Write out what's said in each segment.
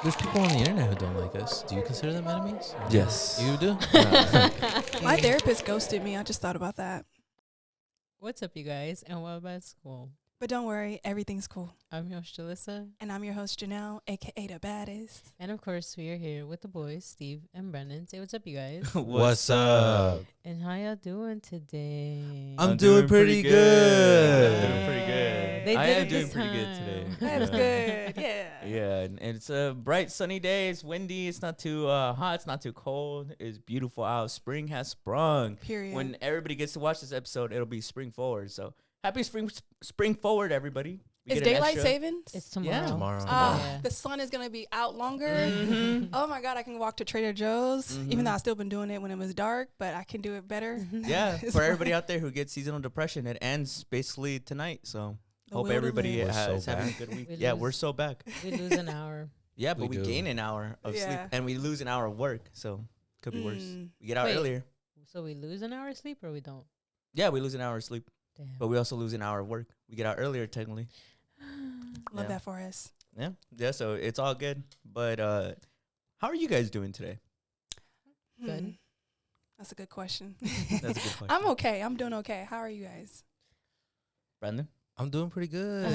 there's people on the internet who don't like us. Do you consider them enemies? Yes. You do? My therapist ghosted me. I just thought about that. What's up, you guys? And what about school? But don't worry, everything's cool. I'm your host, Julyssa. And I'm your host, Janel, a.k.a. the baddest. And of course, we are here with the boys, Steve and Brendan. Say what's up, you guys. What's up? And how y'all doing today? I'm doing pretty good. I'm doing pretty good. They I did am it doing this pretty good time. today. That's good, yeah. Yeah, and it's a bright sunny day. It's windy. It's not too hot. It's not too cold. It's beautiful out. Spring has sprung. Period. When everybody gets to watch this episode, it'll be spring forward. So happy spring forward, everybody. We Is get an daylight extra- savings? It's tomorrow. Yeah. Tomorrow. Yeah. The sun is going to be out longer. Mhm. Oh, my God, I can walk to Trader Joe's, Mhm. even though I've still been doing it when it was dark, but I can do it better. Yeah, It's for fine. everybody out there who gets seasonal depression, it ends basically tonight. So The hope will to everybody live. We're is so having back. a good week. We Yeah, lose- we're so back. We lose an hour. Yeah, but We we do. gain an hour of sleep Yeah. and we lose an hour of work. So could be worse. Mm. We get out Wait. earlier. So we lose an hour of sleep or we don't? Yeah, we lose an hour of sleep, Damn. but we also lose an hour of work. We get out earlier technically. Love Yeah. that for us. Yeah. So it's all good. But how are you guys doing today? Good. Hmm. That's a good question. That's a good question. I'm okay. I'm doing okay. How are you guys? Brandon. I'm doing pretty good.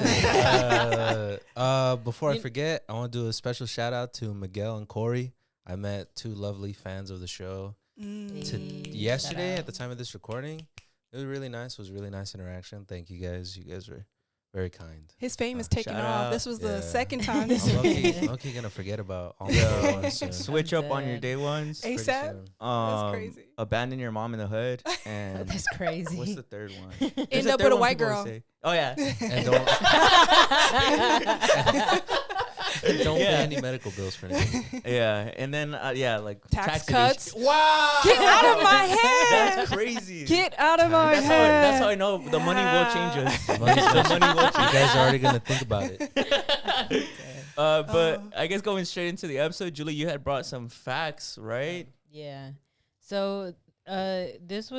Before I You- forget, I want to do a special shout out to Miguel and Corey. I met two lovely fans of the show Mm. Hey. yesterday Shout at the time of this recording. It was really nice. It was a really nice interaction. Thank you guys. You guys were very kind. His fame is Uh, taking shout off. out. This was the Yeah. second time this I'm week. low-key gonna forget about all my Yo, day ones soon. Switch up on your dead. day ones. Hey, Pretty ASAP? soon. crazy. Abandon your mom in the hood. And That's crazy. what's the third one? End There's up third with a one white people girl. say. Oh yeah. And don't don't Yeah. pay any medical bills for anything. Yeah, and then like Tax evasion. cuts. Wow, Get out of my head. That's crazy. Get out of my that's head. that's how I know the money will change us. The money's The just- money will You change. guys are already gonna think about it. But Oh. I guess going straight into the episode, Julie, you had brought some facts, right? Yeah. So this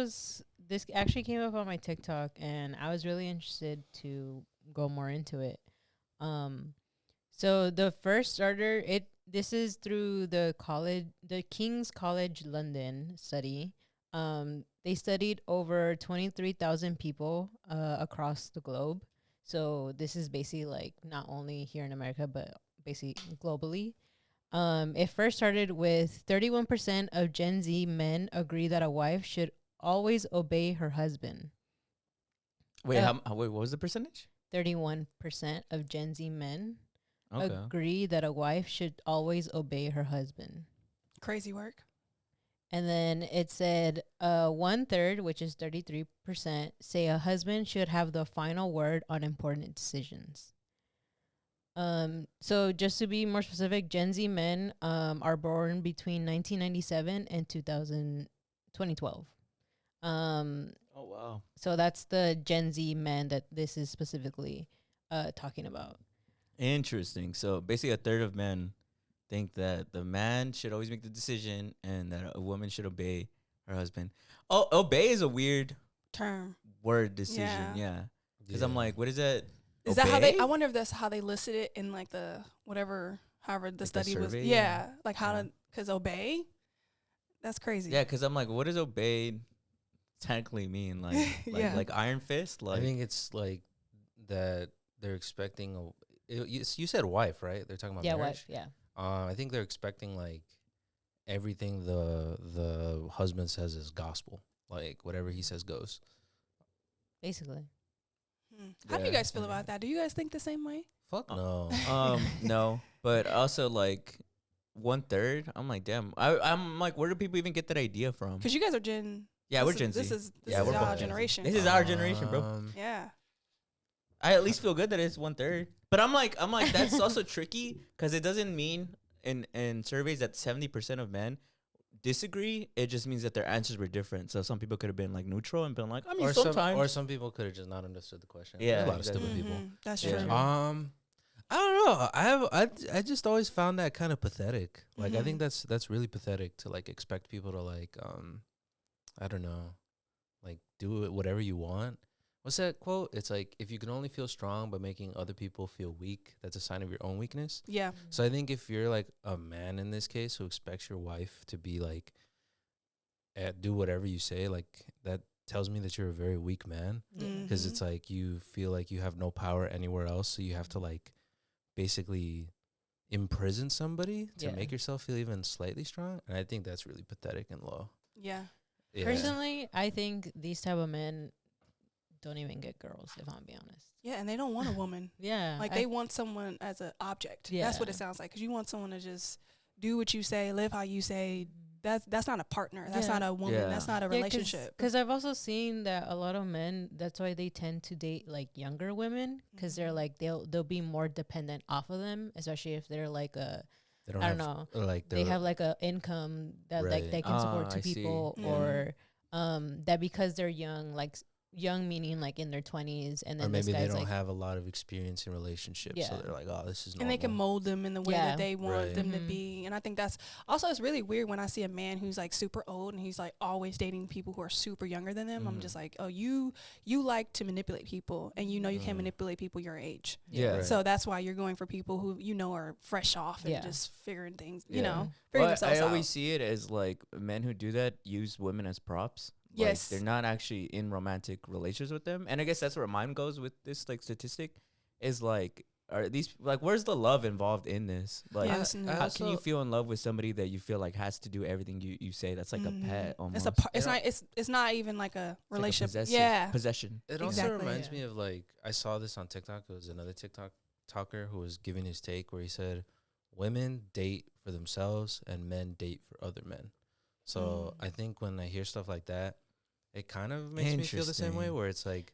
actually came up on my TikTok and I was really interested to go more into it. So the first starter, this is through the King's College London study. They studied over 23,000 people across the globe. So this is basically like not only here in America but basically globally. It first started with 31% of Gen Z men agree that a wife should always obey her husband. Wait, Uh, wait, what was the percentage? 31% of Gen Z men Okay. agree that a wife should always obey her husband. Crazy work. And then it said 1/3, which is 33%, say a husband should have the final word on important decisions. So just to be more specific, Gen Z men are born between 1997 and 2012. Oh wow. So that's the Gen Z men that this is specifically talking about. Interesting. So basically, a third of men think that the man should always make the decision and that a woman should obey her husband. Oh, obey is a weird Term. word decision. Yeah. Because I'm like, what is that? Is that how they? Obey? I wonder if that's how they listed it in like the however the the study was. survey? Yeah, like how Yeah. to, because obey. That's crazy. Yeah, because I'm like, what does obey technically mean? Like, Yeah. like Iron Fist? Like, I think it's like that they're expecting you said wife, right? They're talking about Yeah, marriage. wife. Yeah. I think they're expecting like everything the husband says is gospel. Like whatever he says goes. Basically. How do you Yeah, guys feel yeah. about that? Do you guys think the same way? Fuck no. no, but also like 1/3. I'm like, damn. I'm like, where do people even get that idea from? Because you guys are Gen. Yeah, we're this Gen is- Z. This is Yeah, we're our both Gen Z. generation. This is our generation, bro. Yeah. I at least feel good that it's 1/3. But I'm like, that's also tricky because it doesn't mean in surveys that 70% of men disagree. It just means that their answers were different. So some people could have been like neutral and been like, I mean, sometimes. Some people could have just not understood the question. Yeah, There's a lot exactly. of stupid people. Mhm, that's Yeah. true. I don't know. I just always found that kind of pathetic. Like I think that's really pathetic to like expect people to like I don't know, like do it whatever you want what's that quote? It's like, if you can only feel strong by making other people feel weak, that's a sign of your own weakness. Yeah. So I think if you're like a man in this case who expects your wife to be like, do whatever you say, like that tells me that you're a very weak man, because it's like you feel like you have no power anywhere else, so you have to like basically imprison somebody to make yourself feel even slightly strong. And I think that's really pathetic and low. Yeah. Personally, I think these type of men don't even get girls, if I'm being honest. Yeah, and they don't want a woman. Yeah. Like, they want someone as an object. Yeah. That's what it sounds like. Because you want someone to just do what you say, live how you say. That's not a partner. That's not a woman. Yeah. That's not a relationship. Because I've also seen that a lot of men, that's why they tend to date like younger women, because they're like they'll be more dependent off of them, especially if they're like a I don't know, like they have like a income that like they can support two people, or that because they're young, like young meaning like in their 20s, and then or maybe they don't like have a lot of experience in relationships, so they're like, oh, this is normal. And they can mold them in the way that they want Right. them to be. And I think that's also, it's really weird when I see a man who's like super old and he's like always dating people who are super younger than them. I'm just like, oh, you like to manipulate people, and you know you can't manipulate people your age. Yeah. Right. So that's why you're going for people who you know are fresh off and just figuring things, you know, Well, figuring themselves I out. always see it as like men who do that use women as props. Yes. Like, they're not actually in romantic relations with them. And I guess that's where mine goes with this like statistic is like, are these like, where's the love involved in this? Like, Yes, how can you feel in love with somebody that you feel like has to do everything you say? That's like a pet almost. It's not even like a It's relationship. like Yeah. possession. It also Exactly. reminds me of like, I saw this on TikTok. It was another TikTok talker who was giving his take where he said, women date for themselves and men date for other men. So I think when I hear stuff like that, it kind of makes me feel the same way, Interesting. where it's like,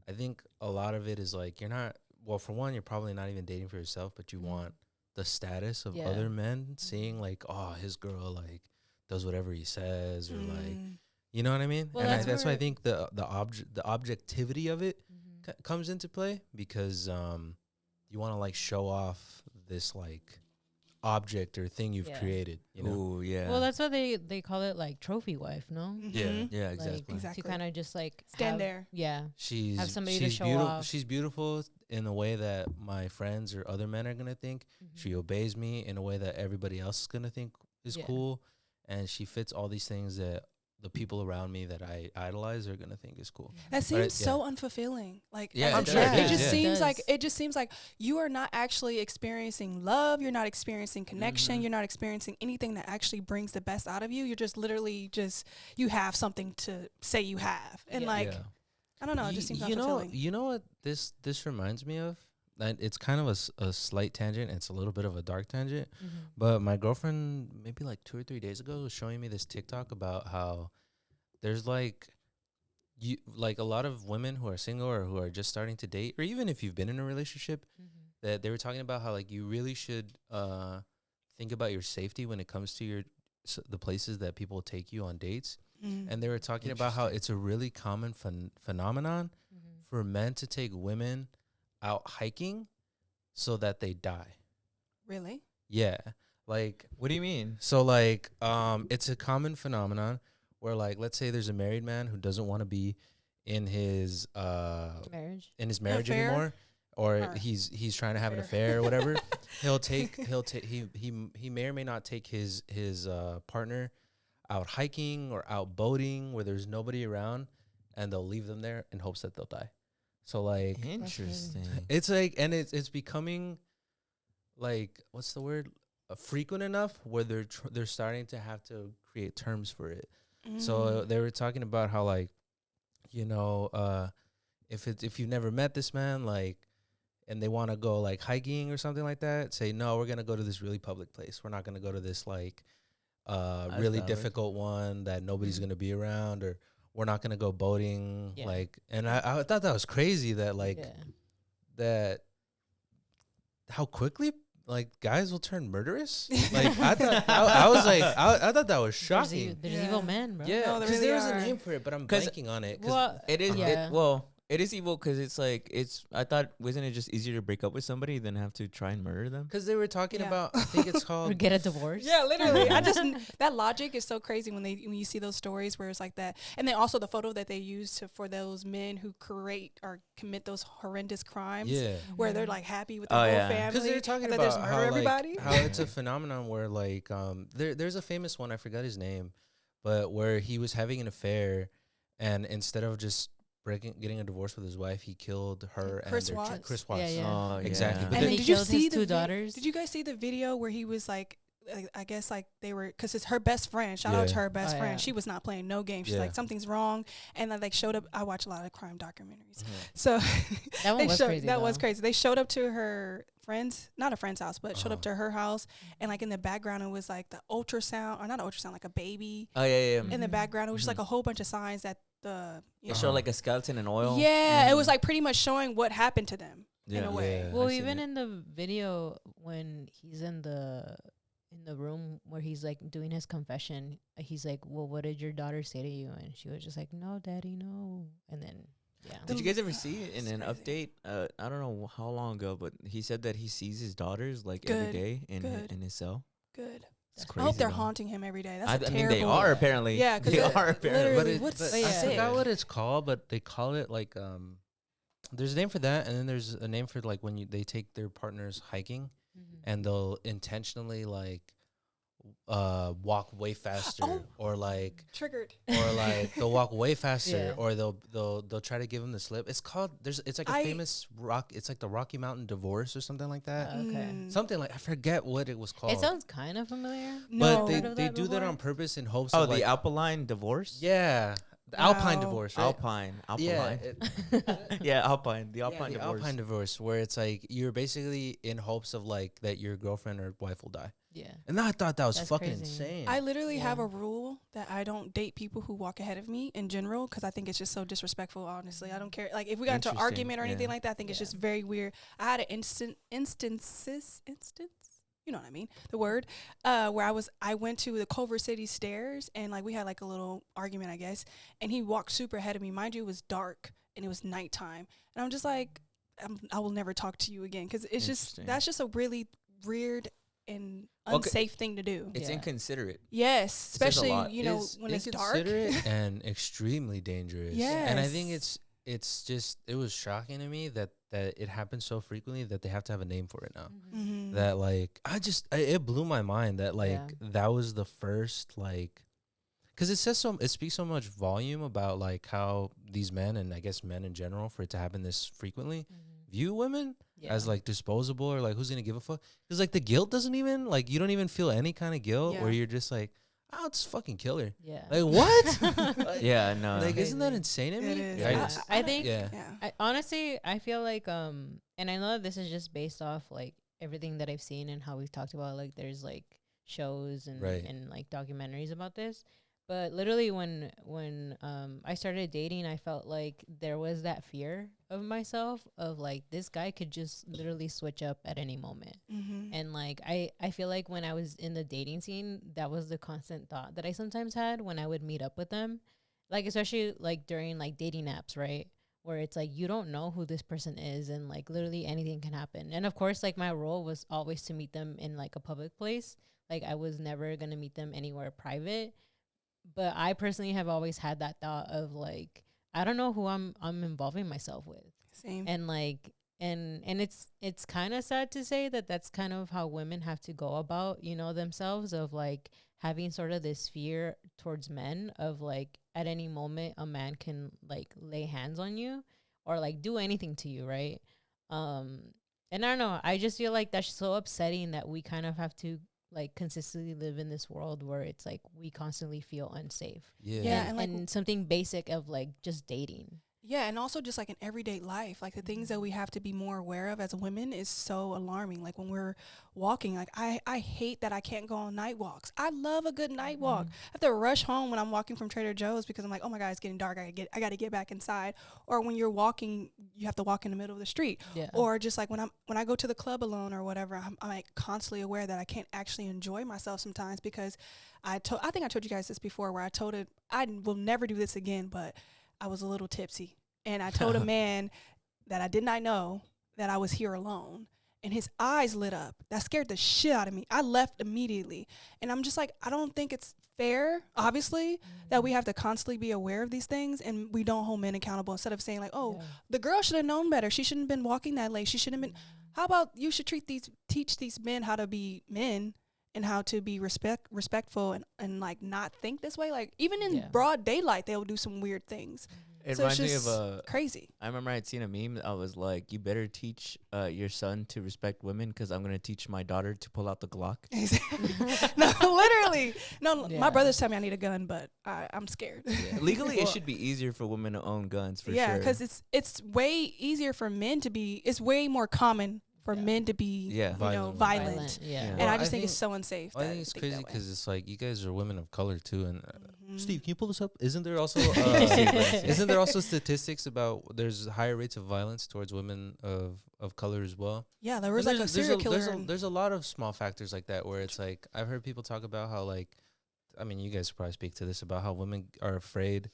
I think a lot of it is like, you're not, well, for one, you're probably not even dating for yourself, but you want the status of other men seeing like, oh, his girl like does whatever he says, or like, you know what I mean? Well, And that's that's why I where- think the objectivity of it comes into play, because you want to like show off this like object or thing you've created, you know? Ooh, yeah. Well, that's why they call it like trophy wife, no? Yeah. yeah, Like, exactly. Exactly. to kind of just like Stand have- there. Yeah. She's Have somebody to she's show beautiful. off. She's beautiful in a way that my friends or other men are gonna think. She obeys me in a way that everybody else is gonna think is cool, and she fits all these things that the people around me that I idolize are gonna think is cool. That But seems so unfulfilling. Like, Yeah, I'm it sure does, it yeah. just Yeah. seems It like does. you are not actually experiencing love. You're not experiencing connection. You're not experiencing anything that actually brings the best out of you. You're just literally you have something to say you have, and like I don't know. It just seems unfulfilling. You know what this reminds me of? And it's kind of a slight tangent. It's a little bit of a dark tangent. But my girlfriend, maybe like 2 or 3 days ago, was showing me this TikTok about how there's like a lot of women who are single or who are just starting to date, or even if you've been in a relationship, that they were talking about how like you really should think about your safety when it comes to the places that people take you on dates. And they were talking about how it's a really common phenomenon for men to take women out hiking so that they die. Really? Yeah. Like, What do you mean? so like it's a common phenomenon where like, let's say there's a married man who doesn't want to be in his Marriage. Affair? anymore, or Or he's trying to have an affair or whatever. he may or may not take his partner out hiking or out boating where there's nobody around, and they'll leave them there in hopes that they'll die. So like, Interesting. it's like, and it's becoming like, what's the word? Frequent enough where they're starting to have to create terms for it. So they were talking about how like, you know, if you've never met this man, like, and they want to go like hiking or something like that, say, no, we're gonna go to this really public place. We're not gonna go to this like really valid. difficult one that nobody's gonna be around, or we're not gonna go boating. Yeah. Like, and I thought that was crazy that like that how quickly like guys will turn murderous. Like I thought I was like I thought that was shocking. There's Yeah. evil men, bro. Yeah, No, there because really there was a are. name for it, but I'm 'Cause blanking on it. 'Cause Well, It is. Yeah. Well, It is evil because it's like I thought wasn't it just easier to break up with somebody than have to try and murder them? Because they were talking about, I think it's Or called. get a divorce. Yeah, literally. That logic is so crazy when you see those stories where it's like that, and then also the photo that they use for those men who create or commit those horrendous crimes. Yeah. Where they're like happy with their whole family. Because they're talking and about just murder everybody. how it's a phenomenon where like there's a famous one, I forgot his name, but where he was having an affair, and instead of just getting a divorce with his wife, he killed her Chris and Watts. Chris Watts. Yeah, yeah. Oh, Exactly. yeah. But And then then he did you killed see his the two daughters. Did you guys see the video where he was like I guess like they were, because it's her best friend. Shout out to her best friend. Yeah. She was not playing no game. She's Yeah. like, something's wrong, and then they showed up. I watch a lot of crime documentaries, Mhm. so That one was showed, crazy. that though. was crazy. They showed up to her friend's, not a friend's house, but showed up Uh-huh. to her house, and like in the background it was like the ultrasound, or not an ultrasound, like a baby Oh yeah. in the Mhm. background. It was just Mhm. like a whole bunch of signs that the It showed like a skeleton in oil. yeah, it was Mhm. like pretty much showing what happened to them in a way. Yeah. Well, I've seen even it. in the video when he's in the room where he's like doing his confession, he's like, "Well, what did your daughter say to you?" And she was just like, "No, daddy, no." And then yeah, Did you guys ever see it in It's an crazy. update? I don't know how long ago, but he said that he sees his daughters like every Good, day in his cell. Good. It's I crazy. hope they're though. haunting him every day. That's I a mean, they terrible. are apparently. Yeah, 'cause they it are apparently. literally- But, what's but sick? I forgot what it's called, but they call it like there's a name for that, and then there's a name for like when they take their partners hiking, and they'll intentionally like walk way faster, Oh. or like Triggered. they'll walk way faster, Yeah. or they'll try to give them the slip. It's called it's like a famous rock. It's like the Rocky Mountain Divorce or something like that. Okay. Something like, I forget what it was called. It sounds kind of familiar. No. but they Heard of that do that before? on purpose in hopes Oh, of the like, Alpine divorce. yeah, the Alpine Wow. divorce, right? Alpine. Yeah, Yeah, Alpine. The yeah, Alpine the divorce. Alpine divorce, where it's like you're basically in hopes of like that your girlfriend or wife will die. Yeah. And I thought that was That's fucking crazy. insane. I literally have Yeah. a rule that I don't date people who walk ahead of me in general, because I think it's just so disrespectful. Honestly, I don't care. Like if we got into an Interesting, argument or anything yeah. like that, I think it's Yeah. just very weird. I had an instance, you know what I mean, the word, where I went to the Culver City stairs, and like we had like a little argument, I guess, and he walked super ahead of me. Mind you, it was dark and it was nighttime, and I'm just like, I will never talk to you again, because it's just Interesting. that's just a really weird and Well, unsafe thing to do. It's Yeah. Yes, inconsiderate. says a especially lot. you know when it's dark. Inconsiderate and extremely dangerous. And I think Yes. it's just, it was shocking to me that it happens so frequently that they have to have a name for it now. Mm-hmm. That like it blew my mind that like Yeah. that was the first like, because it speaks so much volume about like how these men, and I guess men in general, for it to happen this frequently, view women as like disposable, or like who's gonna give a fuck. Because like the guilt doesn't even, like, you don't even feel any kind of guilt, Yeah. where you're just like, I'll just fucking kill her. Yeah. Like what? Like, Yeah, no. like, isn't that Crazy. insane to me? It is. Yeah, I it just- is. I think yeah. Yeah. honestly, I feel like and I know that this is just based off like everything that I've seen and how we've talked about, like there's like shows and Right. and like documentaries about this. But literally when I started dating, I felt like there was that fear of myself of like this guy could just literally switch up at any moment. Mm-hmm. And like I feel like when I was in the dating scene, that was the constant thought that I sometimes had when I would meet up with them. Like especially like during like dating apps, right? Where it's like you don't know who this person is, and like literally anything can happen. And of course, like my role was always to meet them in like a public place. Like I was never gonna meet them anywhere private. But I personally have always had that thought of like I don't know who I'm involving myself with. Same. And like and it's kind of sad to say that that's kind of how women have to go about, you know, themselves, of like having sort of this fear towards men of like at any moment a man can like lay hands on you or like do anything to you, right? And I don't know, I just feel like that's so upsetting that we kind of have to like consistently live in this world where it's like we constantly feel unsafe. Yeah. Yeah. and, and, like, and something basic of like just dating. Yeah, and also just like in everyday life, like the things that we have to be more aware of as women is so alarming. Like when we're walking, like I hate that I can't go on night walks. I love a good night walk. I have to rush home when I'm walking from Trader Joe's because I'm like, oh my God, it's getting dark. I got to get back inside. Or when you're walking, you have to walk in the middle of the street. Yeah. Or just like when I go to the club alone or whatever, I'm like constantly aware that I can't actually enjoy myself sometimes because I think I told you guys this before, where I will never do this again, but I was a little tipsy and I told a man that I did not know that I was here alone. And his eyes lit up. That scared the shit out of me. I left immediately. And I'm just like, I don't think it's fair, obviously, that we have to constantly be aware of these things and we don't hold men accountable instead of saying like, oh, the girl should have known better. She shouldn't have been walking that late. She shouldn't have been. How about you should teach these men how to be men and how to be respectful and like not think this way. Like even in broad daylight, they'll do some weird things. It So it's reminds me just of crazy. I remember I'd seen a meme. I was like, "You better teach your son to respect women, because I'm gonna teach my daughter to pull out the Glock." No, literally. No, Yeah. my brothers tell me I need a gun, but I'm scared. Yeah. Legally, it should be easier for women to own guns for Yeah, sure. because it's way easier for men to be. It's way more common for men to be, Violent. violent. Yeah. And Well, I just think it's so unsafe. I that think it's they crazy that way. because it's like you guys are women of color too. And Mhm. Steve, can you pull this up? Isn't there also isn't there also statistics about there's higher rates of violence towards women of color as well? Yeah, there was And like a serial killer. There's a lot of small factors like that where it's like I've heard people talk about how like, I mean, you guys probably speak to this about how women are afraid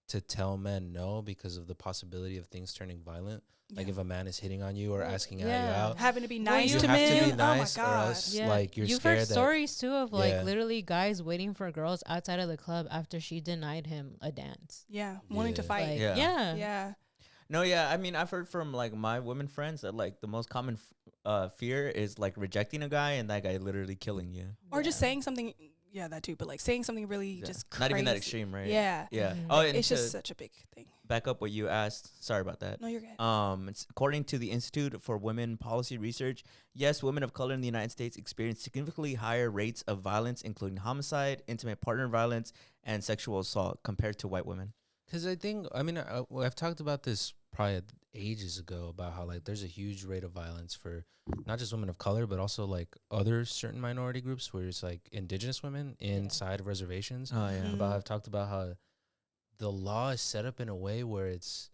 to tell men no because of the possibility of things turning violent. Like if a man is hitting on you or asking out you out, having to be Well, nice you to have men. to be nice Oh or my god. else like you're You've scared heard that stories too of like Yeah. literally guys waiting for girls outside of the club after she denied him a dance. Yeah, wanting to Yeah. fight. Like, Yeah. yeah. Yeah. No, yeah. I mean, I've heard from like my women friends that like the most common fear is like rejecting a guy and that guy literally killing you. Or just saying something. Yeah, that too. But like saying something really Yeah. just crazy. Not even that extreme, right? Yeah. Yeah. Mhm. Oh, and It's to just such a big thing. back up what you asked. Sorry about that. No, you're good. It's according to the Institute for Women Policy Research, yes, women of color in the United States experience significantly higher rates of violence, including homicide, intimate partner violence, and sexual assault compared to white women. Because I think, I mean, I've talked about this probably ages ago about how like there's a huge rate of violence for not just women of color, but also like other certain minority groups where it's like indigenous women inside of reservations. Oh yeah. Mhm. I've talked about how the law is set up in a way where it's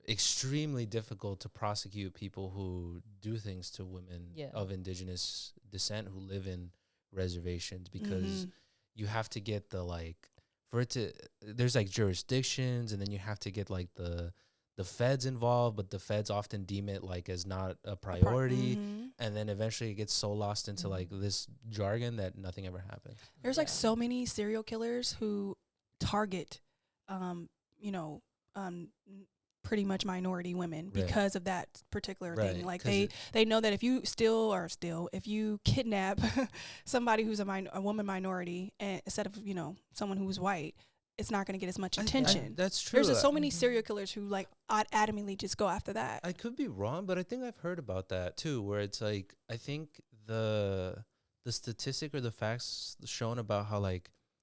extremely difficult to prosecute people who do things to women of indigenous descent who live in reservations because Mhm. you have to get the like for it to there's like jurisdictions and then you have to get like the feds involved, but the feds often deem it like as not a priority, Mhm. and then eventually it gets so lost into like this jargon that nothing ever happens. There's like so many serial killers who target, you know, pretty much minority women Right. because of that particular thing. Right, Like 'cause they know that if you if you kidnap somebody who's a woman minority and instead of someone who's white, it's not going to get as much attention. That's true. There's just so many serial killers who like adamantly just go after that. I could be wrong, but I think I've heard about that too, where it's like I think the statistic or the facts shown about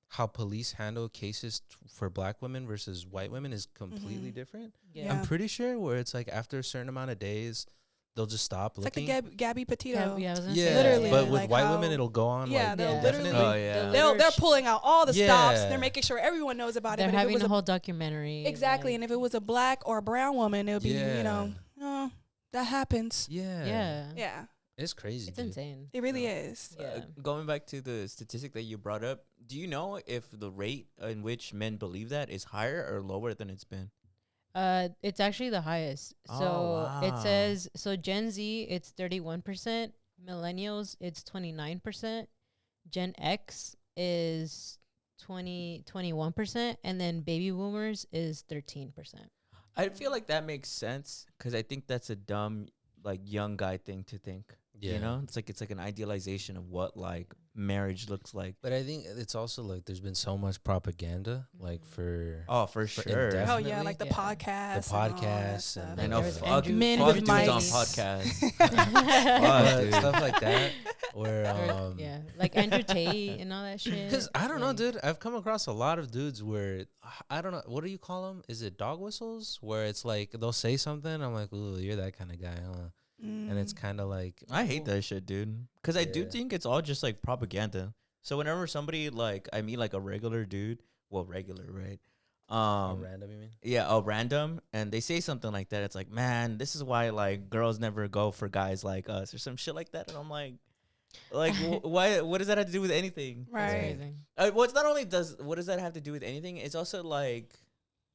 how police handle cases for black women versus white women is completely Mhm. different. Yeah. I'm pretty sure where it's like after a certain amount of days, they'll just stop It's like looking. the Gabby Petito. Yeah, I was gonna Yeah, say Literally, but with like white how- women, it'll go on. Yeah, like, they'll indefinitely. literally- Oh yeah. They're pulling out all the stops. Yeah. They're making sure everyone knows about They're it. But if it having was a whole documentary. exactly, like- and if it was a black or a brown woman, it would be Yeah. oh, that happens. Yeah, yeah, Yeah, it's crazy. it's dude. insane. it really is. Yeah. Going back to the statistic that you brought up, do you know if the rate in which men believe that is higher or lower than it's been? It's actually the highest. Oh, So it wow. says Gen Z it's 31%, millennials it's 29%, Gen X is 21%, and then baby boomers is 13%. I feel like that makes sense because I think that's a dumb like young guy thing to think. Yeah. You know, it's like an idealization of what like marriage looks like. But I think it's also like there's been so much propaganda, like for Oh, for For sure. in-depth. Oh yeah, like the Yeah. podcast. The and all that podcasts stuff. and I know. There's Fuck, Andrew Men fuck with dudes on mics. podcasts. But dude. stuff like that. Where Or- yeah, like Andrew Tate and all that shit. because I don't know, like- dude. I've come across a lot of dudes where I don't know what do you call them? Is it dog whistles? Where it's like they'll say something, I'm like, ooh, you're that kind of guy, huh? And it's kind of like I hate that shit, dude. Because I do Yeah. think it's all just like propaganda. So whenever somebody like I meet like a regular dude, well, regular, right? random. You mean? Yeah, a random, and they say something like that. It's like, man, this is why like girls never go for guys like us or some shit like that. And I'm like, why? What does that have to do with anything? That's right. crazy. Well, it's not only what does that have to do with anything? It's also like,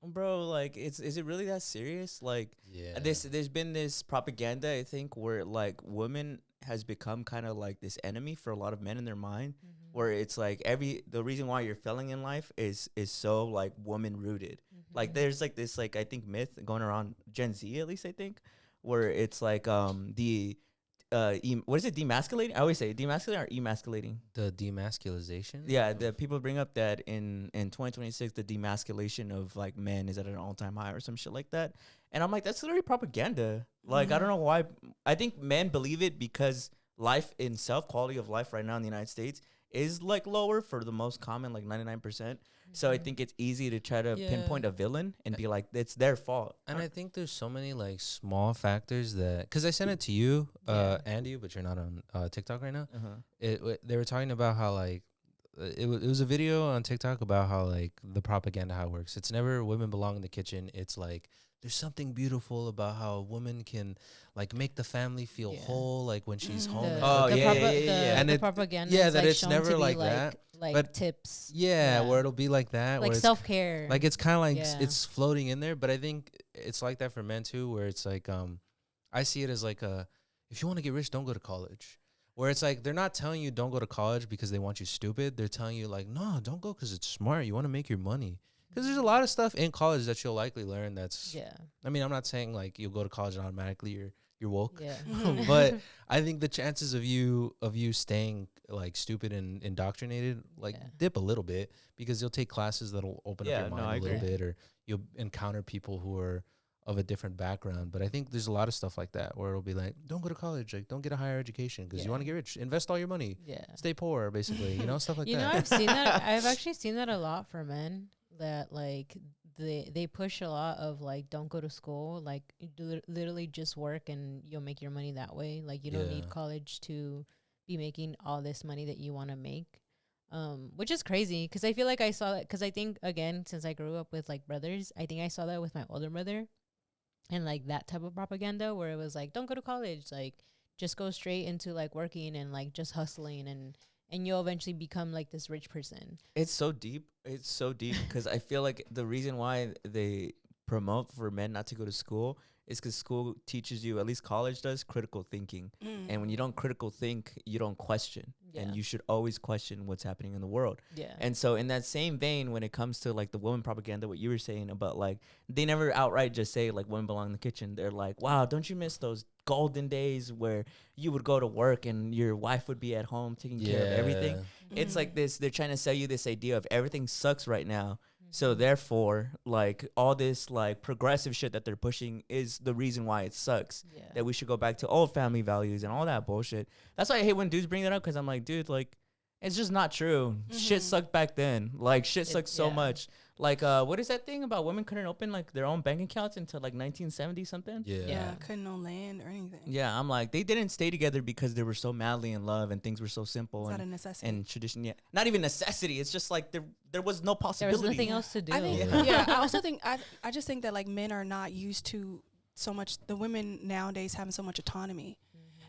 Bro, like, is it really that serious? Like, Yeah. there's been this propaganda, I think, where like women has become kind of like this enemy for a lot of men in their mind, where it's like the reason why you're failing in life is so like woman rooted. Like, there's like this, like, I think, myth going around Gen Z, at least I think, where it's like what is it, demasculating? I always say demasculating or emasculating. The demasculization. Yeah, the people bring up that in 2026 the demasculation of like men is at an all-time high or some shit like that. And I'm like, that's literally propaganda. Like, I don't know why. I think men believe it because life in self, quality of life right now in the United States is like lower for the most common, like 99%. So I think it's easy to try to pinpoint a villain and be like, it's their fault. And I think there's so many like small factors that, because I sent it to you and you, but you're not on TikTok right now. They were talking about how like it was a video on TikTok about how like the propaganda, how it works. It's never women belong in the kitchen. It's like there's something beautiful about how a woman can like make the family feel whole, like when she's home. And the propaganda, yeah, that it's never like that. Like but tips, where it'll be like that, like self care. Like it's kind of like it's floating in there, but I think it's like that for men too, where it's like I see it as like if you want to get rich, don't go to college. Where it's like they're not telling you don't go to college because they want you stupid. They're telling you like, no, don't go because it's smart. You want to make your money. Because there's a lot of stuff in college that you'll likely learn. That's I mean, I'm not saying like you'll go to college and automatically you're woke. Yeah. But I think the chances of you staying like stupid and indoctrinated like dip a little bit, because you'll take classes that'll open up your mind a little bit, or you'll encounter people who are of a different background. But I think there's a lot of stuff like that where it'll be like, don't go to college, like don't get a higher education because you want to get rich, invest all your money, stay poor, basically, stuff like that. You know, I've seen that. I've actually seen that a lot for men, that like they push a lot of like, don't go to school, like literally just work and you'll make your money that way. Like you don't need college to be making all this money that you want to make, which is crazy, because I feel like I saw that, because I think, again, since I grew up with like brothers, I think I saw that with my older brother, and like that type of propaganda where it was like, don't go to college, like just go straight into like working and like just hustling, and you'll eventually become like this rich person. It's so deep because I feel like the reason why they promote for men not to go to school is because school teaches you, at least college does, critical thinking. And when you don't critical think, you don't question. And you should always question what's happening in the world. And so in that same vein, when it comes to like the woman propaganda, what you were saying about like, they never outright just say like women belong in the kitchen. They're like, wow, don't you miss those golden days where you would go to work and your wife would be at home taking care of everything? It's like this, they're trying to sell you this idea of everything sucks right now. So therefore, like all this like progressive shit that they're pushing is the reason why it sucks. That we should go back to old family values and all that bullshit. That's why I hate when dudes bring that up, because I'm like, dude, like it's just not true. Shit sucked back then. Like shit sucked so much. Like what is that thing about women couldn't open like their own bank accounts until like 1970 something? Yeah, couldn't own land or anything. Yeah, I'm like, they didn't stay together because they were so madly in love and things were so simple. It's not a necessity. And tradition. Yeah, not even necessity. It's just like there was no possibility. There was nothing else to do. I think, I also think I just think that like men are not used to so much, the women nowadays having so much autonomy.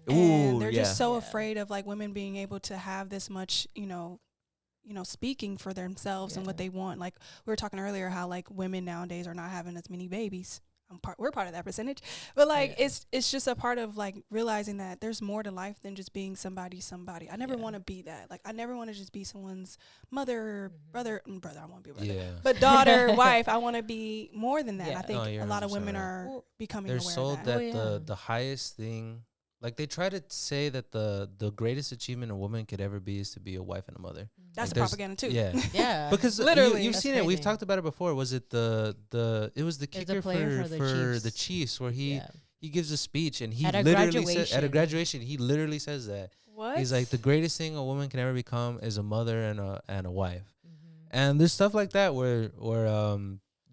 And they're just so afraid of like women being able to have this much, speaking for themselves and what they want. Like we were talking earlier, how like women nowadays are not having as many babies. We're part of that percentage, but like it's just a part of like realizing that there's more to life than just being somebody. I never want to be that. Like I never want to just be someone's mother, brother. I want to be a brother, but daughter, wife. I want to be more than that. I think a lot of women are becoming they're aware sold of that. that the highest thing. Like they try to say that the greatest achievement a woman could ever be is to be a wife and a mother. That's like the propaganda too. Yeah, because literally you've seen it. We've talked about it before. Was it it was the kicker for the Chiefs, where he gives a speech and he literally said at a graduation he literally says that. What? He's like, the greatest thing a woman can ever become is a mother and a wife. And there's stuff like that where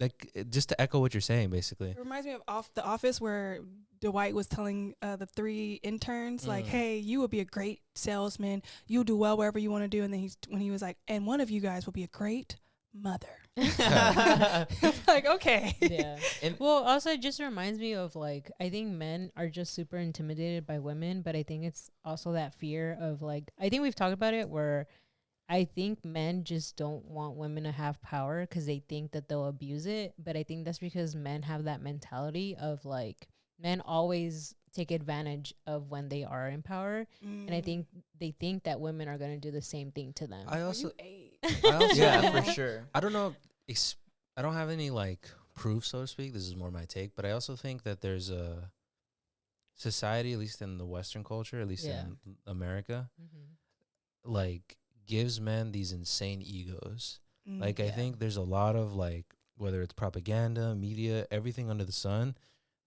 like just to echo what you're saying, basically. It reminds me of The Office, where Dwight was telling the 3 interns, like, hey, you will be a great salesman. You'll do well wherever you want to do. And then when he was like, and one of you guys will be a great mother. Like, okay. Yeah. Well, also it just reminds me of like, I think men are just super intimidated by women, but I think it's also that fear of like, I think we've talked about it where I think men just don't want women to have power because they think that they'll abuse it. But I think that's because men have that mentality of like, men always take advantage of when they are in power. And I think they think that women are going to do the same thing to them. I also Yeah, for sure. I don't know. I don't have any like proof, so to speak. This is more my take, but I also think that there's a society, at least in the Western culture, at least in America, like gives men these insane egos. Like I think there's a lot of like, whether it's propaganda, media, everything under the sun,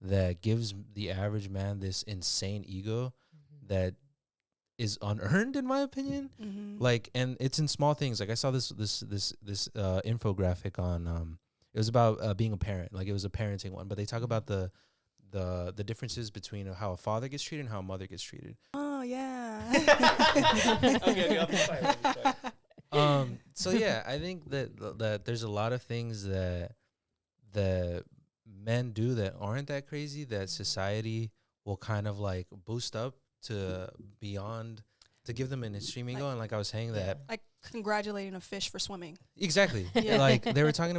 that gives the average man this insane ego that is unearned, in my opinion. Like, and it's in small things. Like I saw this infographic on it was about being a parent. Like it was a parenting one, but they talk about the differences between how a father gets treated and how a mother gets treated. Oh yeah. Okay, I'll be fine. So yeah, I think that there's a lot of things that men do that aren't that crazy, that society will kind of like boost up to beyond, to give them an extreme ego. And like I was saying that, like congratulating a fish for swimming. exactly. Yeah. Like they were showing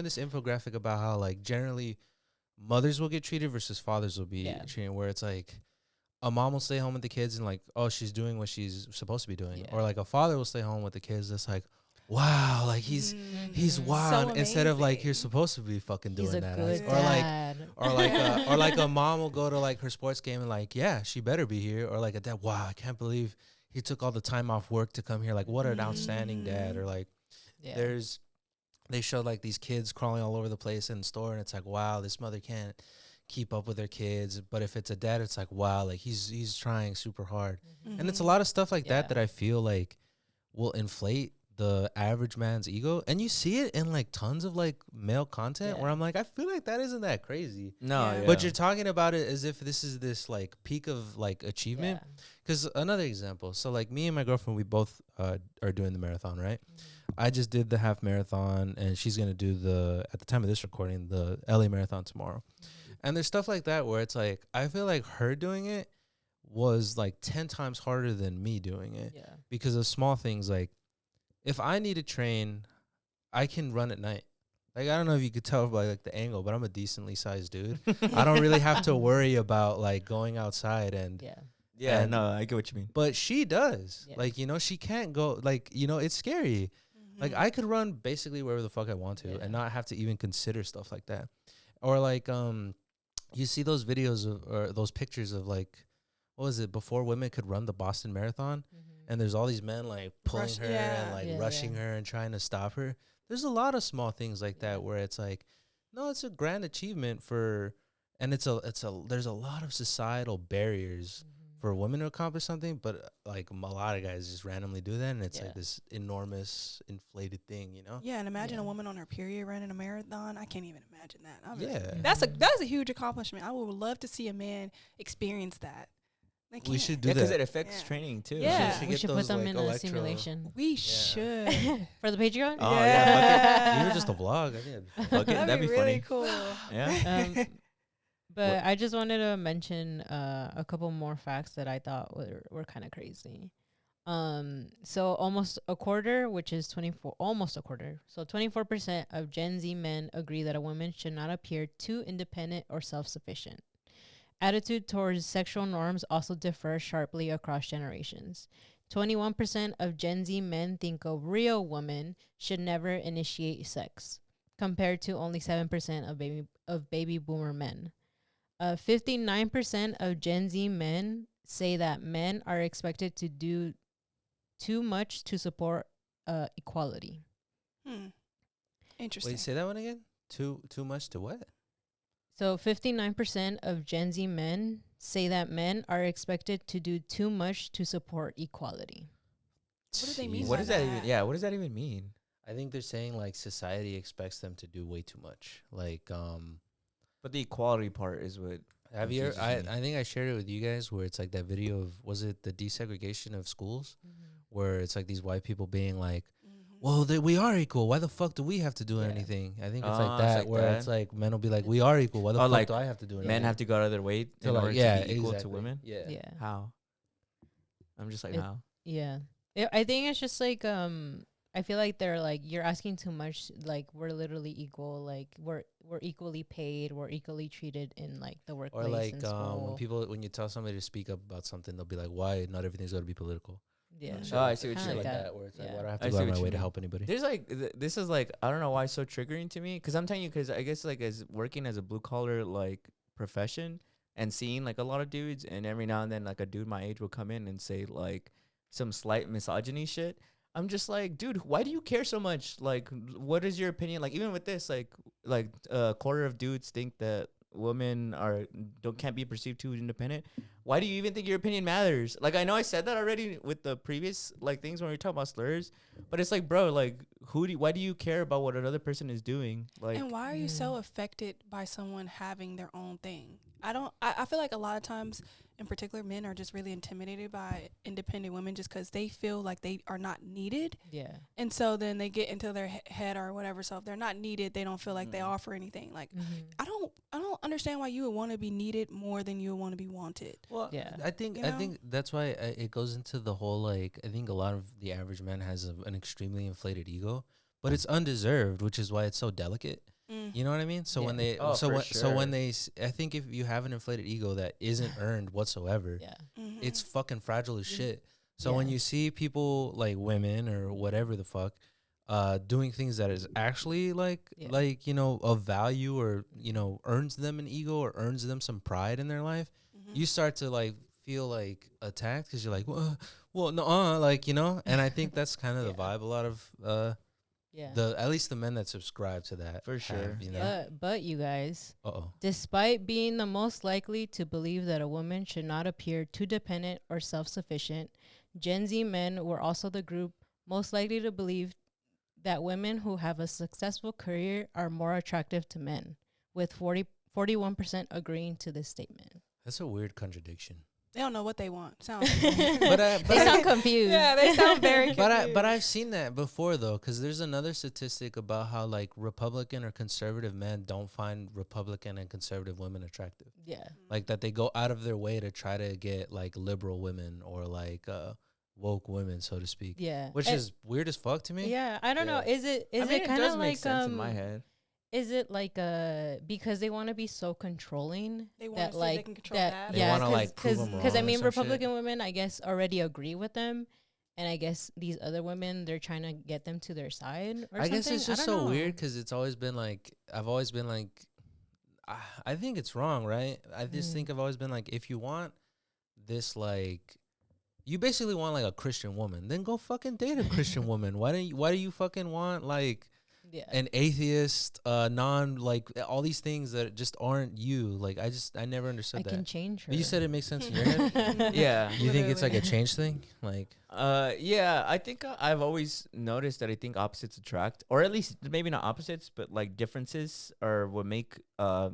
this infographic about how like generally mothers will get treated versus fathers will be treated, where it's like a mom will stay home with the kids and like, oh, she's doing what she's supposed to be doing. Or like a father will stay home with the kids. That's like, wow, like he's wild, So instead of like, amazing. you're supposed to be fucking doing He's a that. good Or like dad. or like a mom will go to like her sports game and like, yeah, she better be here. Or like a dad, wow, I can't believe he took all the time off work to come here. Like, what an outstanding dad. Or like they showed like these kids crawling all over the place in the store, and it's like, wow, this mother can't keep up with their kids. But if it's a dad, it's like, wow, like he's trying super hard. And it's a lot of stuff like that I feel like will inflate the average man's ego. And you see it in like tons of like male content where I'm like, I feel like that isn't that crazy. No, Yeah. But you're talking about it as if this is this like peak of like achievement. Because another example, so like me and my girlfriend, we both are doing the marathon, right? I just did the half marathon, and she's gonna do at the time of this recording, the LA marathon tomorrow. And there's stuff like that where it's like, I feel like her doing it was like 10 times harder than me doing it because of small things. Like if I need to train, I can run at night. Like, I don't know if you could tell by like the angle, but I'm a decently sized dude. I don't really have to worry about like going outside and Yeah, no, I get what you mean. but she does. Yeah. Like, you know, she can't go, like, you know, it's scary. Like I could run basically wherever the fuck I want to and not have to even consider stuff like that. Or like you see those videos of, or those pictures of like, what was it, before women could run the Boston Marathon, and there's all these men like pulling her and like rushing her and trying to stop her. There's a lot of small things like that where it's like, no, it's a grand achievement for, and there's a lot of societal barriers for women to accomplish something, but like a lot of guys just randomly do that, and it's like this enormous inflated thing, you know? Yeah, and imagine a woman on her period running a marathon. I can't even imagine that. Yeah. That's a huge accomplishment. I would love to see a man experience that. They We can't. should do Because that. it affects training too. Yeah. We get should put those, them like, in a electro- simulation. We should. For the Patreon? Oh, Yeah. Even just a vlog, I think. Fuck it, that'd be really funny. cool. Yeah. But I just wanted to mention a couple more facts that I thought were kind of crazy. So almost a quarter, which is 24% of Gen Z men agree that a woman should not appear too independent or self-sufficient. Attitude towards sexual norms also differ sharply across generations. 21% of Gen Z men think a real woman should never initiate sex, compared to only 7% of baby boomer men. 59% of Gen Z men say that men are expected to do too much to support equality. Interesting. Wait, say that one again? Too much to what? So 59% of Gen Z men say that men are expected to do too much to support equality. What do they mean? What by does that that? even? Yeah, what does that even mean? I think they're saying like society expects them to do way too much. Like, But the equality part is what. have you? confuses me. I think I shared it with you guys where it's like that video of, was it the desegregation of schools, where it's like these white people being like, well, we are equal. Why the fuck do we have to do anything? I think it's like that, where it's like men will be like, we are equal. Why the fuck like do I have to do anything? Men have to go out of their way to in like, order yeah, to be equal to exactly. women. Yeah. Yeah. How? I'm just like, It- how? Yeah. I think it's just like I feel like they're like you're asking too much. Like we're literally equal. Like we're equally paid. We're equally treated in like the workplace Or like and school. when you tell somebody to speak up about something, they'll be like, "Why not everything's got to be political?" Yeah. Shit Oh, I like see that. what Kinda you Shit mean. like that. that, where it's like, Yeah. why do I have I to see go out what of my you way to mean. help anybody? There's like this is like I don't know why it's so triggering to me because I'm telling you because I guess like as working as a blue collar like profession and seeing like a lot of dudes and every now and then like a dude my age will come in and say like some slight misogyny shit. I'm just like, dude, why do you care so much? Like, what is your opinion? Like, even with this, like a quarter of dudes think that women can't be perceived too independent. Why do you even think your opinion matters? Like, I know I said that already with the previous like things when we were talking about slurs, but it's like, bro, like, why do you care about what another person is doing? Like, And why are you so affected by someone having their own thing? I feel like a lot of times, in particular, men are just really intimidated by independent women just because they feel like they are not needed. Yeah. And so then they get into their head or whatever. So if they're not needed, they don't feel like they offer anything. Like, I don't understand why you would want to be needed more than you would want to be wanted. Well, Yeah. I think You know? that's why it goes into the whole like I think a lot of the average man has an extremely inflated ego, but it's undeserved, which is why it's so delicate. You know what I mean? So when Yeah. they I think if you have an inflated ego that isn't earned whatsoever, Yeah. it's fucking fragile as shit. So when Yeah. you see people like women or whatever the fuck doing things that is actually like you know of value or you know earns them an ego or earns them some pride in their life, you start to like feel like attacked because you're like well no like you know, and I think that's kind of the vibe a lot of Yeah. at least the men that subscribe to that For sure. you know. But you guys, Uh-oh. despite being the most likely to believe that a woman should not appear too dependent or self-sufficient, Gen Z men were also the group most likely to believe that women who have a successful career are more attractive to men, with 41% agreeing to this statement. That's a weird contradiction. They don't know what they want. Sounds They sound confused. Yeah, they sound very confused. But I've seen that before though, because there's another statistic about how like Republican or conservative men don't find Republican and conservative women attractive. Yeah. Like that they go out of their way to try to get like liberal women or like woke women, so to speak. Yeah. Which is weird as fuck to me. Yeah, I don't know. Is it I mean, it kind does of make like sense in my head. Is it like because they want to be so controlling They want that to see like they can control that? They Yeah, wanna, like, prove 'em because I wrong or mean some Republican shit. women I guess already agree with them, and I guess these other women they're trying to get them to their side. Or I guess it's something. just I don't so know. weird because it's always been like I've always been like I think it's wrong, right? I just think I've always been like if you want this like you basically want like a Christian woman, then go fucking date a Christian woman. Why do you fucking want like an atheist, non like all these things that just aren't you? Like I never understood I that. can change her. But you said it makes sense in your head. Yeah. You think it's like a Literally. change thing? Like Yeah, I think I've always noticed that I think opposites attract, or at least maybe not opposites, but like differences are what make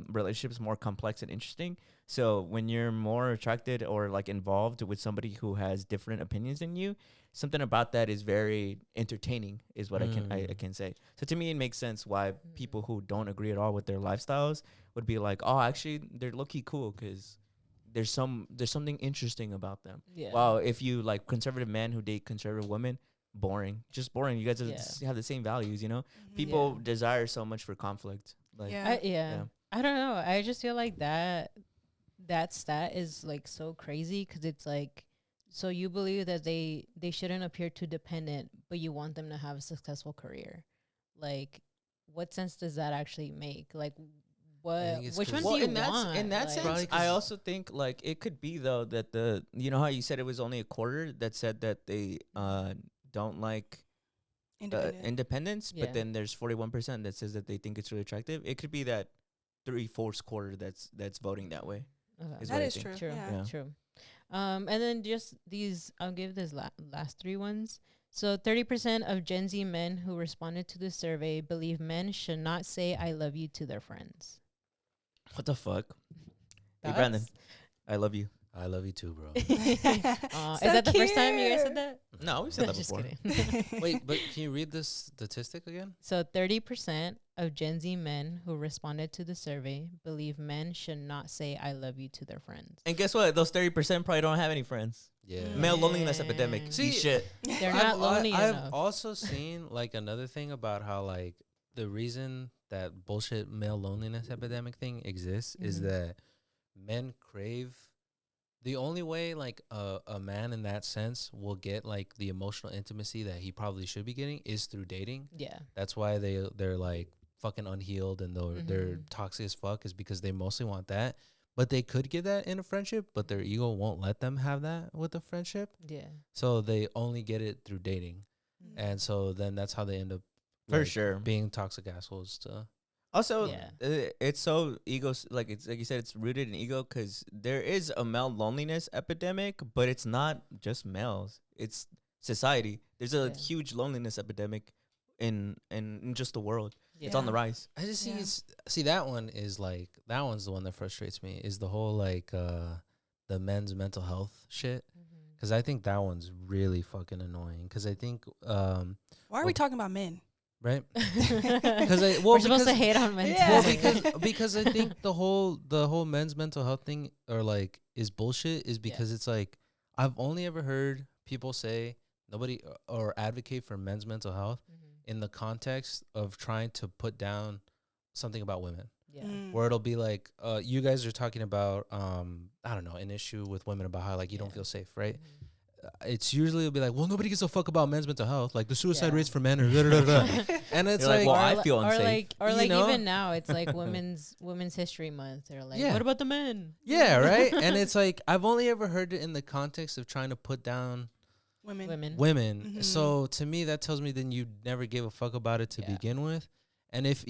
relationships more complex and interesting. So when you're more attracted or like involved with somebody who has different opinions than you, something about that is very entertaining, is what I can say. So to me, it makes sense why people who don't agree at all with their lifestyles would be like, oh, actually, they're low key cool because there's something interesting about them. Yeah. Wow, if you like conservative men who date conservative women, boring, just boring. You guys have the same values, you know. People desire so much for conflict. Like, I don't know. I just feel like that stat is like so crazy because it's like, so you believe that they shouldn't appear too dependent, but you want them to have a successful career. Like, what sense does that actually make? Like, which one do you want? In that Like, sense, I also think like it could be though that you know how you said it was only a quarter that said that they don't like independence, but then there's 41% that says that they think it's really attractive. It could be that 3/4 quarter that's voting that way. Okay. That is true. True. Yeah. True. And then just these, I'll give this last three ones. So 30% of Gen Z men who responded to the survey believe men should not say "I love you" to their friends. What the fuck? Hey Thoughts? Brandon, I love you. I love you too, bro. Is that the first time you guys said that? No, we've said that Just before. kidding. Wait, but can you read this statistic again? So 30% of Gen Z men who responded to the survey believe men should not say I love you to their friends. And guess what? Those 30% probably don't have any friends. Yeah. Male loneliness epidemic. See, See, shit. They're not lonely I've enough. also seen like another thing about how like the reason that bullshit male loneliness epidemic thing exists is Mhm. that men crave the only way like a man in that sense will get like the emotional intimacy that he probably should be getting is through dating. Yeah. That's why they're like fucking unhealed and they're Mhm. toxic as fuck is because they mostly want that. But they could get that in a friendship, but their ego won't let them have that with a friendship. Yeah. So they only get it through dating. Mm. And so then that's how they end up For like, sure. being toxic assholes to Also, Yeah. it's so ego, like it's like you said, it's rooted in ego because there is a male loneliness epidemic, but it's not just males. It's society. There's a Yeah. huge loneliness epidemic in just the world. Yeah. It's on the rise. I just think Yeah. it's see that one is like that one's the one that frustrates me is the whole like the men's mental health shit Mhm. because I think that one's really fucking annoying because I think Why are we talking about men? right Because well, we're supposed to because- hate on men. Yeah. well too. because I think the whole men's mental health thing or like is bullshit is because it's like I've only ever heard people say nobody or advocate for men's mental health Mhm. in the context of trying to put down something about women. Yeah. Mm. Where it'll be like, you guys are talking about, I don't know, an issue with women about how like you don't Yeah. feel safe, right? Mhm. It's usually it'll be like, well, nobody gives a fuck about men's mental health, like the suicide Yeah. rates for men are da da da. And it's You're like, like, well, I li- feel unsafe. Or You like know? even now, it's like women's history month. They're like, Yeah. what about the men? yeah, right. And it's like I've only ever heard it in the context of trying to put down Women. women. Mhm. So to me, that tells me then you never gave a fuck about it to Yeah. begin with. And if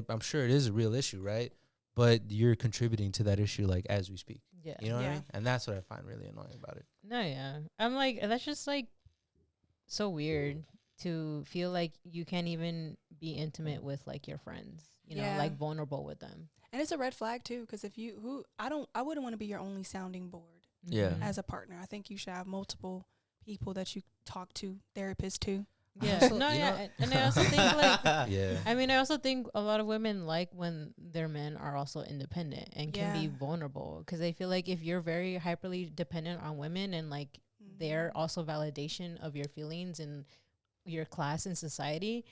I'm sure it is a real issue, right? But you're contributing to that issue like as we speak. Yeah. You know what I Yeah. mean? And that's what I find really annoying about it. No, yeah. I'm like, that's just like so weird to feel like you can't even be intimate with like your friends, you know, Yeah. like vulnerable with them. And it's a red flag too, because if you I wouldn't want to be your only sounding board Yeah. Mhm. as a partner. I think you should have multiple people that you talk to, therapists too. Yeah. Also, No, you yeah. know- And I also think like, Yeah. I mean, I also think a lot of women like when their men are also independent and can be Yeah. vulnerable. Because I feel like if you're very hyperly dependent on women and like they're also validation of your feelings and your class in society,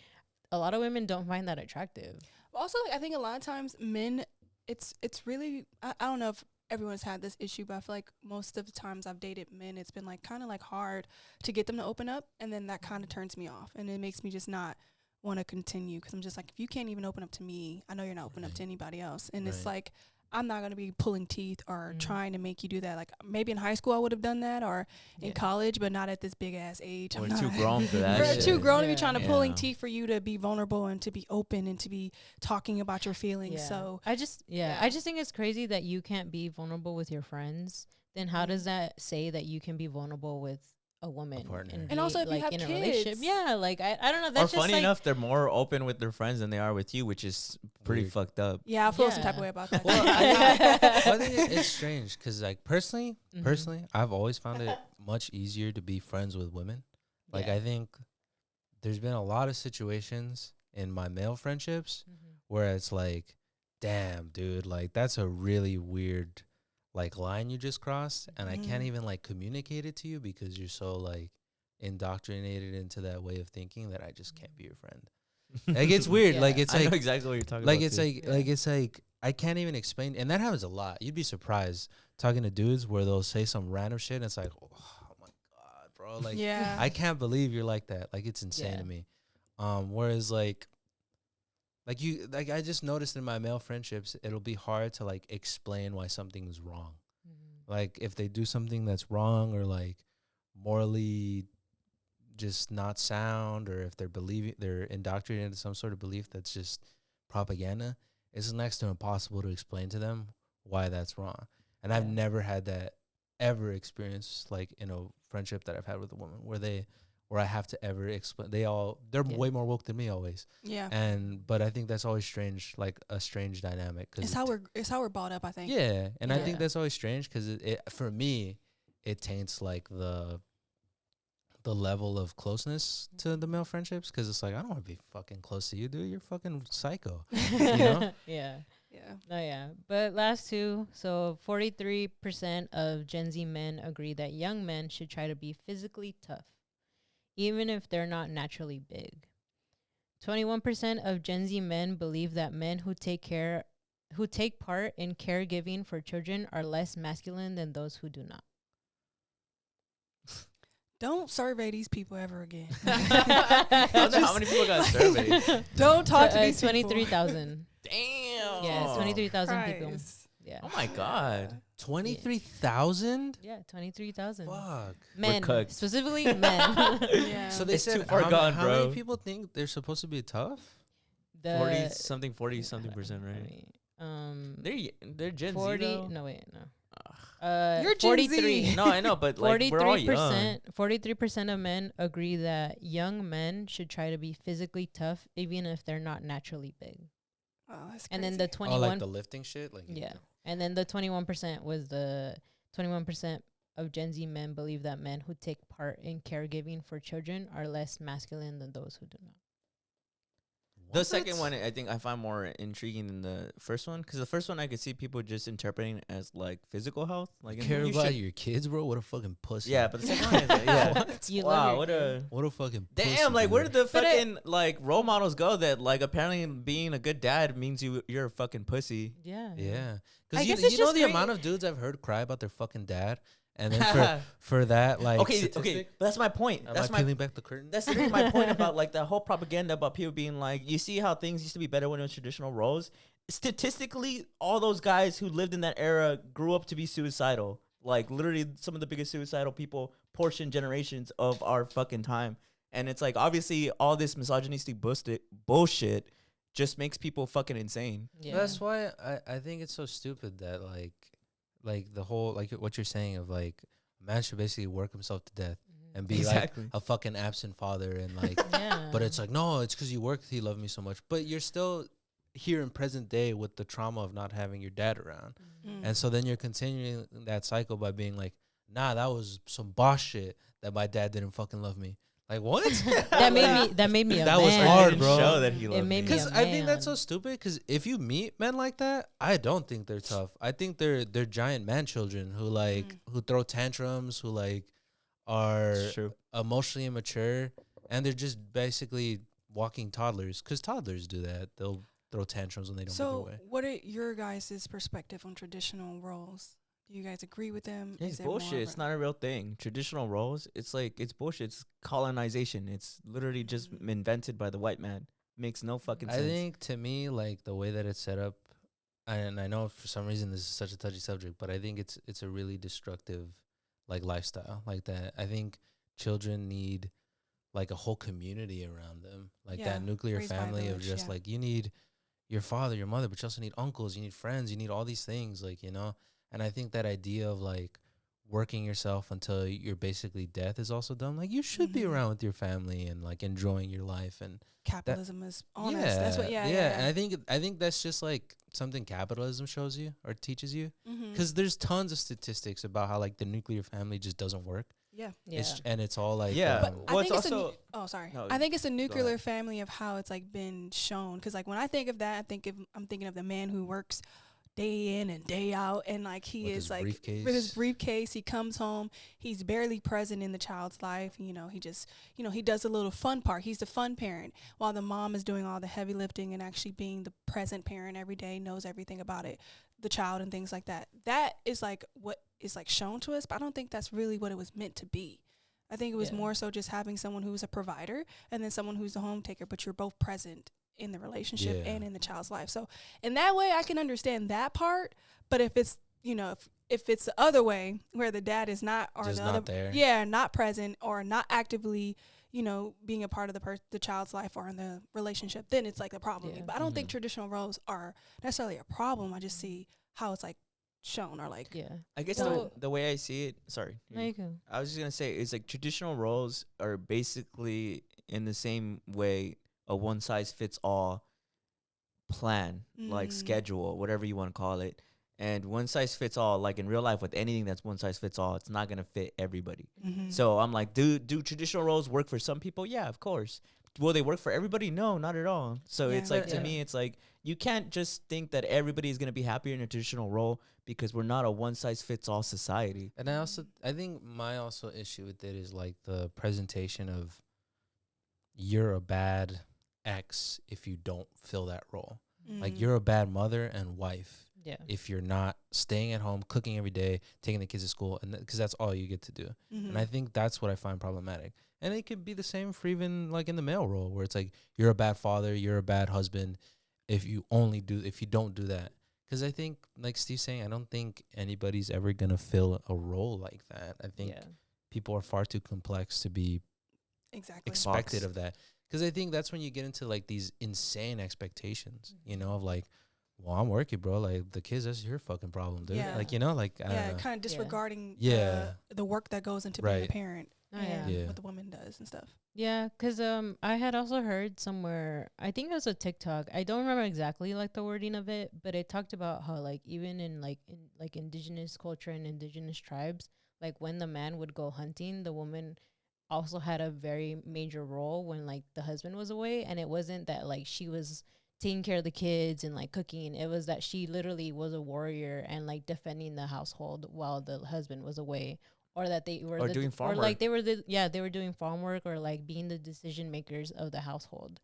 a lot of women don't find that attractive. Also, like, I think a lot of times men, it's really I don't know if everyone's had this issue, but I feel like most of the times I've dated men, it's been like kind of like hard to get them to open up, and then that kind of turns me off, and it makes me just not want to continue because I'm just like, if you can't even open up to me, I know you're not open up Right. to anybody else, and it's Right. like I'm not gonna be pulling teeth or Mhm. trying to make you do that. Like maybe in high school I would have done that, or in Yeah. college, but not at this big ass age. We're I'm too not- grown for that. We're shit. too grown to be Yeah. trying to pulling Yeah. teeth for you to be vulnerable and to be open and to be talking about your feelings. Yeah. So I just think it's crazy that you can't be vulnerable with your friends. Then how does that say that you can be vulnerable with a woman partner. And be, also if you like have in a relationship? kids. Yeah, like I don't know. Or That's just funny like, enough, they're more open with their friends than they are with you, which is pretty Weird. fucked up. yeah, I feel some type Yeah. of way about that. Well, too. I think it's strange because, like, personally, Mhm. I've always found it much easier to be friends with women. Like, Yeah. I think there's been a lot of situations in my male friendships Mhm. where it's like, damn, dude, like, that's a really weird, like, line you just crossed. And I can't Mhm. even, like, communicate it to you because you're so, like, indoctrinated into that way of thinking that I just can't be your friend. Like, it's weird. Yeah. Like, it's I know like, exactly what you're talking like about. it's too. like Yeah. like it's like I can't even explain, and that happens a lot. You'd be surprised talking to dudes where they'll say some random shit and it's like, oh my god, bro, like yeah. I can't believe you're like that. Like, it's insane Yeah. to me. Whereas like you, like, I just noticed in my male friendships it'll be hard to like explain why something's wrong. Mhm. Like, if they do something that's wrong or like morally just not sound, or if they're indoctrinated into some sort of belief that's just propaganda, it's next to impossible to explain to them why that's wrong. And I've Yeah. never had that ever experience, like, in a friendship that I've had with a woman where they where I have to ever explain. They're Yeah. way more woke than me always. Yeah. But I think that's always strange, like a strange dynamic. Cause It's how we're brought up, I think. yeah, and I think Yeah. that's always strange because it for me, it taints like the level of closeness to the male friendships, because it's like, I don't want to be fucking close to you, dude. You're fucking psycho. You know? Yeah. Yeah. Oh yeah. But last two, so 43% of Gen Z men agree that young men should try to be physically tough, even if they're not naturally big. 21% of Gen Z men believe that men who take part in caregiving for children are less masculine than those who do not. Don't survey these people ever again. I wonder how many people got surveyed. Don't talk to these 23,000. Damn. Yeah, 23,000 people. Christ. Yeah. Oh my god. 23,000? Yeah, 23,000. Fuck. Men, cooked. specifically men. Yeah. So they It's said too far how, gone, how bro. many people think they're supposed to be tough? The 40 something percent, right? They're Gen 40. Z though. No, wait, no. You're Gen 43. Z. No, I know, but like we're all young. 43% of men agree that young men should try to be physically tough, even if they're not naturally big. Oh, that's And then crazy. the 21, Oh, like the lifting shit? Like yeah. And then the 21% was the 21% of Gen Z men believe that men who take part in caregiving for children are less masculine than those who do not. The What? second one, I think I find more intriguing than the first one, because the first one I could see people just interpreting as like physical health, like Care you about should- your kids, bro? What a fucking pussy. Yeah, but the second one, is, yeah. What? You love Wow, your what a What a fucking pussy. damn! Like, where dude. did the But fucking like role models go? That like apparently being a good dad means you're a fucking pussy. Yeah. Yeah. I Because guess you it's know just the great- amount of dudes I've heard cry about their fucking dad, and then for that, like, okay, statistic, but that's my point. Am That's I my peeling back the curtain? That's literally my point about like the whole propaganda about people being like, you see how things used to be better when it was traditional roles. Statistically, all those guys who lived in that era grew up to be suicidal. Like literally, some of the biggest suicidal people portion generations of our fucking time. And it's like obviously all this misogynistic bullshit just makes people fucking insane. Yeah. That's why I think it's so stupid that like the whole, like what you're saying of like a man should basically work himself to death and be Exactly. like a fucking absent father, and like Yeah. but it's like, no, it's because you worked, he loved me so much, but you're still here in present day with the trauma of not having your dad around. Mm. And so then you're continuing that cycle by being like, nah, that was some boss shit that my dad didn't fucking love me. Like, what? that made me a That man. was hard, Didn't bro. Show that he loved made me. me Because a I think that's so man. stupid. Because if you meet men like that, I don't think they're tough. I think they're giant man children who like who throw tantrums, who like are It's true. emotionally immature, and they're just basically walking toddlers. Because toddlers do that. They'll throw tantrums when they don't get their So, way. what are your guys' perspective on traditional roles? Do you guys agree with them? It's Is it more bullshit. It's not a real thing. Traditional roles, it's like it's bullshit. It's colonization. It's literally just invented by the white man. Makes no fucking I sense. think to me, like the way that it's set up, and I know for some reason this is such a touchy subject, but I think it's a really destructive like lifestyle like that. I think children need like a whole community around them, like Yeah, that nuclear raised by a family of village, just yeah. like you need your father, your mother, but you also need uncles, you need friends, you need all these things, like, you know. And I think that idea of like working yourself until you're basically death is also dumb. Like you should be Mhm. around with your family and like enjoying your life, and capitalism is on us? That's what. Yeah. And I think that's just like something capitalism shows you or teaches you, Mhm. because there's tons of statistics about how like the nuclear family just doesn't work. Yeah. Yeah. And it's all like Yeah. But Well, I it's think it's also- oh, sorry. No, I think it's a nuclear ahead. family of how it's like been shown. Because like when I think of that, I'm thinking of the man who works day in and day out, and like he with is his like briefcase. with his briefcase. He comes home. He's barely present in the child's life. You know, he just he does a little fun part. He's the fun parent, while the mom is doing all the heavy lifting and actually being the present parent every day, knows everything about it, the child and things like that. That is like what is like shown to us, but I don't think that's really what it was meant to be. I think it was Yeah. more so just having someone who's a provider and then someone who's the home taker, but you're both present in the relationship Yeah. and in the child's life. So in that way, I can understand that part. But if it's, if it's the other way where the dad is not, or Just the not other, there. yeah, not present or not actively, being a part of the child's life or in the relationship, then it's like a problem. Yeah. But I don't think Mhm. traditional roles are necessarily a problem. I just see how it's like shown or like I guess So- the way I see it, sorry. No, you can. I was just gonna say it's like traditional roles are basically in the same way a one size fits all plan, like schedule, whatever you want to call it. And one size fits all, like in real life with anything that's one size fits all, it's not gonna fit everybody. So I'm like, do traditional roles work for some people? Yeah, of course. Will they work for everybody? No, not at all. So Yeah. it's like, But- to me, it's like you can't just think that everybody is gonna be happier in a traditional role because we're not a one size fits all society. And I think my also issue with it is like the presentation of you're a bad ex if you don't fill that role. Like you're a bad mother and wife Yeah. if you're not staying at home, cooking every day, taking the kids to school, and because that's all you get to do. And I think that's what I find problematic. And it could be the same for even like in the male role, where it's like you're a bad father, you're a bad husband if you don't do that. Because I think, like Steve's saying, I don't think anybody's ever gonna fill a role like that. I think people are far too complex to be exactly expected Box. of that. Because I think that's when you get into like these insane expectations, you know, of like, well, I'm working, bro. Like the kids, that's your fucking problem, dude. Yeah. Like, you know, like I don't know. kind of disregarding Yeah. the work that goes into being a Right. parent Oh, and yeah. what the woman does and stuff. Yeah, because I had also heard somewhere, I think it was a TikTok. I don't remember exactly like the wording of it, but it talked about how like even in indigenous culture and indigenous tribes, like when the man would go hunting, the woman also had a very major role when like the husband was away, and it wasn't that like she was taking care of the kids and like cooking. It was that she literally was a warrior and like defending the household while the husband was away. Or that they were Or doing farm or like work. they were they were doing farm work or like being the decision makers of the household.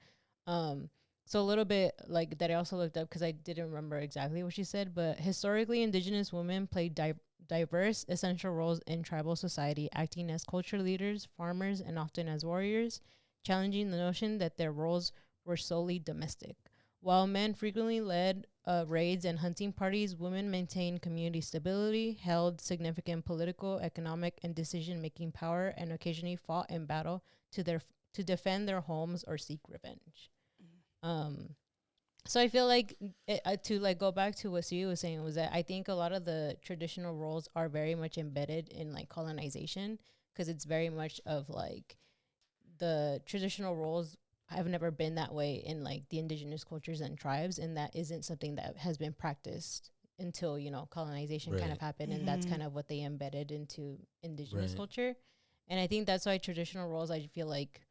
So a little bit like that I also looked up because I didn't remember exactly what she said, but historically indigenous women played diverse essential roles in tribal society, acting as culture leaders, farmers, and often as warriors, challenging the notion that their roles were solely domestic. While men frequently led raids and hunting parties, women maintained community stability, held significant political, economic, and decision-making power, and occasionally fought in battle to defend their homes or seek revenge. So I feel like to like go back to what Sue was saying was that I think a lot of the traditional roles are very much embedded in like colonization, because it's very much of like the traditional roles have never been that way in like the indigenous cultures and tribes, and that isn't something that has been practiced until, you know, colonization kind of Right. happened, and that's kind of what they embedded into indigenous Right. culture. And I think that's why traditional roles, I feel like,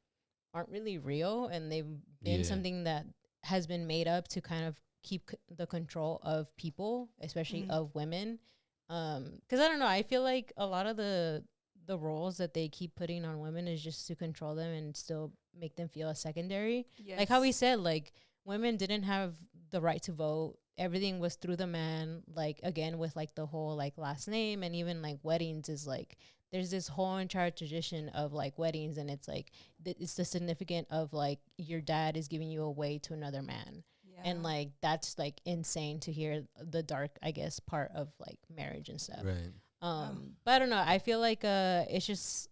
aren't really real, and they've been Yeah. something that has been made up to kind of keep the control of people, especially of women. Because I don't know, I feel like a lot of the roles that they keep putting on women is just to control them and still make them feel as secondary. Like how we said, like women didn't have the right to vote. Everything was through the man. Like again, with like the whole like last name, and even like weddings is like there's this whole entire tradition of like weddings, and it's like it's the significant of like your dad is giving you away to another man. And like that's like insane to hear the dark, I guess, part of like marriage and stuff. Right. But I don't know. I feel like it's just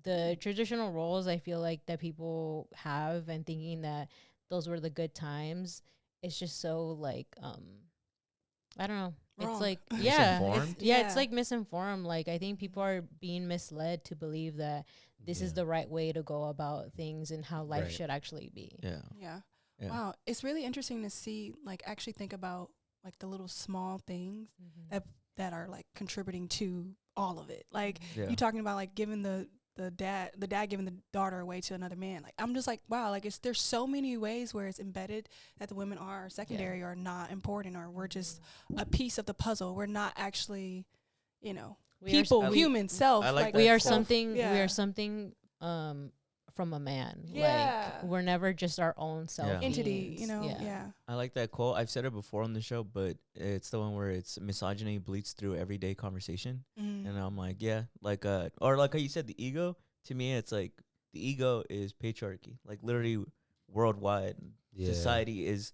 the traditional roles I feel like that people have, and thinking that those were the good times. It's just so like I don't know. Wrong. It's like Misinformed? it's like misinformed. Like I think people are being misled to believe that this is Yeah. the right way to go about things and how life Right. should actually be. Yeah. Yeah. Yeah. Wow. It's really interesting to see, like, actually think about, like, the little small things that are, like, contributing to all of it. Like, Yeah. you talking about, like, giving the dad giving the daughter away to another man. Like, I'm just like, wow, like, there's so many ways where it's embedded that the women are secondary or not important, or we're just a piece of the puzzle. We're not actually, you know, We are s- people, we- human, self. I like we that are self. something we Yeah. are something from a man. Yeah. Like we're never just our own self Yeah. entity, beings. you know? Yeah. I like that quote. I've said it before on the show, but it's the one where it's misogyny bleeds through everyday conversation. Mm. And I'm like, yeah, like or like how you said the ego, to me it's like the ego is patriarchy. Like literally worldwide. Yeah. Society is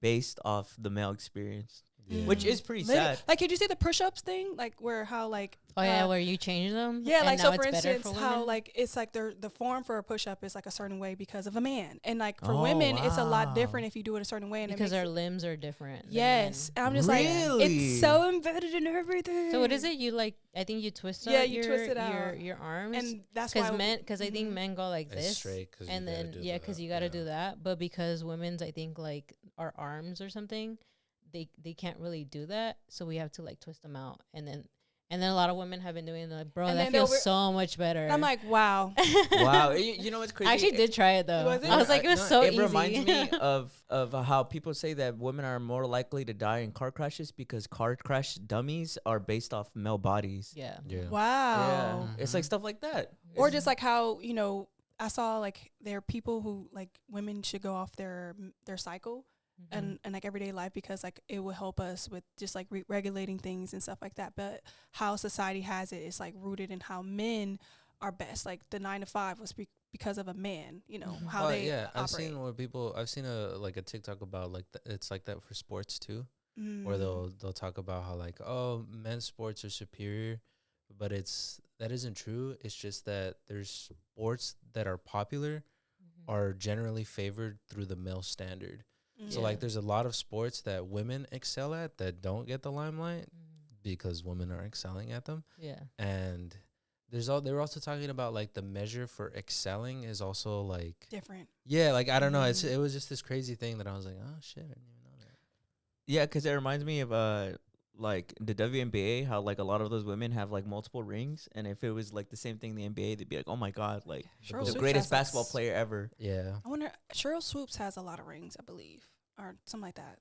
based off the male experience. which is pretty Literally. sad. Like, did you see the push-ups thing? Like, where how like where you change them? yeah, and like now so it's for better instance, for how women? like it's like the form for a push-up is like a certain way because of a man, and like for Oh, women it's a lot wow. different if you do it a certain way, and because it our makes limbs are different. than yes, men. and I'm just like Really? it's so embedded in everything. So what is it? You like? I think you twist Yeah, out you your twist it out. your arms. and that's why Because men, because I think mhm. men go like It's this, straight 'cause you and gotta then do because that, you got to yeah. do that. But because women's, I think like our arms or something, they can't really do that. So we have to like twist them out, and then a lot of women have been doing it, like, bro, And that then feels they'll so much better. And I'm like, wow. Wow, you know what's crazy? I actually did try it though. Was it? I was like, it was so it easy. reminds me of how people say that women are more likely to die in car crashes because car crash dummies are based off male bodies. yeah. Yeah. Wow. Yeah, it's like stuff like that. Or It's- just like how, I saw like there are people who like women should go off their cycle Mhm. and like everyday life because like it will help us with just like regulating things and stuff like that. But how society has it is like rooted in how men are best. Like the 9 to 5 was because of a man, Mhm. how Well, they yeah, I've operate. seen where people. I've seen a TikTok about like it's like that for sports too, where Mm. they'll talk about how like men's sports are superior, but that isn't true. It's just that there's sports that are popular Mhm. are generally favored through the male standard. So Yeah. like there's a lot of sports that women excel at that don't get the limelight Mhm. because women are excelling at them. Yeah. And they were also talking about like the measure for excelling is also like Different. yeah, like I don't know, Mhm. it was just this crazy thing that I was like, oh shit, I didn't even know that. Yeah, because it reminds me of like the WNBA, how like a lot of those women have like multiple rings, and if it was like the same thing in the NBA, they'd be like, oh my god, like Cheryl the Swoops greatest has, like, basketball player ever. Yeah. I wonder, Cheryl Swoops has a lot of rings, I believe, or something like that.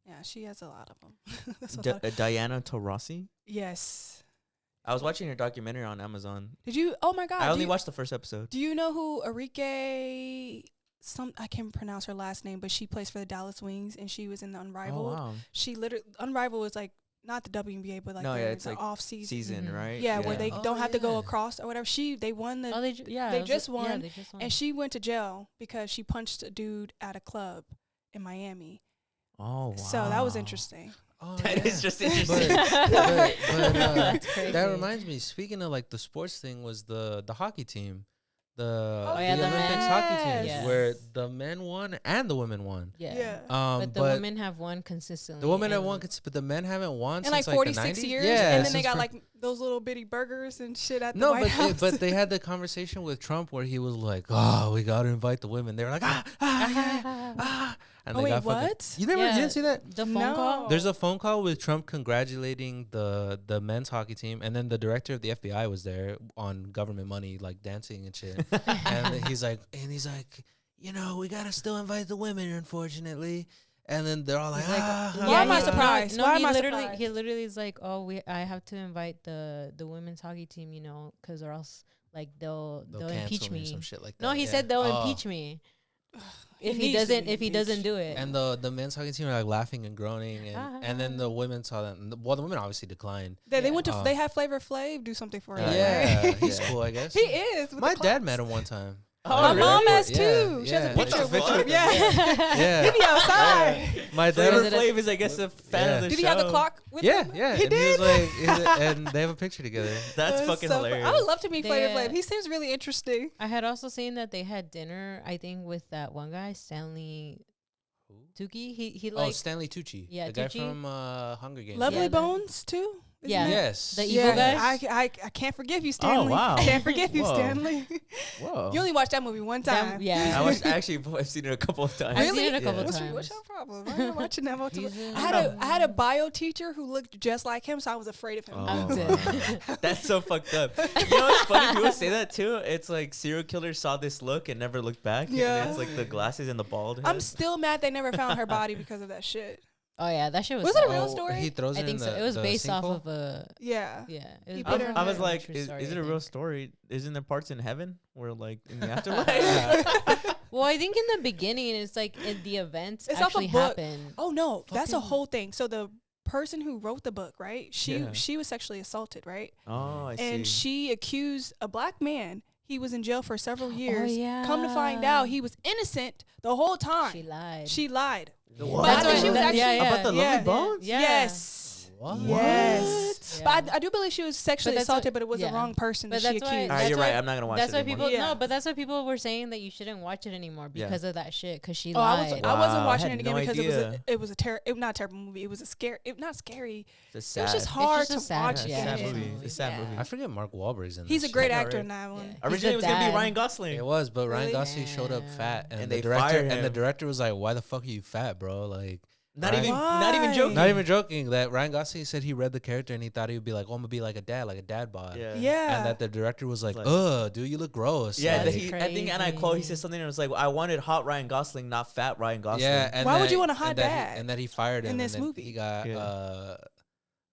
Yeah, she has a lot of them. That's what I thought. Diana Taurasi. Yes. I was watching her documentary on Amazon. Did you? Oh my God. I only watched the first episode. Do you know who Enrique? I can't pronounce her last name, but she plays for the Dallas Wings, and she was in the Unrivaled. Oh wow, She literally Unrivaled was like not the WNBA, but like No, yeah, the, it's the like off season. season, Mhm. right? Yeah, where they Oh, don't have to go yeah. across or whatever. They won the Oh, they just won, Yeah, they just won. and she went to jail because she punched a dude at a club in Miami. Oh wow. So that was interesting. Oh, That is just But, interesting. That's crazy. that reminds me, speaking of like the sports thing, was the hockey team. The yeah, the the Olympics men. hockey team Yes. where the men won and the women won. yeah. Yeah. But the women have won consistently. the women have and- won, but the men haven't won In since like like 46 the 90s. years, Yeah, and then they since got for- like those little bitty burgers and shit at the no, White but House. but they had the conversation with Trump where he was like, "Oh, we got to invite the women." They were like, and Oh, they wait, got fucking- what? You Yeah. didn't see that? The phone No. call. There's a phone call with Trump congratulating the men's hockey team, and then the director of the FBI was there on government money, like dancing and shit. And he's like, we gotta still invite the women, unfortunately. And then they're all like, He's like, Why am I he- surprised? No, Why he am I literally surprised? he literally is like, I have to invite the women's hockey team, because or else like they'll they'll impeach cancel me or me. some shit like that. No, he yeah. said they'll Oh. impeach me if needs he to doesn't be if he doesn't impeached. do it. And the men's hockey team are like laughing and groaning, and then the women saw that. And the women obviously declined. They Yeah. went to Oh. they had Flavor Flav do something for him. Yeah, right? he's cool, I guess. He is. with My the dad claps. met him one time. Oh, My really? mom has Yeah, too. She has yeah. a What picture the with fuck? him. Yeah. Yeah. He be outside. My Flavor dad. Flav is, I guess, a fan Yeah. of the Did show. he have the clock with Yeah, him? yeah. He and did. He was like, and they have a picture together. That's That's fucking so fun. hilarious. I would love to meet They, Flavor uh, Flav. He seems really interesting. I had also seen that they had dinner, I think, with that one guy, Stanley Tucci. He Oh, like Stanley Tucci, Yeah, the guy Tucci. from Hunger Games. Lovely Yeah, the- Bones too. Isn't Yeah. it? Yes. The evil guy? I can't forgive you, Stanley. wow. Can't forgive you, Whoa. Stanley. Whoa. You only watched that movie one time. yeah. I've seen it a couple of times. I've seen it a Yeah. couple What's times. your problem? Why are you watching that multiple? He's in- I had a bio teacher who looked just like him, so I was afraid of him. Oh, I'm dead. wow. That's so fucked up. You know what's funny? People say that too. It's like serial killers saw this look and never looked back. Yeah. And it's like the glasses and the bald head. I'm still mad they never found her body because of that shit. Oh yeah, that shit was. Was it a sad. real story? He throws I it think in so. the, It was the based off sinkhole? of a Yeah. yeah. It He was put based her off I in was a like, true is story, it I a real think. story? Isn't there parts in heaven where like in the afterlife? Well, I think in the beginning it's like in the events It's off a actually book. happened. Oh no, that's a Fucking- whole thing. So the person who wrote the book, right? Yeah. She was sexually assaulted, right? Oh, I And see. she accused a black man. He was in jail for several years. yeah. Come to find out, he was innocent the whole time. She lied. She lied. What? But I think she was actually About the Yeah. lovely bones? Yeah. Yes. What? Yes. Yeah. But I do believe she was sexually that's assaulted, what- but it was the yeah. wrong person But that she that's why- accused. All right, That's you're why- right. I'm not gonna watch That's it why anymore. people Yeah. no, but that's why people were saying that you shouldn't watch it anymore Yeah. because of that shit. Because she Oh, I lied. wasn't Wow, I watching had it again no because idea. it was not a terrible movie. It was a scary. Not scary. It's It was just sad. hard just a to sad- watch. Yeah, yeah, sad again. movie. It's a sad Yeah. movie. I forget Mark Wahlberg's in He's this a great shit. actor right? in that one. Yeah. Originally, it was gonna be dad. Ryan Gosling. It was, but Ryan Really? Gosling showed up Damn. fat, and, And the they director fired and the him. director was like, "Why the fuck are you fat, bro?" Like, Not Ryan- even joking. not even joking. That Ryan Gosling said he read the character and he thought he would be like, "Oh, I'm gonna be like a dad bod." Yeah. Yeah. And that the director was like, Like- "Ugh, dude, you look gross." Yeah, like, that I think, and I quote, he crazy. said something, and it was like, "I wanted hot Ryan Gosling, not fat Ryan Gosling." yeah. And Why would that- you want a hot and that he- dad and that he fired him in and this then movie? He got Yeah.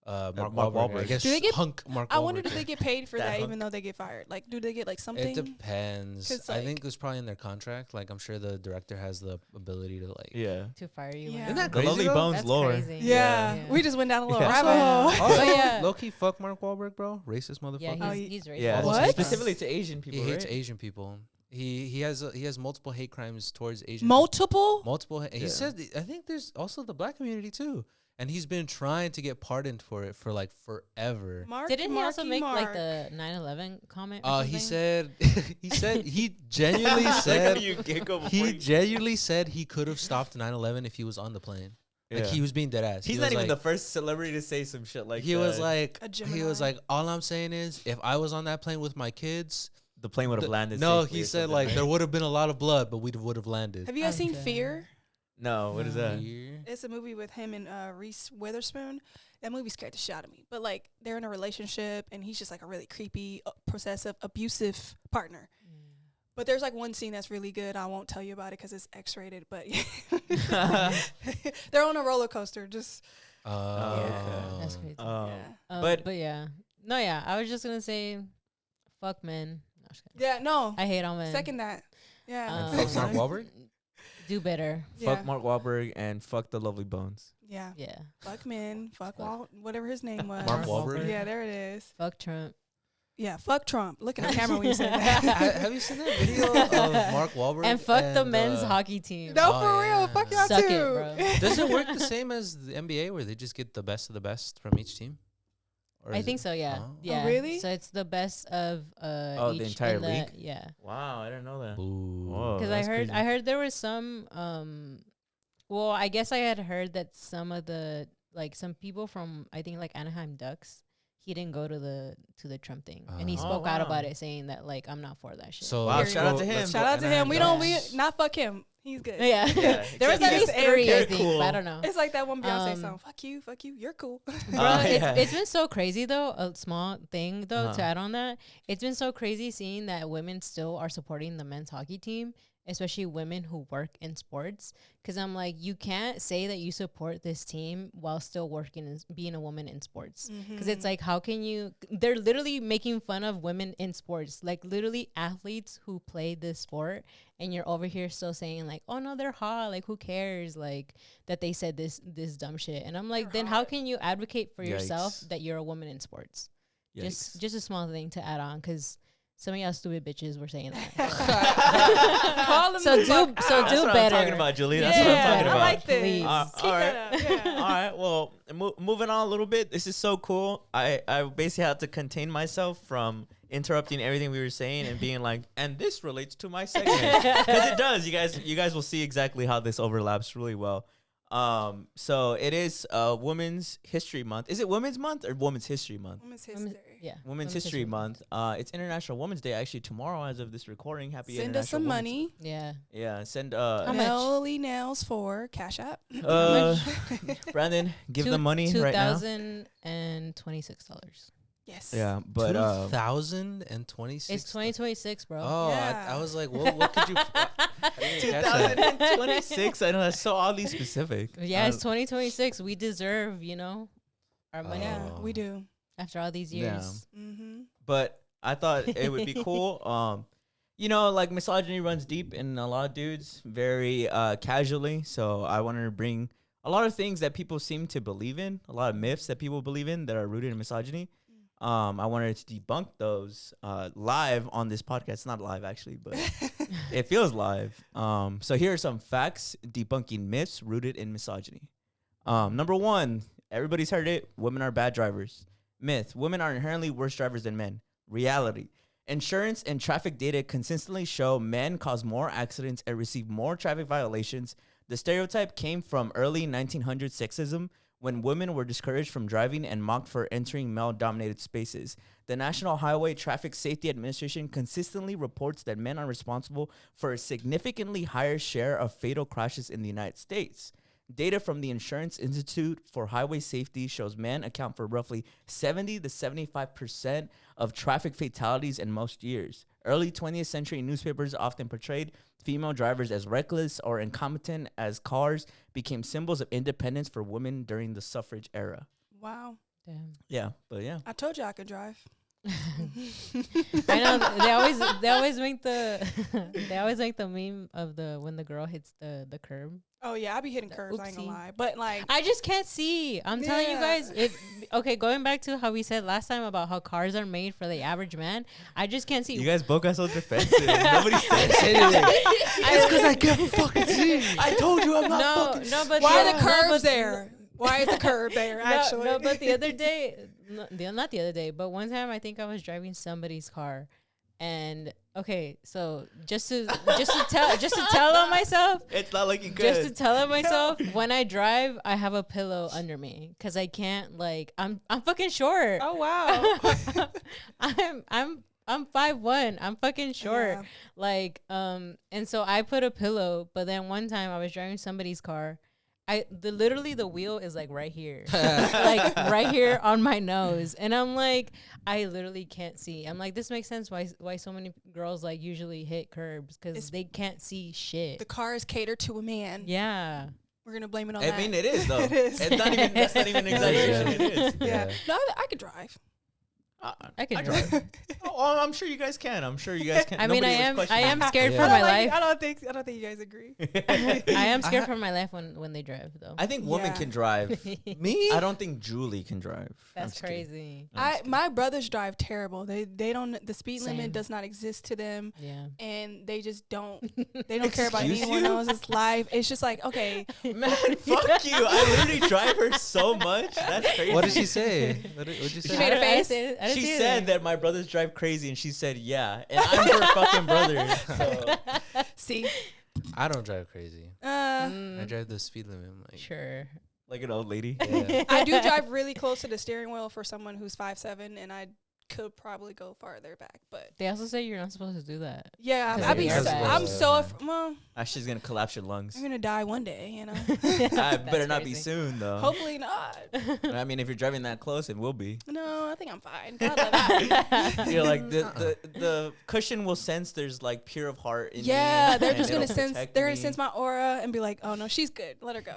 Mark Mark Wahlberg. I Wahlberg. guess Do they get- hunk Mark I wonder Wahlberg. if they get paid for That that, hunk. even though they get fired. Like, do they get like something? It depends. 'Cause, I like- think it's probably in their contract. Like, I'm sure the director has the ability to like. yeah. to fire you. Yeah. when- Isn't that The crazy Lovely though? Bones That's lore. crazy. Yeah. Yeah. We just went down a little Yeah. rabbit hole. Also, yeah. low key, fuck Mark Wahlberg, bro. Racist motherfucker. Yeah, Oh, he's racist. Yeah. What? Specifically to Asian people, He hates right? Asian people. He has multiple hate crimes towards Asian. Multiple? multiple. He Yeah. says I think there's also the black community too, and he's been trying to get pardoned for it for like forever. Mark, Didn't he also Marky make Mark. like the 9/11 comment? Or He something? said he genuinely Like how said you giggle before he you- genuinely said he could have stopped 9/11 if he was on the plane. Like Yeah. he was being dead ass. He's He not was even like- the first celebrity to say some shit like he that. was like A he was Gemini. like all I'm saying is if I was on that plane with my kids. the plane would have th- landed. No, safely he or said something, like right? there would have been a lot of blood, but we would have landed. Have you guys seen Okay. Fear? No, what is that? Fear? It's a movie with him and Reese Witherspoon. That movie scared the shit out of me. But like they're in a relationship and he's just like a really creepy, possessive, abusive partner. But there's like one scene that's really good. I won't tell you about it because it's X-rated. But they're on a roller coaster. Just okay. That's crazy. yeah. But- but yeah, no, yeah. I was just gonna say, fuck men. No, just kidding. Yeah, no. I hate all men. Second that. Yeah. And fuck Mark Wahlberg? Do better. Yeah. Fuck Mark Wahlberg and fuck the Lovely Bones. Yeah. Yeah. Fuck men. Fuck whatever his name was. Mark Wahlberg? Yeah, there it is. Fuck Trump. Yeah, fuck Trump. Look at the camera when you say that. Have you seen that video of Mark Wahlberg? And fuck the men's hockey team. No, Oh, for real. yeah. Fuck y'all Suck too. it, bro. Does it work the same as the NBA where they just get the best of the best from each team? Or I is think it- so. Yeah. Oh. Yeah. really? So it's the best of the each entire in the- league? Yeah. Wow, I didn't know that. Boo. Whoa. Because that's crazy. I heard there was some well, I guess I had heard that some of the like some people from I think like Anaheim Ducks, he didn't go to the Trump thing, and he Oh, spoke out wow. about it, saying that like I'm not for that shit. So Wow, let's shout out go- to him. let's Shout go out to him. We don't. We Anaheim not fuck him. He's good. yeah, Yeah, there was except at he's least just three, I arrogant. think, Cool. but I don't know. It's like that one Beyonce Um, song. Fuck you. You're cool. Bro, yeah. it's been so crazy though. A small thing though Uh-huh. to add on that, it's been so crazy seeing that women still are supporting the men's hockey team, especially women who work in sports. Because I'm like, you can't say that you support this team while still working and being a woman in sports. Because it's like, how can you? They're literally making fun of women in sports, like literally athletes who play this sport, and you're over here still saying like, oh no, they're hot. Like, who cares? Like that they said this dumb shit. And I'm like, then how can you advocate for yourself Yikes. that you're a woman in sports? Yikes. Just a small thing to add on, because some of y'all stupid bitches were saying that. Call him so the fuck do out. so That's do what better. I'm talking about, Julie. That's what I'm Yeah, talking I about. like this. Please. Keep all right. that up, yeah. All right. Well, moving on a little bit. This is so cool. I basically had to contain myself from interrupting everything we were saying and being like, and this relates to my segment, because it does. You guys will see exactly how this overlaps really well. So it is Women's History Month. Is it Women's Month or Women's History Month? Women's Women- history. yeah. Women's History Month. It's International Women's Day actually tomorrow as of this recording. Happy Send us International some Women's- money. Yeah. Yeah, send How much? Nelly Nails for Cash App. Brandon, give the money right now. $2,026. Yes. Yeah, but 2026. It's 2026, bro. Oh, Yeah. I was like, what could you? I didn't even catch that. 2026. I know that's so oddly specific. Yeah, it's 2026. We deserve, our money Yeah, Oh. we do. after all these Yeah. years. Mm-hmm. But I thought it would be cool. Like misogyny runs deep in a lot of dudes very casually. So I wanted to bring a lot of things that people seem to believe in, a lot of myths that people believe in that are rooted in misogyny. I wanted to debunk those live on this podcast. Not live, actually, but it feels live. So here are some facts debunking myths rooted in misogyny. Number one, everybody's heard it. Women are bad drivers. Myth, women are inherently worse drivers than men. Reality, insurance and traffic data consistently show men cause more accidents and receive more traffic violations. The stereotype came from early 1900s sexism, when women were discouraged from driving and mocked for entering male-dominated spaces. The National Highway Traffic Safety Administration consistently reports that men are responsible for a significantly higher share of fatal crashes in the United States. Data from the Insurance Institute for Highway Safety shows men account for roughly 70 to 75% of traffic fatalities in most years. Early 20th century newspapers often portrayed female drivers as reckless or incompetent, as cars became symbols of independence for women during the suffrage era. Wow. Damn. Yeah, but yeah. I told you I could drive. I know they always make the they always make the meme of the when the girl hits the curb. Oh yeah, I be hitting curves. I ain't gonna Oopsie. lie, but like I just can't see. I'm telling you guys. Okay, going back to how we said last time about how cars are made for the average man, I just can't see. You guys both got so defensive. Nobody said anything. It's because I can't fucking see. I told you I'm not fucking. No, but why are the curves there? Why is the curb there? Actually, no, but the other day, not the other day, but one time I think I was driving somebody's car, and okay, so just to tell on myself, It's not looking good. just to tell on myself, when I drive, I have a pillow under me because I can't I'm fucking short. oh wow. I'm 5'1". I'm fucking short. Yeah. And so I put a pillow, but then one time I was driving somebody's car. Literally the wheel is like right here, like right here on my nose, and I'm like, I literally can't see. I'm like, this makes sense why so many girls like usually hit curbs because they can't see shit. The car is catered to a man. Yeah. We're gonna blame it on I that. mean, it is though. It is. It's not even. That's not even an exaggeration. It is. Yeah. No, I could drive. I can drive. drive. Oh, I'm sure you guys can. I'm sure you guys can. I mean, Nobody I was am questioning. scared Yeah. for I my don't life. I don't think you guys agree. I am scared for my life when they drive though. I think women Yeah. can drive. Me? I don't think Julie can drive. I'm That's just kidding. crazy. My brothers drive terrible. They don't. The speed Same. limit does not exist to them, Yeah. and they just don't. They don't care about Excuse anyone you? else's life. It's just like, okay, Man, fuck you. I literally drive her so much. That's crazy. What did she say? What'd you She say? made a face. She said that my brothers drive crazy, and she said, yeah. And I'm her fucking brother. So. see, I don't drive crazy. I drive the speed limit. I'm like, Sure. Like an old lady. yeah. I do drive really close to the steering wheel for someone who's 5'7", and I could probably go farther back. But They also say you're not supposed to do that. yeah, 'Cause I be. of the airbags. I'm so. Well, She's going to collapse your lungs. I'm gonna die one day. You know. I better not be crazy. soon, though. Hopefully not. I mean, if you're driving that close, it will be. No, I think I'm fine. God love that. You're like, the cushion will sense there's like pure of heart in me. Yeah, they're and just gonna it'll sense. protect They're gonna me. sense my aura and be like, "Oh no, she's good. Let her go."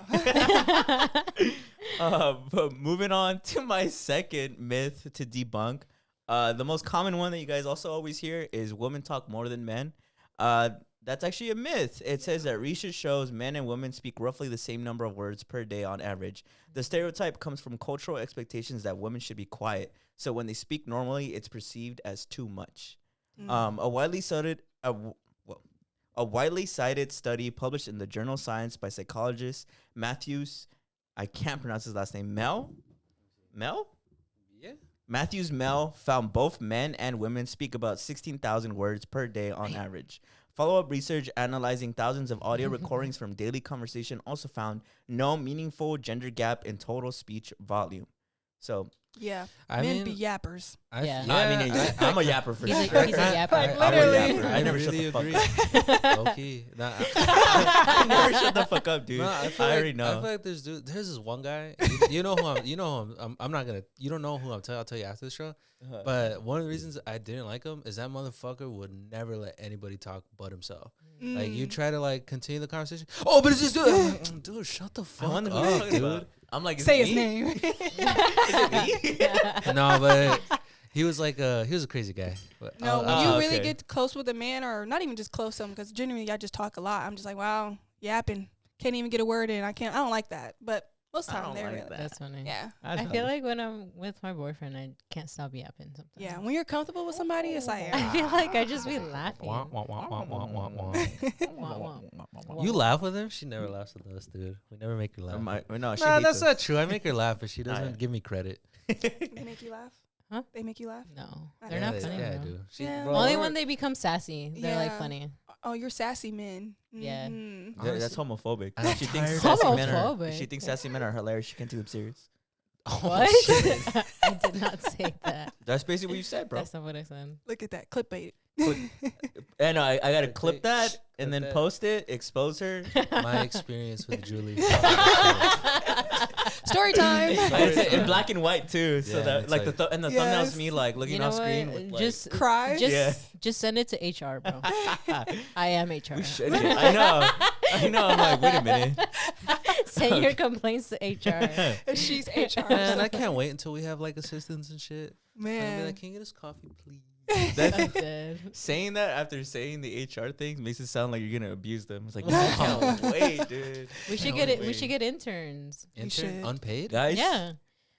But moving on to my second myth to debunk. The most common one that you guys also always hear is women talk more than men. That's actually a myth. It says that research shows men and women speak roughly the same number of words per day on average. The stereotype comes from cultural expectations that women should be quiet. So when they speak normally, it's perceived as too much. A widely cited study published in the journal Science by psychologist Matthews, I can't pronounce his last name, Mel? Yeah. Matthews Mel found both men and women speak about 16,000 words per day on average. Follow-up research analyzing thousands of audio recordings from daily conversation also found no meaningful gender gap in total speech volume. So, Yeah, I men mean, be yappers. Yeah. I'm a yapper for He's sure. a yapper. Like, I'm a literally. yapper. I never shut really the fuck agree. up. Okay. Nah, I never shut the fuck up, dude. no, I feel already like, know. I feel like there's this one guy. You know who I'm not gonna. You don't know who I'm telling. I'll tell you after the show. Uh-huh. But one of the reasons I didn't like him is that motherfucker would never let anybody talk but himself. Like you try to like continue the conversation. Oh, but it's just dude, shut the I fuck wonder who you're up, talking dude. about. I'm like, is Say it his me? name. Is it me? No, but he was a crazy guy. But No, when Oh, you really okay. get close with a man, or not even just close to him, because genuinely I just talk a lot. I'm just like, wow, yapping, can't even get a word in. I don't like that. But Most I time don't they're like really. that. That's funny. Yeah. I feel like when I'm with my boyfriend, I can't stop yapping sometimes. Yeah. When you're comfortable with somebody, it's like. I feel like I just be laughing. Wah, wah, wah, wah, wah, wah, wah. Wah, wah. You laugh with him? She never laughs with us, dude. We never make her laugh. No, she Nah, hates that's us. not true. I make her laugh, but she Nah, doesn't yeah. give me credit. They make you laugh? Huh? They make you laugh? No, I they're know. not they, funny. Yeah, I bro. do. Yeah. Bro, Only we're- when they become sassy, they're like Yeah. funny. Oh, you're sassy men. Yeah. Mhm. That's homophobic. I'm She thinks tired sassy men are. Homophobic. She thinks sassy men are hilarious. She can't take them serious. Oh, What? shit. I did not say that. That's basically what you said, bro. That's not what I said. Look at that clickbait. And I gotta clip Clickbait. that and then Clip that. post it, expose her. My experience with Julie. Story time. It's in black and white too, so Yeah, that it's like the like- and the Yes. thumbnail's me like looking You know off screen. what? With, like, Just Cry. Just, Yeah. just send it to HR, bro. I am HR. we should. I know. I'm like, wait a minute. Send your complaints to HR. She's HR. Man, I can't wait until we have like assistants and shit. And I'll be Man. like, can you get us coffee, please? I'm That's, dead. saying that after saying the HR thing makes it sound like you're gonna abuse them. It's like, I can't wait, dude. We should Can't get it. We wait. should get interns. You Intern should. unpaid? Guys. Yeah.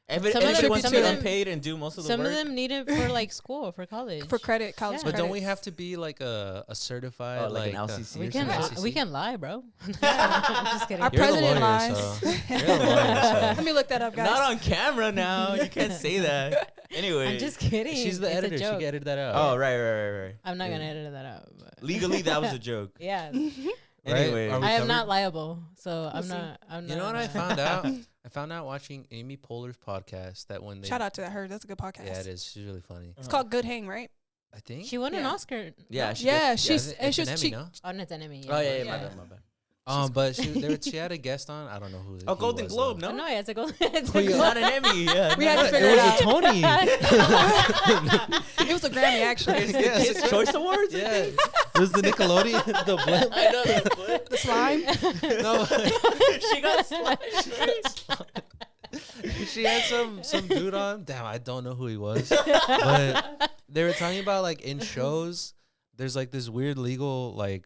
If Some of anybody them- wants to some be of them- unpaid and do most of the Some work, of them need it for like school, for college. For credit, college Yeah. But credit. don't we have to be like a certified Oh, like an like LCC we or can something? we can lie, bro. I'm just kidding. Our You're the president lawyer, lies. so- you're the lawyer, so. Let me look that up, guys. Not on camera now. You can't say that. Anyway, I'm just kidding. She's the It's a editor. She joke. can edit that out. Oh, right. I'm not Yeah. gonna edit that out. But Legally, that was a joke. yeah, Right? Anyway, Are we I am covered? not liable, so We'll I'm see. not. I'm not. You know what I found out? I found out watching Amy Poehler's podcast that when they Shout out to her. That's a good podcast. Yeah, it is. She's really funny. It's called Good Hang, right? I think. She won an Yeah. Oscar. Yeah, no? she Yeah, did. she's It's and she an was Emmy, cheap. no? Oh, no, it's enemy. Oh yeah, Yeah. my bad. But she had a guest on. I don't know who. Oh, he Golden was, Globe, though. Oh, no, no, it's a gold. It's Oh, a yeah. gold. not an Emmy. Yeah, We had to figure It it was out. a Tony. It was a Grammy, actually. Yes. Kids Choice Awards. Yeah, it was the Nickelodeon, the blimp. I know that clip. The slime. No, She got slashed. she had some dude on. Damn, I don't know who he was. But they were talking about like in shows, there's like this weird legal like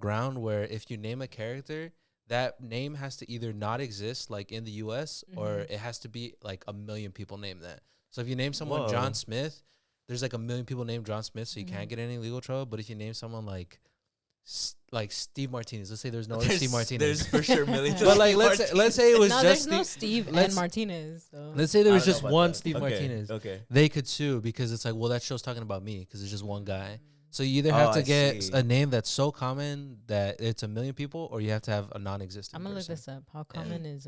ground where if you name a character, that name has to either not exist like in the U.S. or Mhm. it has to be like 1 million people name that. So if you name someone Whoa. John Smith, there's like 1 million people named John Smith, so you Mhm. can't get any legal trouble. But if you name someone like Steve Martinez, let's say there's no other Steve Martinez. There's for sure millions. of But like Steve let's say it was No, just there's no Steve. Steve let's- and Martinez. So. Let's say there was I don't know just about one that. Steve Okay, Martinez. Okay. They could sue because it's like, well, that show's talking about me because it's just one guy. So you either Oh, have to I get see. a name that's so common that it's 1 million people, or you have to have a non-existent. I'm gonna look person. this up. How common is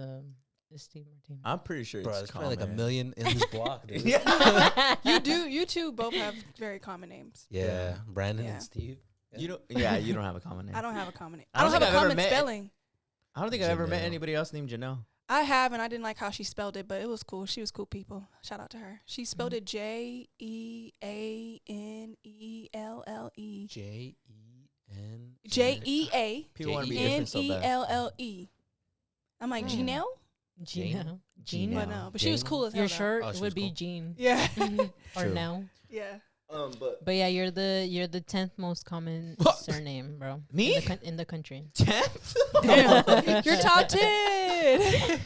Steve Martinez? I'm pretty sure Bro, it's there's probably like 1 common. million in this block, dude. Yeah. You two both have very common names. Yeah, Brandon Yeah. and Steve. You don't. Yeah, you don't have a common name. I don't have a common name. I I don't don't have think a I've ever common met- spelling. I don't think I've ever met Janel. anybody else named Janelle. I have, and I didn't like how she spelled it, but it was cool. She was cool people. Shout out to her. She spelled Mm-hmm. it JEANELLE. J-E-N. JEANELLE. People want to be different so bad. I'm like, Hmm. Janelle? Gina. Gina. But no, but she was Jane? cool as hell. Your though. shirt Oh, she was would be cool. Jean. Yeah. Or True. now. Yeah. But But yeah, you're the 10th most common surname, bro. Me? In the country. 10th? Damn. You're top 10.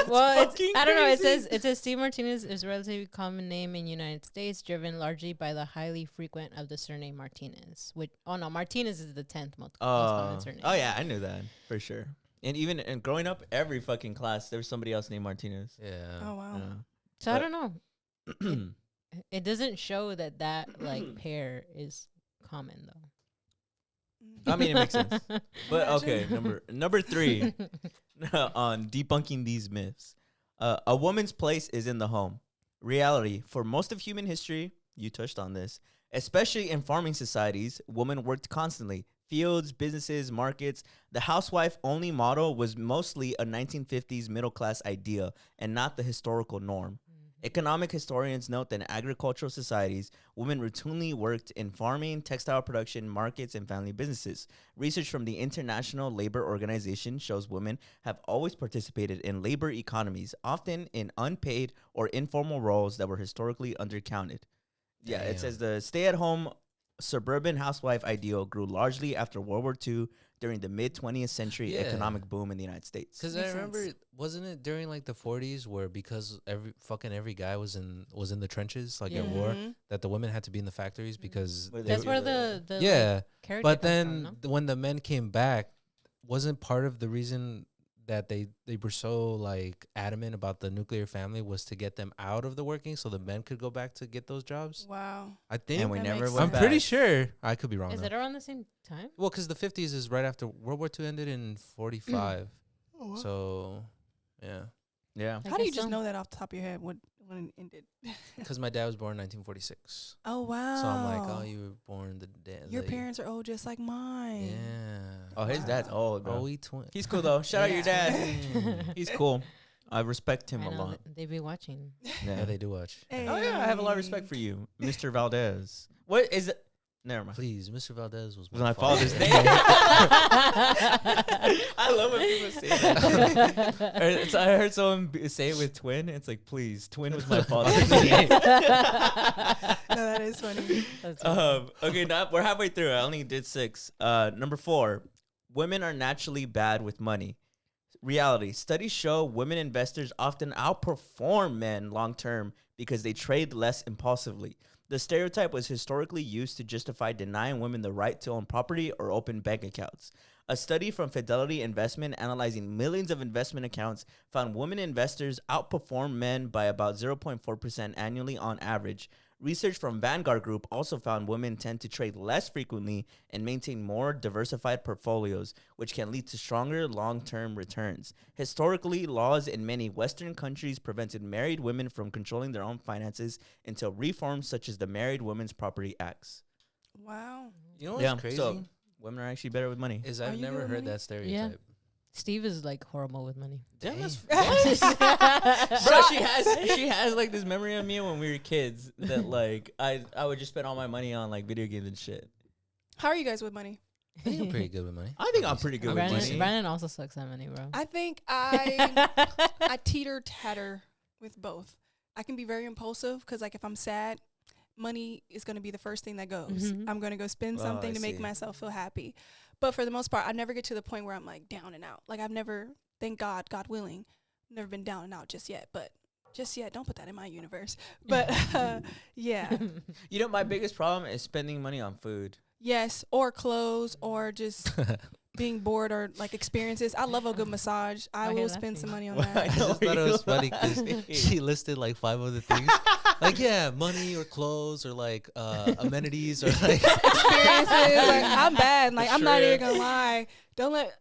Well, fucking I don't know. crazy. It says Steve Martinez is a relatively common name in United States, driven largely by the highly frequent of the surname Martinez. Which Martinez is the 10th most common surname. Oh yeah, I knew that for sure. And even and growing up, every fucking class there was somebody else named Martinez. Yeah. Oh, wow. So I don't know. Yeah. It doesn't show that like pair is common though. I mean, it makes sense. But okay, Imagine. number 3 on debunking these myths. A woman's place is in the home. Reality: for most of human history, you touched on this, especially in farming societies, women worked constantly. Fields, businesses, markets. The housewife-only model was mostly a 1950s middle-class idea and not the historical norm. Economic historians note that in agricultural societies, women routinely worked in farming, textile production, markets, and family businesses. Research from the International Labor Organization shows women have always participated in labor economies, often in unpaid or informal roles that were historically undercounted. Yeah, it Damn. says the stay-at-home suburban housewife ideal grew largely after World War II during the mid 20th century Yeah. economic boom in the United States. Because I Makes remember, sense. wasn't it during like the 40s where because every guy was in the trenches like Yeah. at war, Mhm. that the women had to be in the factories because Where they That's were- where the yeah. like, character But comes then from, no? when the men came back, wasn't part of the reason that they were so like adamant about the nuclear family was to get them out of the working so the men could go back to get those jobs? Wow. I think. and we That never makes went I'm back. pretty sure. I could be wrong. Is though. it around the same time? Well, because the 50s is right after World War II ended in 45. So, yeah. Yeah. I How do you guess just so. know that off the top of your head when it ended? Because my dad was born in 1946. Oh wow. So I'm like, oh, you were born the day. Your parents are old just like mine. Yeah. Oh, his dad's old, bro. Oh, we twin. He's cool though. Shout out your dad. Mm. He's cool. I respect him I a know lot. they be watching. Yeah, they do watch. Oh yeah, I have a lot of respect for you, Mr. Valdez. What is it? Never mind. Please, Mr. Valdez was It was my father's father. name. I love when people say that. I heard someone say it with twin. It's like, please, twin was my father's name. No, that is funny. That's right. Okay, now we're halfway through. I only did 6. Number 4, women are naturally bad with money. Reality. Studies show women investors often outperform men long term because they trade less impulsively. The stereotype was historically used to justify denying women the right to own property or open bank accounts. A study from Fidelity Investment analyzing millions of investment accounts found women investors outperform men by about 0.4% annually on average. Research from Vanguard Group also found women tend to trade less frequently and maintain more diversified portfolios, which can lead to stronger long-term returns. Historically, laws in many Western countries prevented married women from controlling their own finances until reforms such as the Married Women's Property Acts. Wow. You know what's crazy? So women are actually better with money. Is Are I've you never good with heard money? that stereotype. Steve is like horrible with money. Damn, that's Dang. Bro, she has like this memory of me when we were kids that like I would just spend all my money on like video games and shit. How are you guys with money? I think I'm pretty good with money. I think I'm pretty good with Brandon, money. Brandon also sucks at money, bro. I think I teeter tatter with both. I can be very impulsive because like if I'm sad, money is going to be the first thing that goes. Mhm. I'm going to go spend Oh, something I to make see. myself feel happy. But for the most part, I never get to the point where I'm like down and out. Like I've never, thank God, God willing, never been down and out just yet. But just yet, don't put that in my universe. But yeah, You know, my biggest problem is spending money on food. yes, or clothes, or just being bored, or like experiences. I love a good massage. I Why will you spend some laughing? money on Why that. I just thought it was funny because laughing? she listed like 5 other things. Like, yeah, money or clothes or like amenities or like. Experiences. Like, I'm bad. Like I'm not even Sure. gonna lie. Don't let.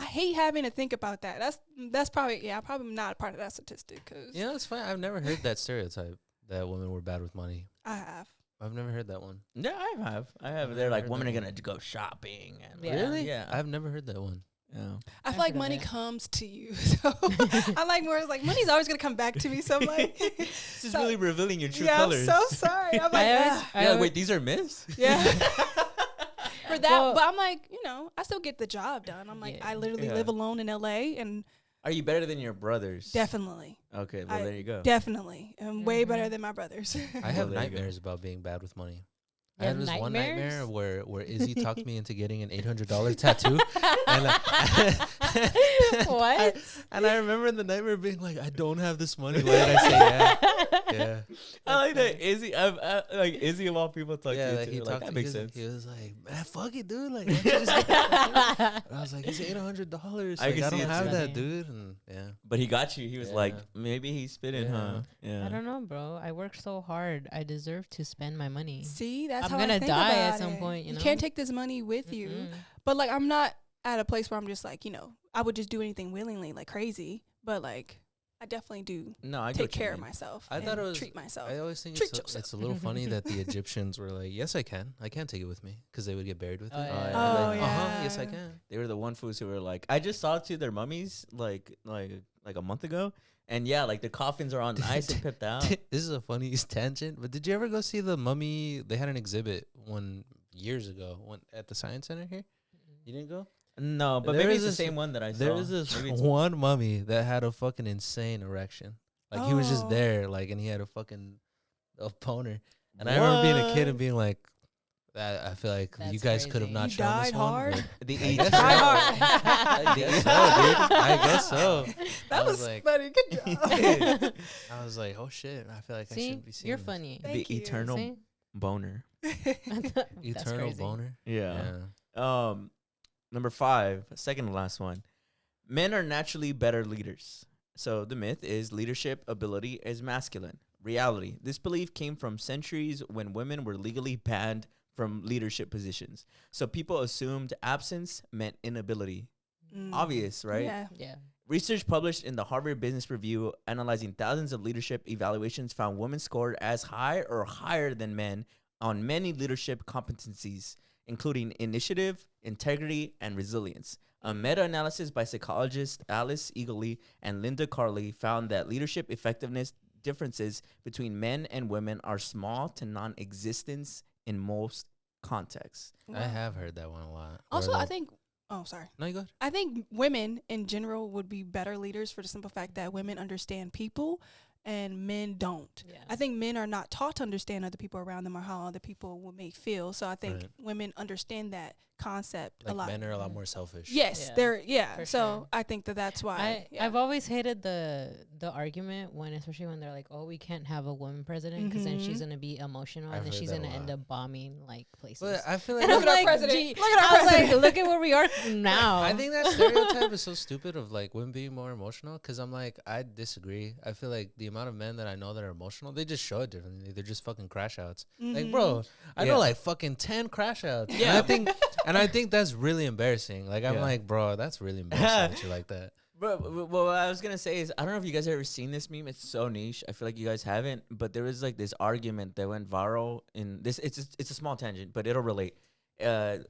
I hate having to think about that. That's probably I'm probably not part of that statistic because You know, it's fine. I've never heard that stereotype that women were bad with money. I have. I've never heard that one. Yeah, I have. I've They're never like heard women that are one. gonna go shopping. And Yeah. Really? Yeah. I've never heard that one. yeah. I I've feel like heard of money it. comes to you. So I like more like money's always gonna come back to me. So I'm like, This is so- really revealing your true yeah, colors. I'm so sorry. I'm like, Yeah, wait, these are myths? yeah. For that, Well- but I'm like, I still get the job done. I'm like, Yeah. I literally Yeah. live alone in LA, and Are you better than your brothers? definitely, Okay, well, there you go. definitely, I'm way better Mhm. than my brothers. I have there you go. nightmares about being bad with money. I You had have this one nightmare nightmares? where Izzy talked me into getting an $800 tattoo. And What? And I remember in the nightmare being like, I don't have this money. Why did I say yeah? Yeah. I like that Izzy. Like Izzy of all people talk Yeah, to you. like Too. he Like, talked. that makes he sense. was like, man, fuck it, dude. Like, why don't you just get that?" And I was like, it's $800. I Like, can I see don't it have too. that, dude. And yeah. But he got you. He was like, Yeah. maybe he's spitting, Yeah. huh? Yeah. I don't know, bro. I work so hard. I deserve to spend my money. See, that's I'm how gonna I think die at about some it. point, you know? can't take this money with you. Mm-mm. But like, I'm not at a place where I'm just like, I would just do anything willingly, like crazy. But like, I definitely do No, I get take what you care of mean. myself. I and thought it was- treat myself. I always think Treat it's yourself. it's a little funny that the Egyptians were like, yes, I can take it with me because they would get buried with it. Oh, yeah. And Oh, like, yeah. yes, I can. They were the one fools who were like, I just saw two of their mummies like a month ago, and yeah, like the coffins are on ice and pipped out. This is a funny tangent, but did you ever go see the mummy? They had an exhibit years ago at the Science Center here. You didn't go? No, but There maybe is it's the this- same one that I saw. There is this Maybe it's- one mummy that had a fucking insane erection. Like he was just Oh. there, like, and he had a boner. And I remember being a kid What? and being like, I feel like That's you guys could have crazy. not You shown died this one. hard? The I guess Die so. hard. I guess so, dude. I guess so. That I was like, funny. Good job. I was like, oh shit. I feel like I See, shouldn't be seeing you're this. funny. Thank the you. eternal See? boner. That's Eternal crazy. boner. Yeah. Yeah. Number 5, second to last one. Men are naturally better leaders. So the myth is leadership ability is masculine. Reality. This belief came from centuries when women were legally banned from leadership positions. So people assumed absence meant inability. Mm. Obvious, right? Yeah. Yeah. Research published in the Harvard Business Review analyzing thousands of leadership evaluations found women scored as high or higher than men on many leadership competencies, including initiative, integrity, and resilience. A meta-analysis by psychologists Alice Eagley and Linda Carley found that leadership effectiveness differences between men and women are small to non-existent in most contexts. I have heard that one a lot. Also, Or I the- think. Oh, sorry. No, you go ahead. I think women in general would be better leaders for the simple fact that women understand people and men don't. Yeah. I think men are not taught to understand other people around them or how other people will make feel. So I think Right. women understand that concept a Like lot. men are a lot Mhm. more selfish. Yes, Yeah, they're for so sure. I think that's why. I've always hated the argument when, especially when they're like, oh, we can't have a woman president because then she's Mhm. gonna be emotional I've and then heard she's that a gonna end lot. up bombing like places. But I feel Look like at our like, president. gee, Look at our I was president. like, look at where we are now. I think that stereotype is so stupid of like women being more emotional because I'm like, I disagree. I feel like the amount of men that I know that are emotional, they just show it differently. They're just fucking crash outs. Like, Mhm. bro, I Yeah. know like fucking 10 crash outs. Yeah. And I think that's really embarrassing. Like, I'm Yeah. like, bro, that's really embarrassing that you're like that. Bro, well, what I was gonna say is I don't know if you guys have ever seen this meme. It's so niche. I feel like you guys haven't. But there was like this argument that went viral in this. It's a small tangent, but it'll relate.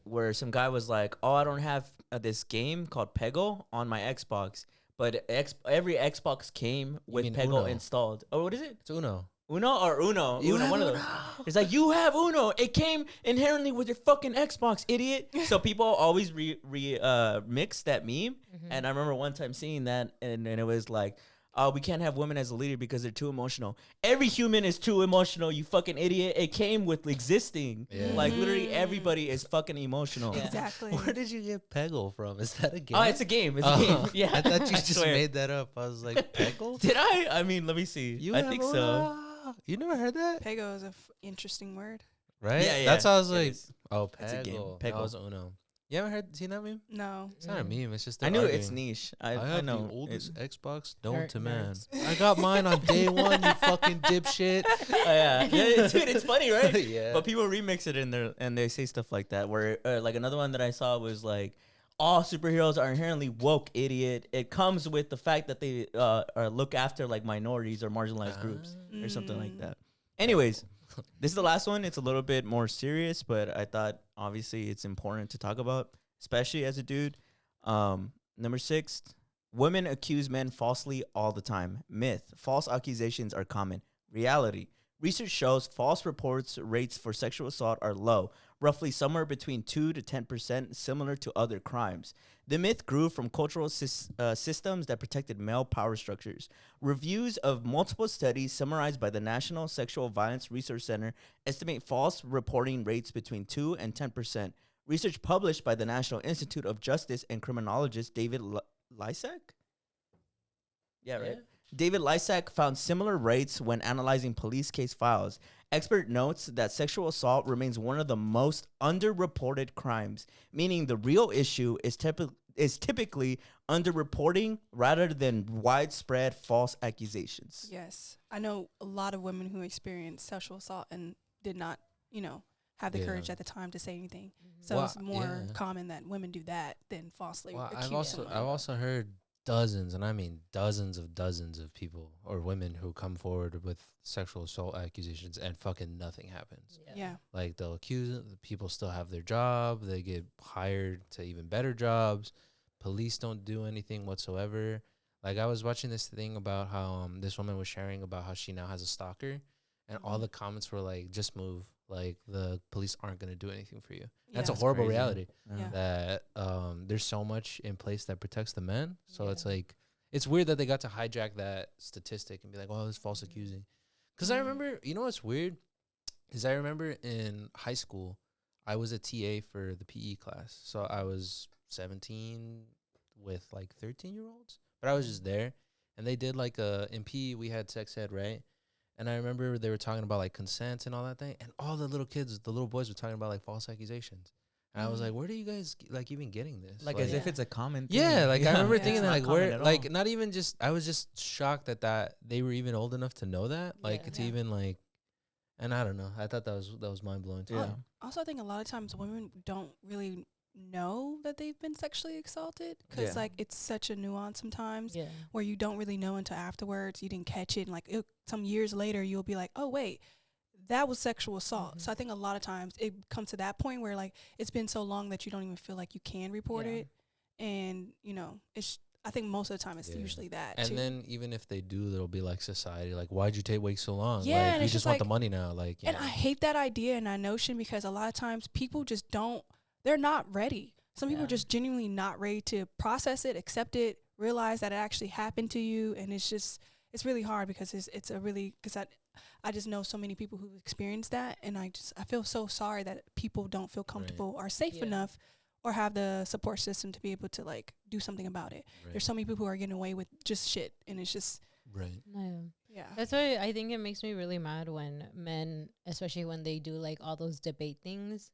Where some guy was like, "Oh, I don't have this game called Peggle on my Xbox, but every Xbox came with mean Peggle Uno? installed." Oh, what is it? It's Uno. Uno or Uno? You Uno, have one of those. It's like, you have Uno. It came inherently with your fucking Xbox, idiot. So people always mix that meme. And I remember one time seeing that, and it was like, oh, we can't have women as a leader because they're too emotional. Every human is too emotional, you fucking idiot. It came with existing. Yeah. Like, literally everybody is fucking emotional. Yeah. Exactly. Where did you get Peggle from? Is that a game? Oh, it's a game. It's a game. Yeah. I thought you I just swear. made that up. I was like, Peggle? Did I? I mean, let me see. I have think so. Uno? You never heard that? Pego is a interesting word. Right? Yeah, That's how I was it like, is. oh, It's a game. Peggle. Peggle. That was Uno. You haven't seen that meme? No. It's not a meme. It's just I they're knew it's arguing. niche. I I have know. the oldest Xbox known Nerd- to man. nerds. I got mine on day one, you fucking dipshit. Yeah, dude, it's funny, right? Yeah. But people remix it in there and they say stuff like that. Where like another one that I saw was like, all superheroes are inherently woke, idiot. It comes with the fact that they look after like minorities or marginalized groups or something like that. Anyways, this is the last one. It's a little bit more serious, but I thought obviously it's important to talk about, especially as a dude. Number 6, women accuse men falsely all the time. Myth: false accusations are common. Reality: research shows false reports rates for sexual assault are low, roughly somewhere between 2 to 10%, similar to other crimes. The myth grew from cultural systems that protected male power structures. Reviews of multiple studies summarized by the National Sexual Violence Research Center estimate false reporting rates between 2 and 10%. Research published by the National Institute of Justice and criminologist David Lysak? Yeah, right. Yeah. David Lysak found similar rates when analyzing police case files. Expert notes that sexual assault remains one of the most underreported crimes, meaning the real issue is typically underreporting rather than widespread false accusations. Yes. I know a lot of women who experienced sexual assault and did not, have the Yeah. courage at the time to say anything. So Well, it's more yeah. common that women do that than falsely Well, accuse I've someone. also heard dozens, and I mean dozens of people or women who come forward with sexual assault accusations and fucking nothing happens. Yeah. Like they'll accuse the people still have their job, they get hired to even better jobs. Police don't do anything whatsoever. Like I was watching this thing about how this woman was sharing about how she now has a stalker, and all the comments were like, "Just move. Like the police aren't gonna do anything for you." That's a Yeah. horrible crazy. reality. Yeah. That there's so much in place that protects the men. So Yeah. it's like it's weird that they got to hijack that statistic and be like, "Oh, it's false accusing." Because I remember, you know what's weird is I remember in high school, I was a TA for the PE class. So I was 17 with like 13-year-olds, but I was just there. And they did like in PE, we had sex ed, right? And I remember they were talking about like consent and all that thing. And all the little kids, the little boys were talking about like false accusations. And I was like, where do you guys like even getting this? Like as if it's a common thing. Yeah, like I remember thinking that It's like not where common at like all. not even just I was just shocked that they were even old enough to know that. Like Yeah. to even like, and I don't know. I thought that was mind blowing too. Yeah. Also, I think a lot of times women don't really know that they've been sexually assaulted because Yeah. like it's such a nuance sometimes Yeah. where you don't really know until afterwards. You didn't catch it, and like some years later you'll be like, oh wait, that was sexual assault. So I think a lot of times it comes to that point where like it's been so long that you don't even feel like you can report Yeah. it, and you know it's. I think most of the time it's usually that. And too. then even if they do, there'll be like society, like why'd you wait so long? Yeah, like and you it's just just want like- the money now, like. And I hate that idea and that notion because a lot of times people just don't, they're not ready. Some people are Yeah. just genuinely not ready to process it, accept it, realize that it actually happened to you. And it's just, it's really hard because it's a really, because I just know so many people who've experienced that. And I feel so sorry that people don't feel comfortable or safe Yeah. enough or have the support system to be able to like do something about it. There's so many people who are getting away with just shit. And it's just, Right. yeah. That's why I think it makes me really mad when men, especially when they do like all those debate things,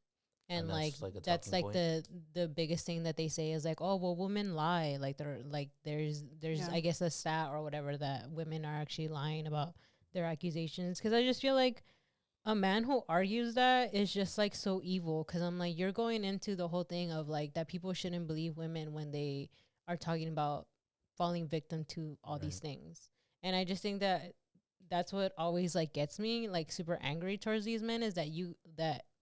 and And that's like just, like, a that's talking like point. the biggest thing that they say is like, oh well, women lie. Like there's Yeah. I guess a stat or whatever that women are actually lying about their accusations. Because I just feel like a man who argues that is just like so evil. Because I'm like, you're going into the whole thing of like that people shouldn't believe women when they are talking about falling victim to all these things. And I just think that that's what always like gets me like super angry towards these men, is that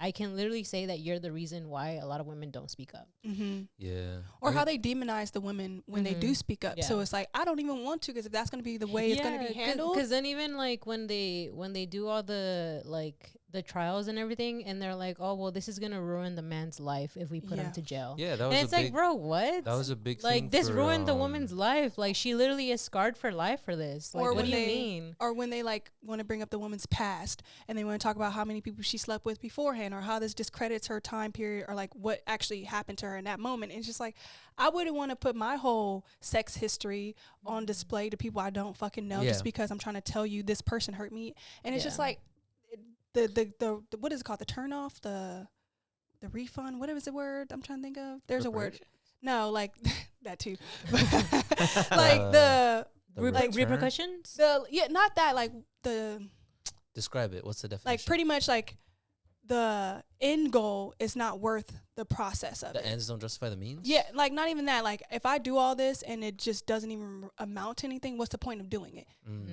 I can literally say that you're the reason why a lot of women don't speak up. Mm-hmm. Yeah. Or I how mean, they demonize the women when they do speak up. So Yeah. it's like, I don't even want to, because if that's going to be the way it's going to be handled. Because then even like when they do all the like the trials and everything, and they're like, oh well, this is gonna ruin the man's life if we put him Yeah. to jail. Yeah, that and was it's a like, big. bro, what? That was a big like thing. this for, ruined the woman's life. Like she literally is scarred for life for this. Like Or what when do you they- mean? Or when they like want to bring up the woman's past and they want to talk about how many people she slept with beforehand or how this discredits her time period or like what actually happened to her in that moment. It's just like, I wouldn't want to put my whole sex history on display to people I don't fucking know just Yeah. because I'm trying to tell you this person hurt me. And it's just Yeah. like the what is it called? The turn off, the refund. What is the word I'm trying to think of? There's a word. No, like that too. Like The like return? Repercussions? not that, like the Describe it. What's the definition? like pretty much like the end goal is not worth the process of the it. ends don't justify the means. Yeah, like not even that. Like if I do all this and it just doesn't even amount to anything, what's the point of doing it?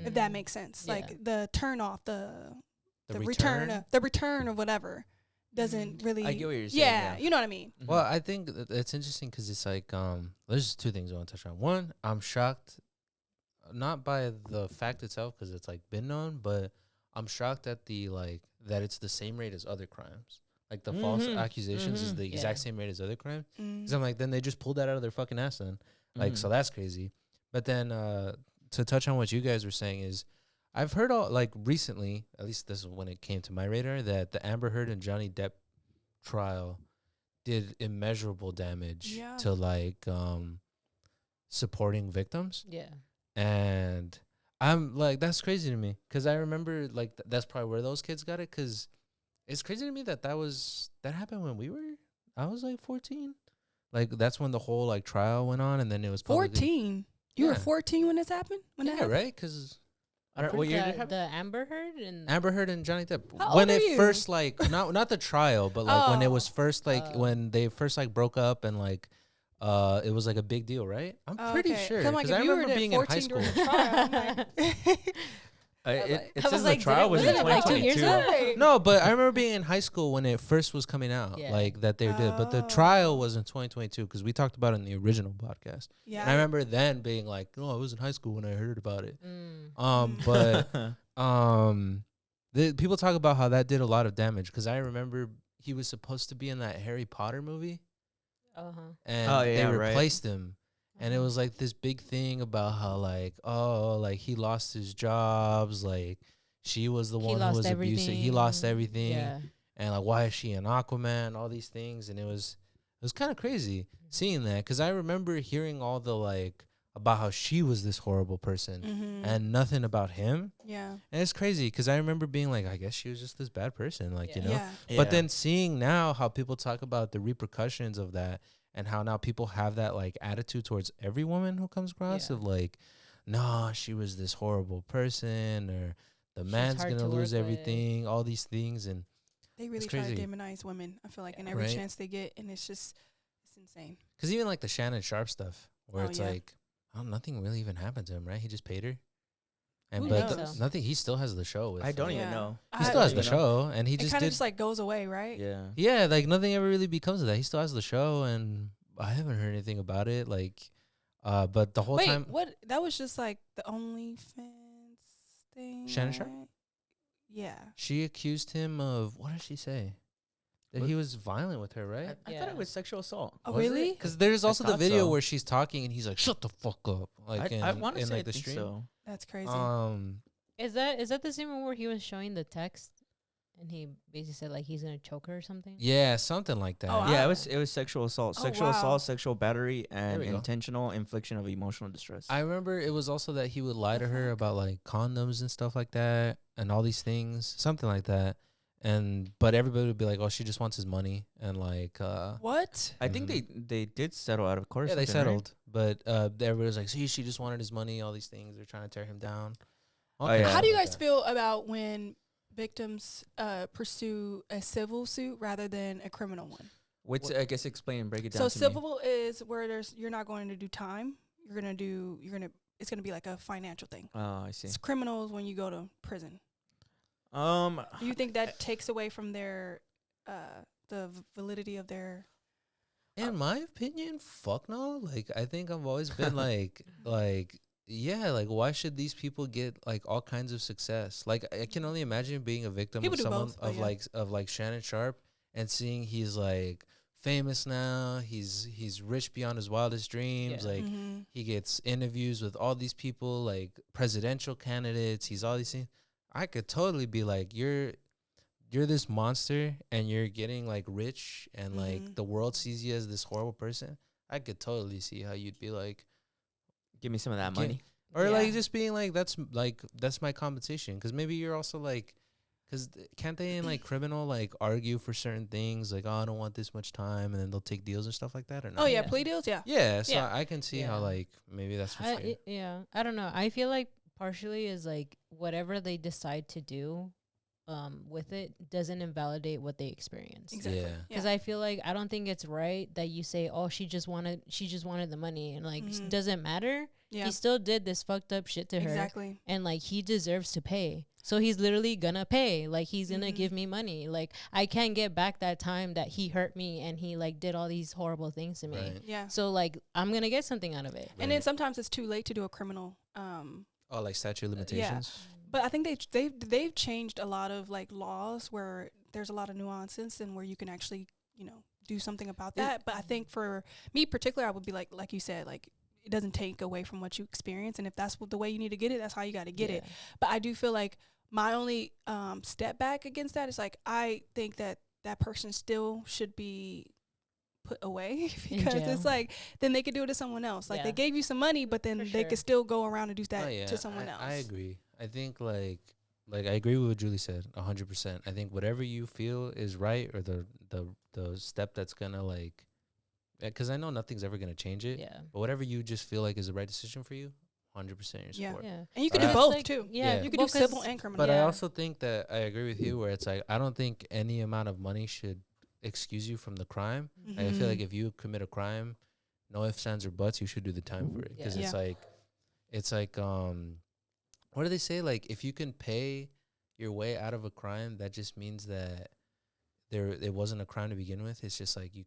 If that makes sense. Yeah. Like the turn off, the The return, the return of whatever doesn't really. I get what you're saying. Yeah, you know what I mean. Mhm. Well, I think it's interesting because it's like there's two things I want to touch on. One, I'm shocked, not by the fact itself because it's like been known, but I'm shocked at the like that it's the same rate as other crimes. Like the false accusations is the exact Yeah. same rate as other crimes. Mm. Because I'm like, then they just pulled that out of their fucking ass then. Like, so that's crazy. But then to touch on what you guys were saying is, I've heard all like recently, at least this is when it came to my radar, that the Amber Heard and Johnny Depp trial did immeasurable damage Yeah. to like supporting victims. Yeah. And I'm like, that's crazy to me because I remember like that's probably where those kids got it, because it's crazy to me that that happened when I was like 14. Like that's when the whole like trial went on, and then it was publicly- 14. You were Yeah. 14 when this happened? When that Yeah, happened? right? Because I don't, what year did it The, happen? the Amber Heard and Amber Heard and Johnny Depp. How when old it are you? first like not the trial, but like when it Oh. was first like when they first like broke up and like it was like a big deal, right? I'm Oh, pretty okay. sure I'm like, because if I you were remember at being in high 14 school. during the trial, I'm like, It I says was the like, trial was in wasn't it like 2 years 2022. ago? No, but I remember being in high school when it first was coming out, Yeah. like that they did. But the Oh. trial was in 2022 because we talked about it in the original podcast. yeah. And I remember then being like, "No, I was in high school when I heard about it." Mm. But the people talk about how that did a lot of damage because I remember he was supposed to be in that Harry Potter movie, Uh-huh. and Oh, they yeah, right. replaced him. And it was like this big thing about how like, oh, like he lost his jobs, like she was the He one who lost was abusive. He lost everything. Yeah. and like why is she an Aquaman, all these things, and it was kind of crazy seeing that, because I remember hearing all the like about how she was this horrible person and nothing about him. Yeah. And it's crazy because I remember being like, I guess she was just this bad person, like, you know. Yeah. But then seeing now how people talk about the repercussions of that, and how now people have that like attitude towards every woman who comes across of like, nah, she was this horrible person, or the man's gonna lose everything, all these things. And they really try to demonize women, I feel like, in every chance they get, and it's insane. Because even like the Shannon Sharp stuff, where it's like, oh, nothing really even happened to him, right? He just paid her. And nothing. He still has the show. With I don't even know. He still has the show, and he just kind of just like goes away, right? Yeah. Yeah, like nothing ever really becomes of that. He still has the show, and I haven't heard anything about it. Like, but the whole time. Wait, what? That was just like the OnlyFans thing. Shannon Sharp. Yeah. She accused him of, what did she say? That he was violent with her, right? I thought it was sexual assault. Oh, really? Because there's also the video where she's talking and he's like, "Shut the fuck up!" Like I want to say like the stream. So. That's crazy. Is that the same one where he was showing the text and he basically said like he's gonna choke her or something? Yeah, something like that. Yeah, it was sexual assault, assault, sexual battery, and go. Intentional infliction of emotional distress. I remember it was also that he would lie to her about like condoms and stuff like that, and all these things, something like that. But everybody would be like, "Oh, she just wants his money," and like, what? I think they did settle out of court. Yeah, they settled, right? But everybody was like, "See, she just wanted his money." All these things, they're trying to tear him down. How do you guys feel about when victims pursue a civil suit rather than a criminal one? I guess explain and break it down. So civil is where you're not going to do time. It's gonna be like a financial thing. Oh, I see. It's criminals when you go to prison. Do you think that takes away from their the validity of their? In my opinion, fuck no. Like, I think I've always been like yeah, like why should these people get like all kinds of success? Like, I can only imagine being a victim of someone of like Shannon Sharp and seeing he's like famous now. He's rich beyond his wildest dreams. Like he gets interviews with all these people, like presidential candidates. He's all these things. I could totally be like, you're this monster and you're getting like rich and like the world sees you as this horrible person. I could totally see how you'd be like, give me some of that money. Or like just being like, that's my compensation. Because maybe you're also like, because can't they in like criminal like argue for certain things, like, oh, I don't want this much time, and then they'll take deals and stuff like that, or not? Oh yeah, plea deals. Yeah, so I can see how like maybe that's what's I don't know. I feel like partially is like whatever they decide to do with it doesn't invalidate what they experience. Exactly. Because I feel like I don't think it's right that you say, oh, she just wanted the money, and like doesn't matter. Yeah. He still did this fucked up shit to her. Exactly. And like he deserves to pay. So he's literally gonna pay. Like he's gonna give me money. Like I can't get back that time that he hurt me and he like did all these horrible things to me. Right. Yeah. So like I'm gonna get something out of it. And then sometimes it's too late to do a criminal like statute of limitations. Yeah. But I think they've changed a lot of like laws where there's a lot of nuances and where you can actually, do something about that. But I think for me particular, I would be like you said, like it doesn't take away from what you experience, and if that's the way you need to get it, that's how you got to get it. But I do feel like my only step back against that is like I think that person still should be put away because it's like then they could do it to someone else. Like they gave you some money, but then they could still go around and do that to someone else. I agree. I think like I agree with what Julie said 100%. I think whatever you feel is right, or the step that's gonna like, because I know nothing's ever gonna change it. Yeah. But whatever you just feel like is the right decision for you, 100% your support. Yeah. And you can do both too. Yeah. You can do civil and criminal. But I also think that I agree with you where it's like I don't think any amount of money should excuse you from the crime. Like, I feel like if you commit a crime, no ifs, ands, or buts, you should do the time for it. Because it's like what do they say? Like if you can pay your way out of a crime, that just means that it wasn't a crime to begin with. It's just like you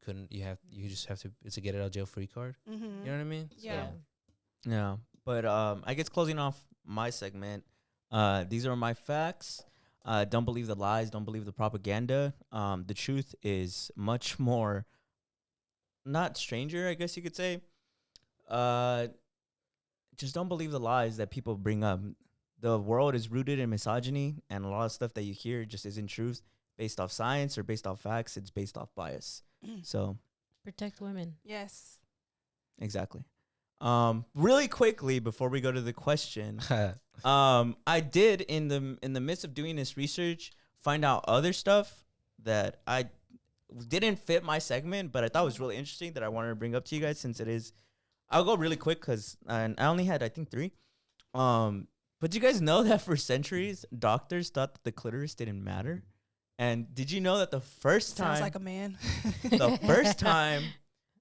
just have to. It's a get out of jail free card. You know what I mean? Yeah. So. Yeah. But I guess closing off my segment, these are my facts. Don't believe the lies. Don't believe the propaganda. The truth is much more, not stranger, I guess you could say. Just don't believe the lies that people bring up. The world is rooted in misogyny, and a lot of stuff that you hear just isn't truth. based off science or based off facts. It's based off bias. So Protect women. Yes. exactly. Really quickly before we go to the question, I did in the midst of doing this research find out other stuff that I didn't fit my segment, but I thought was really interesting that I wanted to bring up to you guys since it is. I'll go really quick because I only had I think 3. But you guys know that for centuries doctors thought that the clitoris didn't matter, and did you know that the first time Sounds like a man. the first time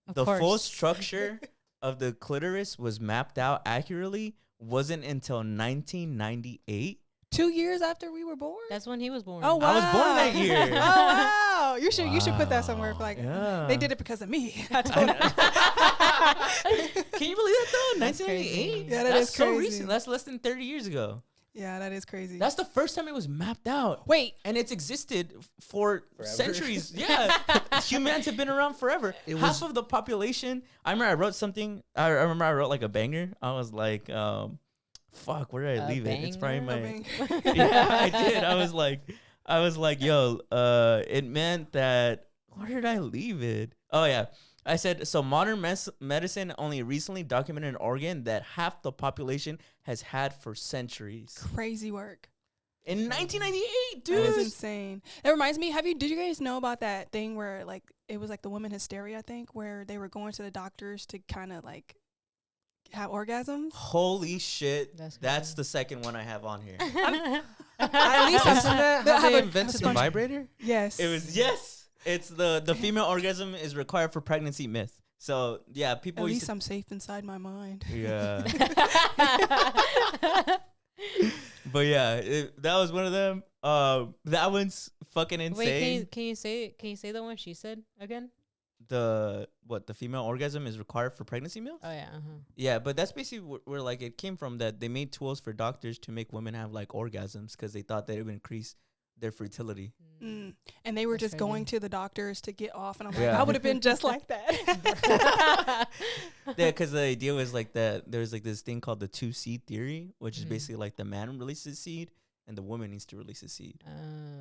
Of the full course. structure of the clitoris was mapped out accurately wasn't until 1998. 2 years after we were born. That's when he was born. Oh wow! I was born that year. Oh wow! You should put that somewhere. For like Yeah. they did it because of me. I told them. Can you believe that though? That's 1998. crazy. Yeah, That's is so crazy. recent. That's less than 30 years ago. Yeah, that is crazy. That's the first time it was mapped out. Wait, And it's existed for Forever? centuries. Yeah. Humans have been around forever. Half of the population. I remember I wrote something. I remember I wrote like a banger. I was like, fuck, where did I leave it? It's probably banger? my. Yeah, I did. I was like, yo, it meant that. Where did I leave it? Oh, yeah. I said, so modern medicine only recently documented an organ that half the population has had for centuries. crazy work. In 1998, That is dude. insane. That reminds me. Did you guys know about that thing where like it was like the women hysteria? I think where they were going to the doctors to kind of like have orgasms. Holy shit. That's That's crazy. the second one I have on here. At least Isn't that they'll how have they a invented the sponge- vibrator? Yes. It was, yes. It's the female orgasm is required for pregnancy myth. So, yeah, people At used least to. I'm safe inside my mind. Yeah. But yeah, that was one of them. That one's fucking insane. Wait, can you say the one she said again? The female orgasm is required for pregnancy milk? Oh yeah. Yeah, but that's basically where like it came from, that they made tools for doctors to make women have like orgasms because they thought that it would increase their fertility. And they were That's just going crazy. to the doctors to get off, and I'm like, Yeah. I would have been just like that. Yeah, because the idea was like that there's like this thing called the 2 seed theory, which is Mhm. basically like the man releases seed and the woman needs to release a seed.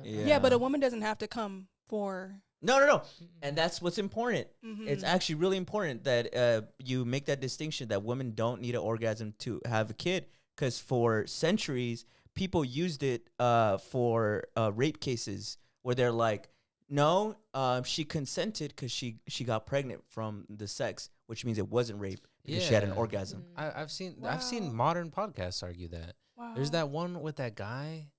Yeah, but a woman doesn't have to come for. No. And that's what's important. Mhm. It's actually really important that you make that distinction that women don't need an orgasm to have a kid, because for centuries, people used it for rape cases where they're like, no, she consented because she got pregnant from the sex, which means it wasn't rape because she had an Yeah. orgasm. I've seen Wow. modern podcasts argue that. Wow. There's that one with that guy.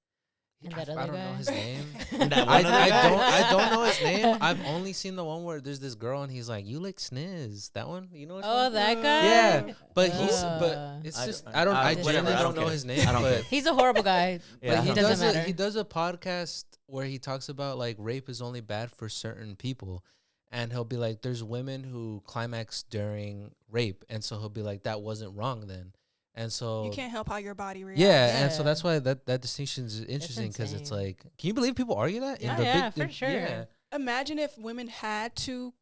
And I that I other don't know guy? his name. That I, one other guy? I don't know his name. I've only seen the one where there's this girl and he's like, "You lick sniz." That one, you know? Which Oh, one? that guy. Yeah, but Uh, it's I just don't- I don't I- I whatever, genuinely I don't don't know care. his name. I don't but care. He's a horrible guy. Yeah. but he It doesn't does matter. he does a podcast where he talks about like rape is only bad for certain people, and he'll be like, "There's women who climax during rape," and so he'll be like, "That wasn't wrong then," and so You can't help how your body reacts. yeah, and so Yeah. that's why that distinction is interesting, because it's insane. like, can you believe people argue that? Yeah. Yeah, for sure. Yeah. Imagine if women had to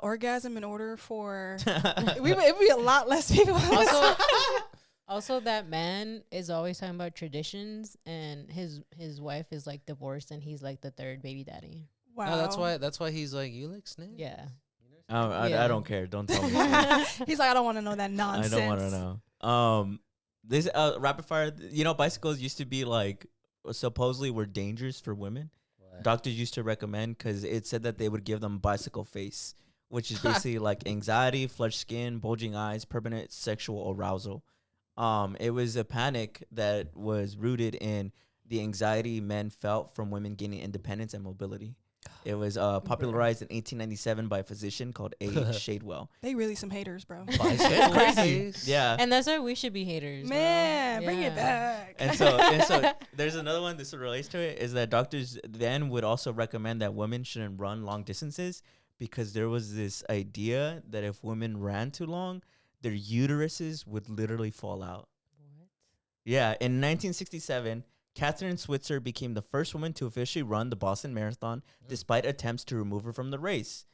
orgasm in order for. It'd be a lot less people. Also, that man is always talking about traditions, and his wife is like divorced, and he's like the third baby daddy. Wow. No, that's why he's like, "You lick snake." Yeah. I don't care. Don't tell me. He's like, I don't want to know that I nonsense. don't want to know. This rapid fire. You know, bicycles used to be like supposedly were dangerous for women. Doctors used to recommend because it said that they would give them bicycle face, which is basically like anxiety, flushed skin, bulging eyes, permanent sexual arousal. It was a panic that was rooted in the anxiety men felt from women gaining independence and mobility. It was popularized in 1897 by a physician called A. Shadewell. They really some haters, bro. Bicycle Crazy. face. Yeah. And that's why we should be haters. bro. Man, bring it Yeah. back. And so there's another one this relates to it, is that doctors then would also recommend that women shouldn't run long distances because there was this idea that if women ran too long, their uteruses would literally fall out. What? Yeah, in 1967, Catherine Switzer became the first woman to officially run the Boston Marathon, despite attempts to remove her from the race.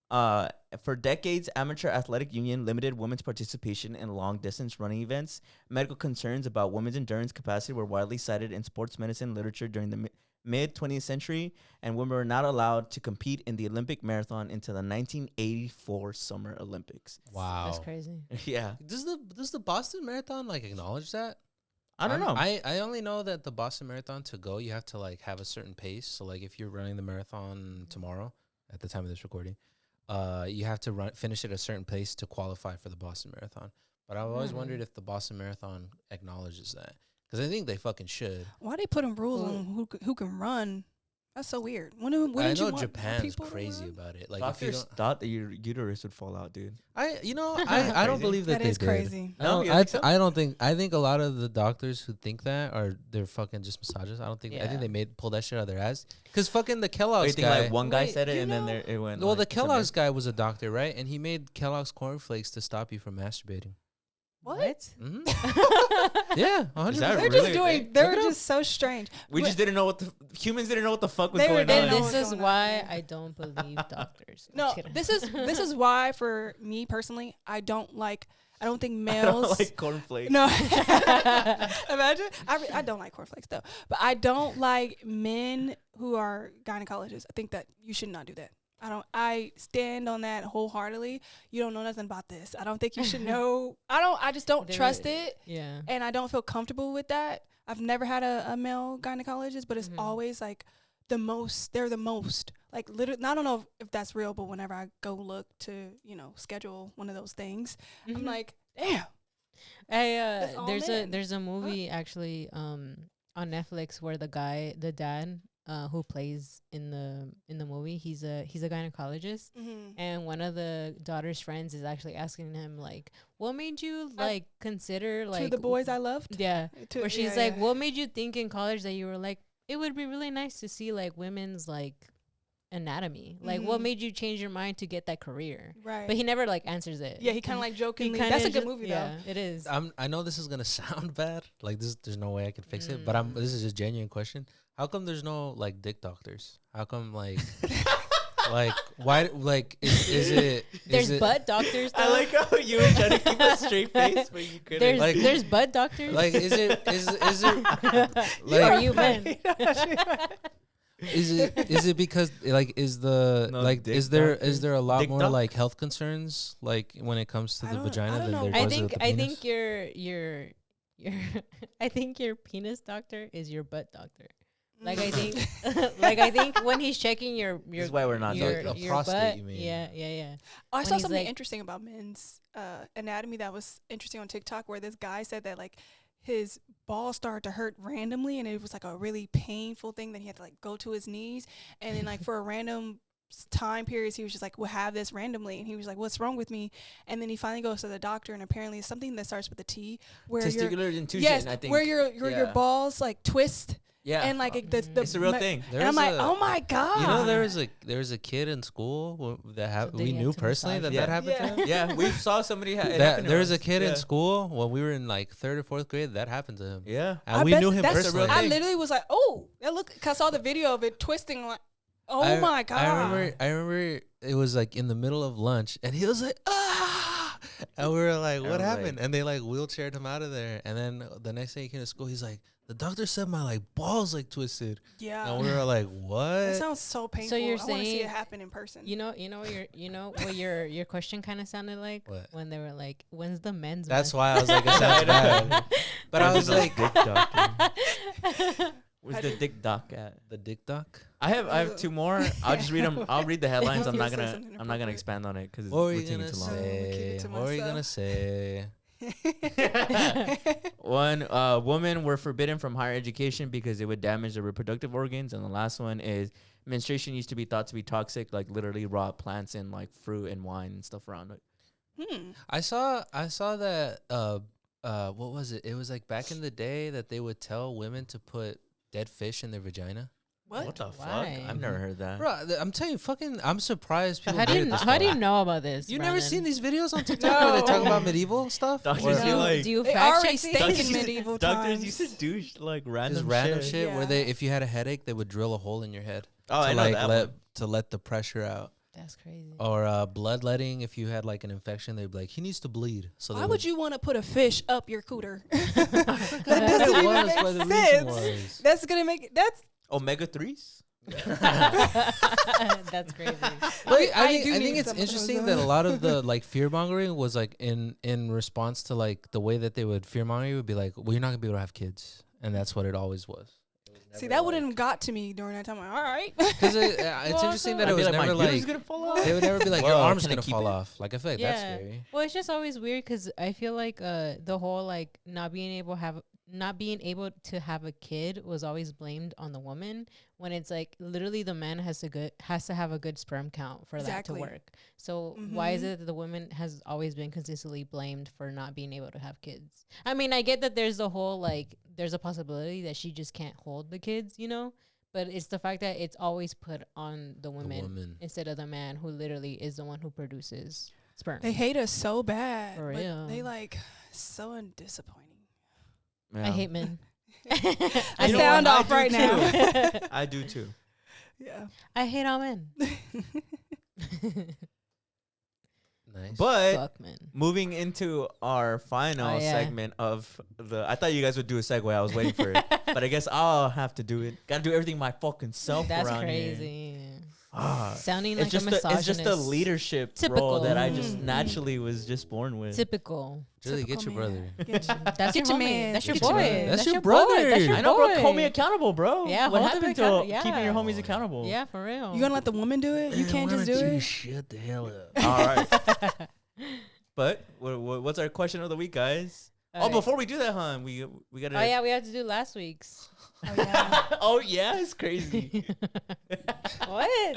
For decades, Amateur Athletic Union limited women's participation in long-distance running events. Medical concerns about women's endurance capacity were widely cited in sports medicine literature during the mid 20th century, and women were not allowed to compete in the Olympic marathon until the 1984 Summer Olympics. Wow. That's crazy. Yeah. Does the Boston Marathon like acknowledge that? I don't know. I only know that the Boston Marathon, to go, you have to like have a certain pace. So like if you're running the marathon tomorrow at the time of this recording, you have to finish at a certain pace to qualify for the Boston Marathon. But I've always wondered if the Boston Marathon acknowledges that, because I think they fucking should. Why they putting rules on who can run? That's so weird. I know Japan's crazy about it. Like, doctors if you don't, thought that your uterus would fall out, dude. I don't believe that That they is did. crazy. No, you don't think so? I don't think. I think a lot of the doctors who think that they're fucking just misogynists. I don't think. I Yeah. think they pulled that shit out of their ass. Because fucking the Oh, Kellogg's you think guy. like one guy Wait, said it you and then know- there it went. Well, like, the somewhere? Kellogg's guy was a doctor, right? And he made Kellogg's cornflakes to stop you from masturbating. What? Mm-hmm. Yeah, 100%. Is that They're really just a doing. thing? They're Look it up. just so strange. We just didn't know humans didn't know what the fuck was They going didn't on. know And what's this is going on. why I don't believe doctors. I'm No, just kidding. this is why for me personally, I don't think I don't males. like cornflakes. No, imagine. I don't like cornflakes though, but I don't like men who are gynecologists. I think that you should not do that. I stand on that wholeheartedly. You don't know nothing about this. I don't think you should know. I just don't They're- trust it, Yeah. and I don't feel comfortable with that. I've never had a male gynecologist, but it's always like the most. They're the most. Like literally, I don't know if that's real, but whenever I go look to schedule one of those things, I'm like, damn. That's all men. There's a movie actually on Netflix where the dad who plays in the movie, he's a gynecologist, and one of the daughter's friends is actually asking him like, what made you like consider like To the boys I loved. yeah, where she's yeah, like, yeah. what made you think in college that you were like, it would be really nice to see like women's like anatomy, like what made you change your mind to get that career? Right. But he never like answers it. Yeah, he kind of like He jokingly. kinda That's a good ju- movie yeah, it is. I know this is gonna sound bad. Like there's no way I can fix it. But this is just genuine question. How come there's no like dick doctors? How come like like why like is it? There's it, butt doctors. I Though. like how you were trying to keep a straight face, but you couldn't. There's like- there's butt doctors. like is it Or like you men. is it because like is the No, like dick is there doctor? a lot Dick more doc? like health concerns like when it comes to I the don't- vagina I don't than know. there I was think with the I penis? think your I think your penis doctor is your butt doctor. Like I think like I think when he's checking your This is why we're not your, doctors. your Prostate, butt, you mean. yeah. I when saw he's something like- interesting about men's anatomy that was interesting on TikTok, where this guy said that like his balls started to hurt randomly, and it was like a really painful thing that he had to like go to his knees, and then like for a random time periods he was just like, we'll have this randomly, and he was like, what's wrong with me? And then he finally goes to the doctor, and apparently it's something that starts with a T, where your testicular intuition. yes, I think where your yeah. balls like twist, yeah, and like the it's a real thing. And I'm like, oh my god, You know, there was a kid in school that They we had knew to personally massage that it. happened to him. Yeah, we saw somebody. There was a kid yeah. in school when we were in like 3rd or 4th grade that happened to him. Yeah, And we knew him that's- personally. real I thing. literally was like, oh, that look, cause I saw the video of it twisting, like, oh my god. I remember it was like in the middle of lunch, and he was like, ah, and we were like, what was happened? like- And they like wheelchaired him out of there. And then the next day he came to school, he's like, the doctor said my like balls like twisted, Yeah. and we were like, That what? sounds so painful. So you're I want to see saying- it happen in person. You know what your question kind of sounded like What? when they were like, when's the men's? That's month?" why I was like, it sounds bad. But I was like, dick doctor. Where's the dick doc at? the dick doc. I have two more. I'll just read them. I'll read the headlines. I'm You not say gonna something I'm not gonna inappropriate. expand on it because What were we're you taking gonna too long. Keep say? it to What were you gonna myself. say? One, women were forbidden from higher education because it would damage their reproductive organs, and the last one is menstruation used to be thought to be toxic, like literally raw plants and like fruit and wine and stuff around it. I saw that what was it? It was like back in the day that they would tell women to put dead fish in their vagina. What? the Why? fuck? I've never heard that. Bro, I'm telling you, I'm surprised people How do did you it this how do you far. know about this? You never Brandon? seen these videos on TikTok where they talk No. about medieval stuff? Doctors Or do Do, like- do you They fact already check these? stink Doctors in used to- medieval Doctors times. used to do like random just random shit. shit Yeah. where they, if you had a headache, they would drill a hole in your head Oh, I to know like that let one. to let the pressure out. That's crazy. Or bloodletting, if you had like an infection, they'd be like, he needs to bleed. So Why they would you want to put a fish up your cooter? That doesn't even was make what the reason sense. was. That's gonna make it. That's Omega-3s? That's crazy. But I do think need it's some of those, interesting though. that a lot of the like fear mongering was like in response to like the way that they would fear monger you would be like, well, you're not gonna be able to have kids, and that's what it always was. See, that wouldn't have got to me during that time. Like, all right. Because it's interesting that I'd it be was like, my never uterus like gonna fall off? they would never be like your Whoa, arm's can I gonna keep fall it? off. Like I feel like that's scary. Well, it's just always weird because I feel like the whole like not being able to have a kid was always blamed on the woman, when it's like literally the man has to have a good sperm count for Exactly. that to work. So why is it that the woman has always been consistently blamed for not being able to have kids? I mean, I get that there's the whole like there's a possibility that she just can't hold the kids, you know? But it's the fact that it's always put on the woman instead of the man, who literally is the one who produces sperm. They hate us so bad. For but real. They like so disappointing. I hate men. I You know sound what? I off do right too. now. I do too. Yeah. I hate all men. Nice. But Fuck men. moving into our final segment of the, I thought you guys would do a segue. I was waiting for it, but I guess I'll have to do it. Got to do everything my fucking self. That's around crazy. Here. Sounding It's like just a misogynist. it's just a leadership Typical. role that I just naturally was just born with. Typical. Julie, get your Typical brother. man. Get your- That's Get your your homie. man. That's your Get your boy. man. That's your boy. brother. That's your I know, bro. boy. Hold me accountable, bro. Yeah, what hold him happened to account- keeping your yeah. homies accountable? Yeah, for real. You gonna let the woman do it? You can't just do it. Shut the hell up. All right. But what's our question of the week, guys? Before we do that, hon, we gotta. Oh yeah, we had to do last week's. Oh, yeah. Oh yeah, it's crazy. What?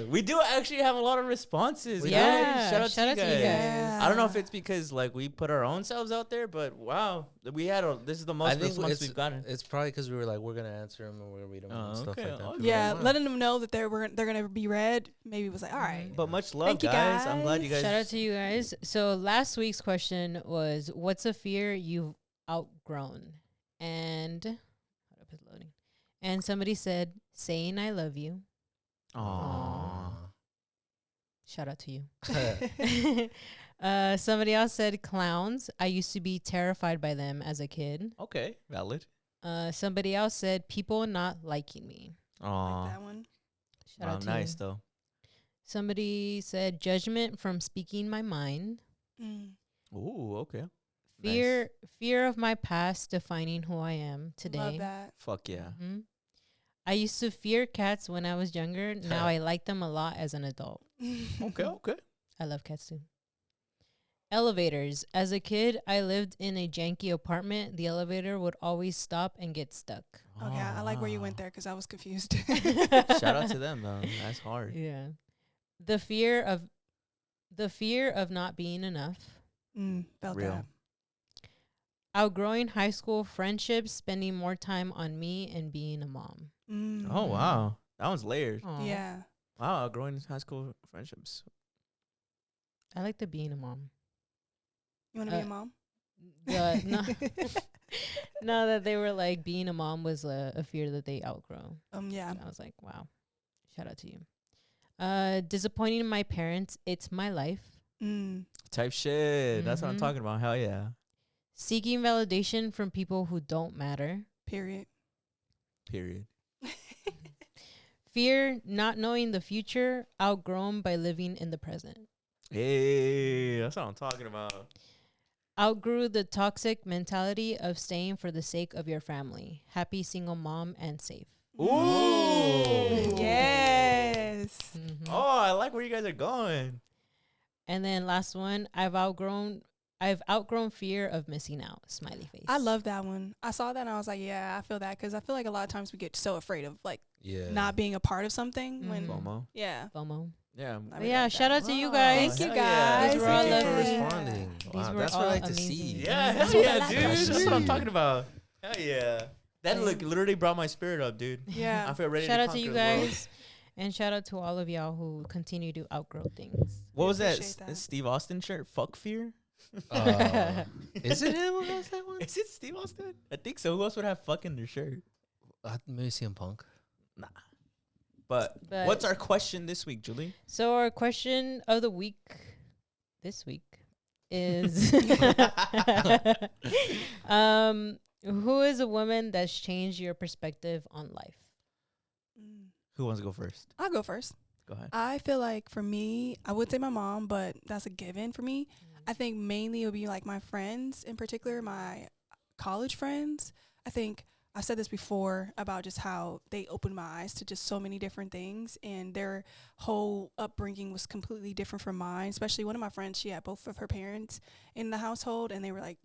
We do actually have a lot of responses. We Yeah, guys. Shout out to you guys. Yeah. I don't know if it's because like we put our own selves out there, but wow, we had this is the most response we've gotten. It's probably because we were like, we're gonna answer them and we're gonna read them and stuff okay. like that. Okay. People Yeah, were like, letting them know that they're gonna be read. Maybe it was like, all right. But much love, Thank you, guys. I'm glad you guys. Shout out to you guys. So last week's question was, "What's a fear you've outgrown?" And hold up, it's loading. And somebody said, "Saying I love you." Aww. Shout out to you. Somebody else said, "Clowns. I used to be terrified by them as a kid." Okay, valid. Somebody else said, "People not liking me." Like Aww. that one. Shout Wow, out to nice you. though. Somebody said, "Judgment from speaking my mind." Mm. Ooh, okay. Fear of my past defining who I am today. Love that. Fuck yeah. Mhm. I used to fear cats when I was younger. Now I like them a lot as an adult. Okay. I love cats too. Elevators. As a kid, I lived in a janky apartment. The elevator would always stop and get stuck. Okay, I like where you went there because I was confused. Shout out to them though. That's hard. Yeah. The fear of not being enough. Felt Real. that. Outgrowing high school friendships, spending more time on me and being a mom. Oh wow, that one's layered. Aw. Yeah. Wow, growing high school friendships. I like the being a mom. You want to be a mom? No, no, that they were like being a mom was a fear that they outgrow. Yeah. I was like, wow, shout out to you. Disappointing my parents. It's my life. Type shit. That's what I'm Mhm. talking about. Hell yeah. Seeking validation from people who don't matter. Period. Period. Fear not knowing the future. Outgrown by living in the present. Hey, that's what I'm talking about. Outgrew the toxic mentality of staying for the sake of your family. Happy single mom and safe. Ooh. Yes. Mhm. Oh, I like where you guys are going. And then last one, I've outgrown fear of missing out. Smiley face. I love that one. I saw that and I was like, yeah, I feel that because I feel like a lot of times we get so afraid of like not being a part of something when FOMO. yeah. FOMO. Yeah. I But really yeah, like shout that. out to you Oh, guys. Thank you hell yeah. guys. These were all Thank you for lovely. responding. These Wow, were that's what I all like to amazing. see. Yeah, That's hell what I yeah, like dude. to That's what I'm see. talking about. Hell yeah. That look literally brought my spirit up, dude. I Yeah. feel ready Shout to out to conquer you the world. guys. And shout out to all of y'all who continue to outgrow things. What was that? appreciate that. Steve Austin shirt? Fuck fear? Is it him? What was that one? Is it Steve Austin? I think so. Who else would have fuck in their shirt? Maybe CM Punk. But what's our question this week, Julie? So our question of the week this week is Who is a woman that's changed your perspective on life? Who wants to go first? I'll go first. Go ahead. I feel like for me, I would say my mom, but that's a given for me. I think mainly it would be like my friends, in particular, my college friends. I think I've said this before about just how they opened my eyes to just so many different things, and their whole upbringing was completely different from mine. Especially one of my friends, she had both of her parents in the household, and they were like,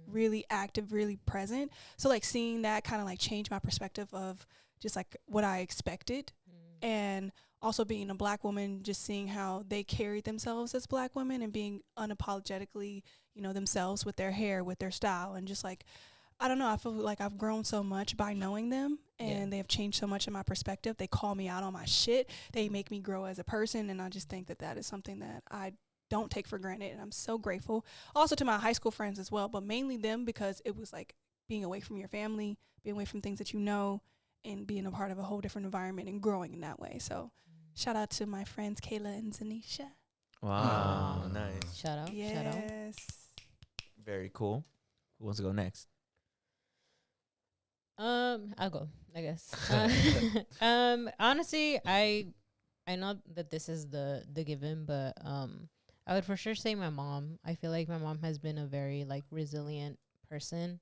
really active, really present. So like seeing that kind of like changed my perspective of just like what I expected. And also being a black woman, just seeing how they carried themselves as black women and being unapologetically, themselves with their hair, with their style, and just like, I don't know, I feel like I've grown so much by knowing them, and they have changed so much in my perspective. They call me out on my shit. They make me grow as a person, and I just think that that is something that I don't take for granted, and I'm so grateful. Also to my high school friends as well, but mainly them, because it was like being away from your family, being away from things that you know, and being a part of a whole different environment and growing in that way. So shout out to my friends Kayla and Zanisha. Wow, nice. Shout out. Yes. Shout out. Very cool. Who wants to go next? I'll go, I guess. Honestly, I know that this is the given, but I would for sure say my mom. I feel like my mom has been a very like resilient person.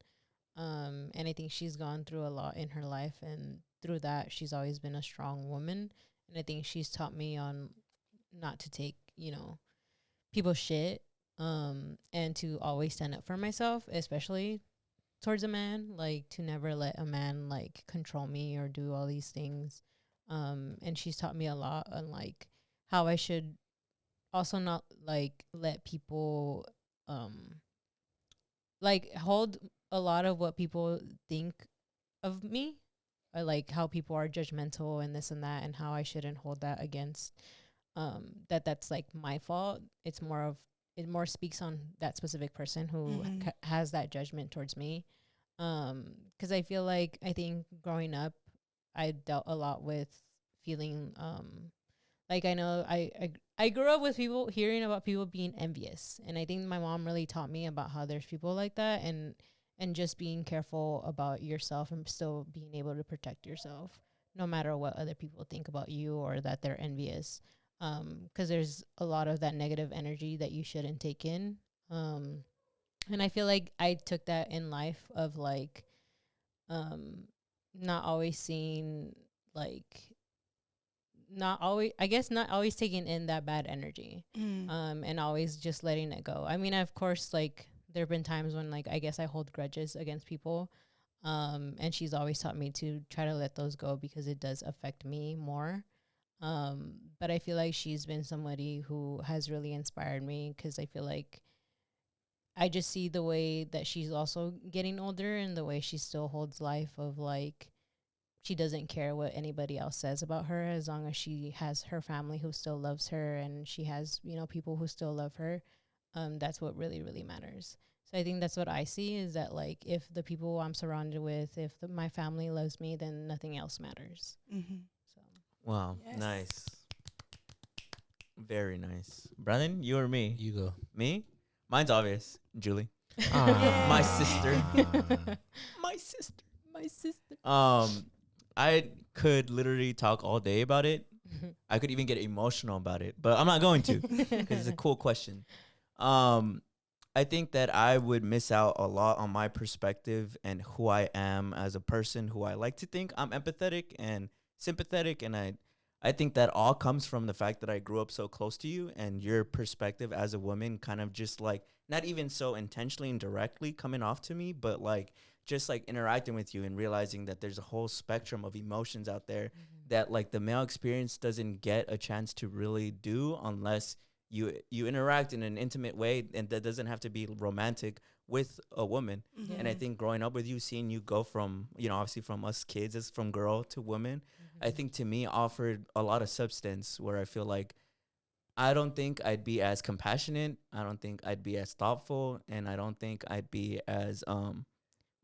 And I think she's gone through a lot in her life, and through that she's always been a strong woman. And I think she's taught me on not to take, people's shit, and to always stand up for myself, especially towards a man, like to never let a man like control me or do all these things. And she's taught me a lot on like how I should also not like let people like hold a lot of what people think of me, or like how people are judgmental and this and that, and how I shouldn't hold that against that's like my fault. It more speaks on that specific person who has that judgment towards me. 'Cause I feel like I think growing up I dealt a lot with feeling like I know I grew up with people hearing about people being envious, and I think my mom really taught me about how there's people like that, and just being careful about yourself and still being able to protect yourself no matter what other people think about you or that they're envious. 'Cause there's a lot of that negative energy that you shouldn't take in. And I feel like I took that in life of like not always seeing like not always taking in that bad energy, and always just letting it go. I mean, of course, like there have been times when like I guess I hold grudges against people, and she's always taught me to try to let those go because it does affect me more. But I feel like she's been somebody who has really inspired me, because I feel like I just see the way that she's also getting older and the way she still holds life of like she doesn't care what anybody else says about her, as long as she has her family who still loves her, and she has, people who still love her. That's what really, really matters. So I think that's what I see, is that like if the people I'm surrounded with, if my family loves me, then nothing else matters. So Wow, Yes. nice. Very nice. Brandon, you or me? You go. Me? Mine's obvious. Julie. Ah. My sister. My sister. my sister. I could literally talk all day about it. I could even get emotional about it, but I'm not going to because it's a cool question. I think that I would miss out a lot on my perspective and who I am as a person, who I like to think I'm empathetic and sympathetic. And I think that all comes from the fact that I grew up so close to you, and your perspective as a woman kind of just like, not even so intentionally and directly coming off to me, but like just like interacting with you and realizing that there's a whole spectrum of emotions out there that like the male experience doesn't get a chance to really do unless you interact in an intimate way, and that doesn't have to be romantic with a woman. And I think growing up with you, seeing you go from, obviously from us kids, as from girl to woman, I think to me offered a lot of substance, where I feel like I don't think I'd be as compassionate, I don't think I'd be as thoughtful, and I don't think I'd be as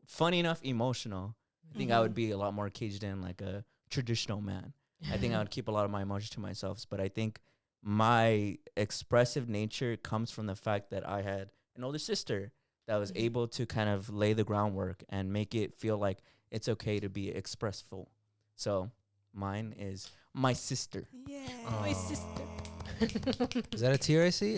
funny enough emotional. I think I would be a lot more caged in like a traditional man. I think I would keep a lot of my emotions to myself, but I think my expressive nature comes from the fact that I had an older sister that was able to kind of lay the groundwork and make it feel like it's okay to be expressful. So mine is my sister. Yeah. My sister. Is that a tear I see?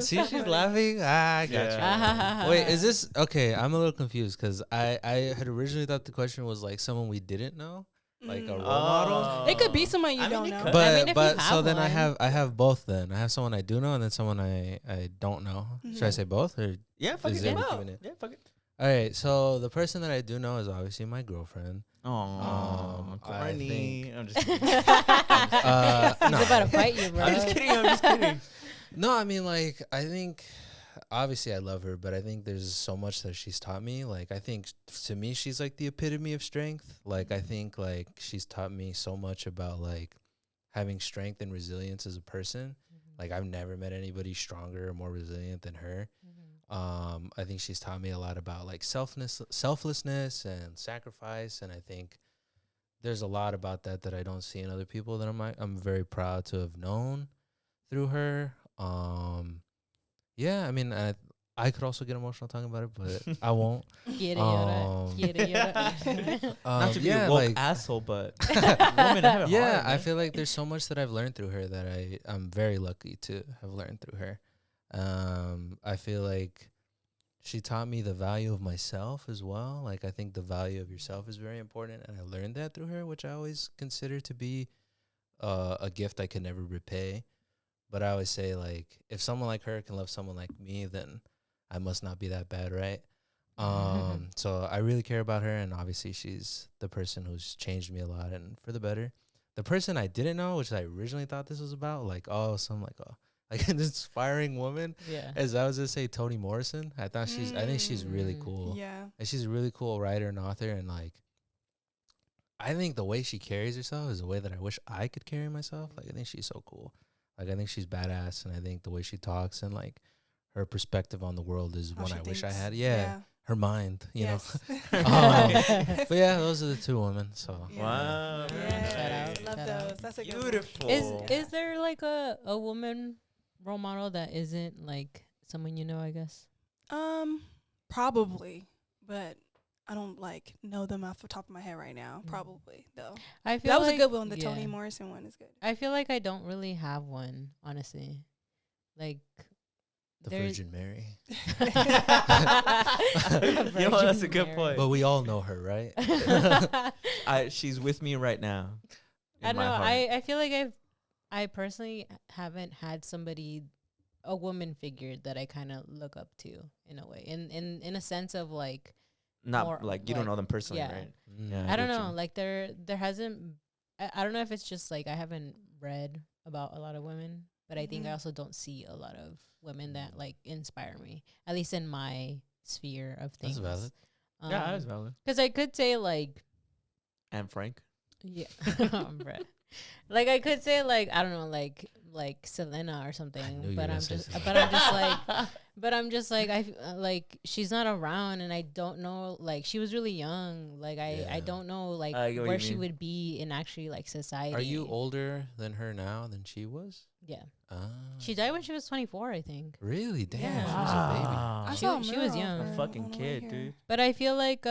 See, she's laughing. I got you. Wait, is this okay? I'm a little confused because I had originally thought the question was like someone we didn't know, like a role model. It could be someone you I mean, don't it know. could. But I mean, if but you so have then one. I have both. Then I have someone I do know and then someone I don't know. Should I say both or? Yeah, fuck Is it. there Yeah, keeping it? yeah, fuck it. All right, so the person that I do know is obviously my girlfriend. Oh, I corny. think- I'm just kidding. He's about to fight you, bro. I'm just kidding. I'm just kidding. No, I mean, like, I think obviously I love her, but I think there's so much that she's taught me. Like, I think to me, she's like the epitome of strength. Like, I think like she's taught me so much about like having strength and resilience as a person. Like, I've never met anybody stronger or more resilient than her. I think she's taught me a lot about like selflessness and sacrifice. And I think there's a lot about that I don't see in other people that I'm very proud to have known through her. Yeah, I mean, I could also get emotional talking about it, but I won't. Quiere llorar, quiere llorar. Not to be a yeah, woke like, asshole, but women have it yeah, hard, I man. feel like there's so much that I've learned through her that I'm very lucky to have learned through her. I feel like she taught me the value of myself as well. Like, I think the value of yourself is very important, and I learned that through her, which I always consider to be a gift I can never repay. But I always say, like, if someone like her can love someone like me, then I must not be that bad, right? So I really care about her, and obviously she's the person who's changed me a lot and for the better. The person I didn't know, which I originally thought this was about, like, oh, some like an inspiring woman, Yeah. as I was gonna say, Toni Morrison. I think she's really cool. Yeah. And she's a really cool writer and author, and like, I think the way she carries herself is the way that I wish I could carry myself. Like, I think she's so cool. Like, I think she's badass, and I think the way she talks and like her perspective on the world is How one she I wish I thinks. had. Yeah, her mind, you Yes. know. But yeah, those are the two women. So Yeah. Wow. Yeah. very Shout out, nice. Love shout out. those. That's a good one. Beautiful. Is there like a woman role model that isn't like someone you know, I guess? Probably, but I don't like know them off the top of my head right now. Probably though. I feel That was like, a good one. The yeah. Toni Morrison one is good. I feel like I don't really have one, honestly. Like the there's- Virgin Mary. You know, that's a good point. But we all know her, right? She's with me right now. I in don't my know. heart. I feel like I personally haven't had a woman figure that I kind of look up to in a way, in a sense of like, Not more like you don't like- know them personally, yeah. right? Mm. Yeah. I don't get know, you. like there hasn't. I don't know if it's just like I haven't read about a lot of women, but I think I Mhm. also don't see a lot of women that like inspire me, at least in my sphere of things. That's valid. Yeah, that's valid. Because I could say like, And Frank. yeah, Brett. Like I could say like I don't know like Selena or knew something, you but were I'm gonna say just Selena. but I'm just like like she's not around, and I don't know, like she was really young, like I Yeah. don't know like I get what where you she mean. would be in actually like society. Are you older than her now than she was? Yeah, Ah. she died when she was 24, I think. Really? Damn, Yeah. she was a baby. I She saw was- she was Merle young. for A fucking on the way kid, here. dude. But I feel like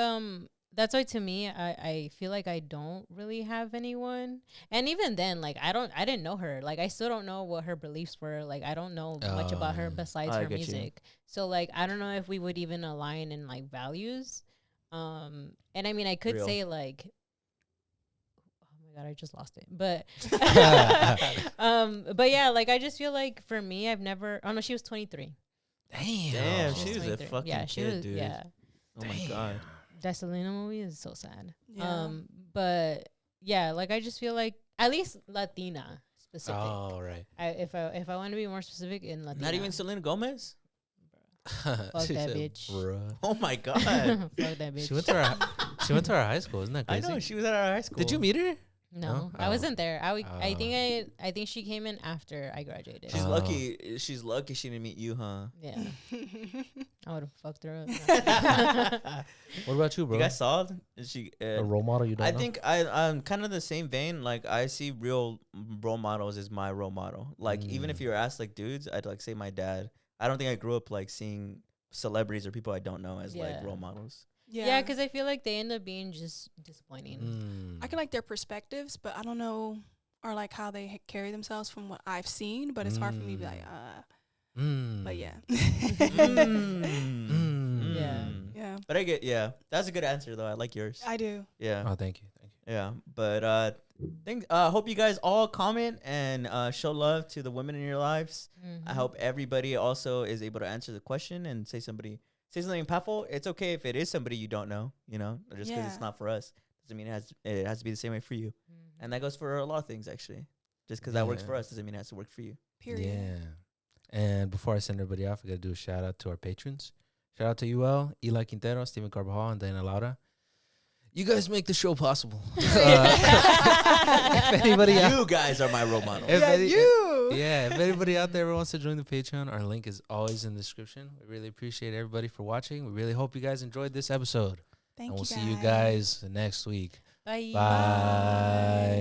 that's why to me I feel like I don't really have anyone. And even then, like I didn't know her. Like I still don't know what her beliefs were. Like I don't know much about her besides I her get you. music. So like I don't know if we would even align in like values. And I mean I could Real. say like, oh my god, I just lost it. But but yeah, like I just feel like for me I've never, oh no, she was 23. Damn, She she was a 23. fucking yeah, she kid, was, dude. yeah. Oh my god. That Selena movie is so sad. Yeah. But yeah, like I just feel like at least Latina specific. Oh, right. If I want to be more specific in Latina, Not even Selena Gomez? Fuck She that said, bitch. "Bruh." Oh my god. Fuck that bitch. She went to our high school. Isn't that I crazy? know, she was at our high school. Did you meet her? No, I Oh. wasn't there. I think she came in after I graduated. She's lucky. She's lucky she didn't meet you, huh? Yeah, I would have fucked her up. What about you, bro? You guys saw? Is she A role model you don't I know? think I'm kind of the same vein. Like I see real role models as my role model. Like even if you were asked like dudes, I'd like say my dad. I don't think I grew up like seeing celebrities or people I don't know as like role models. Yeah, because I feel like they end up being just disappointing. I can like their perspectives, but I don't know or like how they carry themselves from what I've seen. But it's hard for me to be like, But yeah. Yeah. But I get that's a good answer though. I like yours. I do. Yeah. Oh, thank you. Yeah. But hope you guys all comment and show love to the women in your lives. I hope everybody also is able to answer the question and say something impactful. It's okay if it is somebody you don't know, just because it's not for us doesn't mean it has to be the same way for you. And that goes for a lot of things actually. Just because that works for us doesn't mean it has to work for you. Period. Yeah. And before I send everybody off, I got to do a shout out to our patrons. Shout out to UL, Eli Quintero, Steven Carvajal, and Dana Laura. You guys make the show possible. If anybody you guys are my role model. If anybody out there ever wants to join the Patreon, our link is always in the description. We really appreciate everybody for watching. We really hope you guys enjoyed this episode. Thank you. And we'll see you guys next week. Bye. Bye.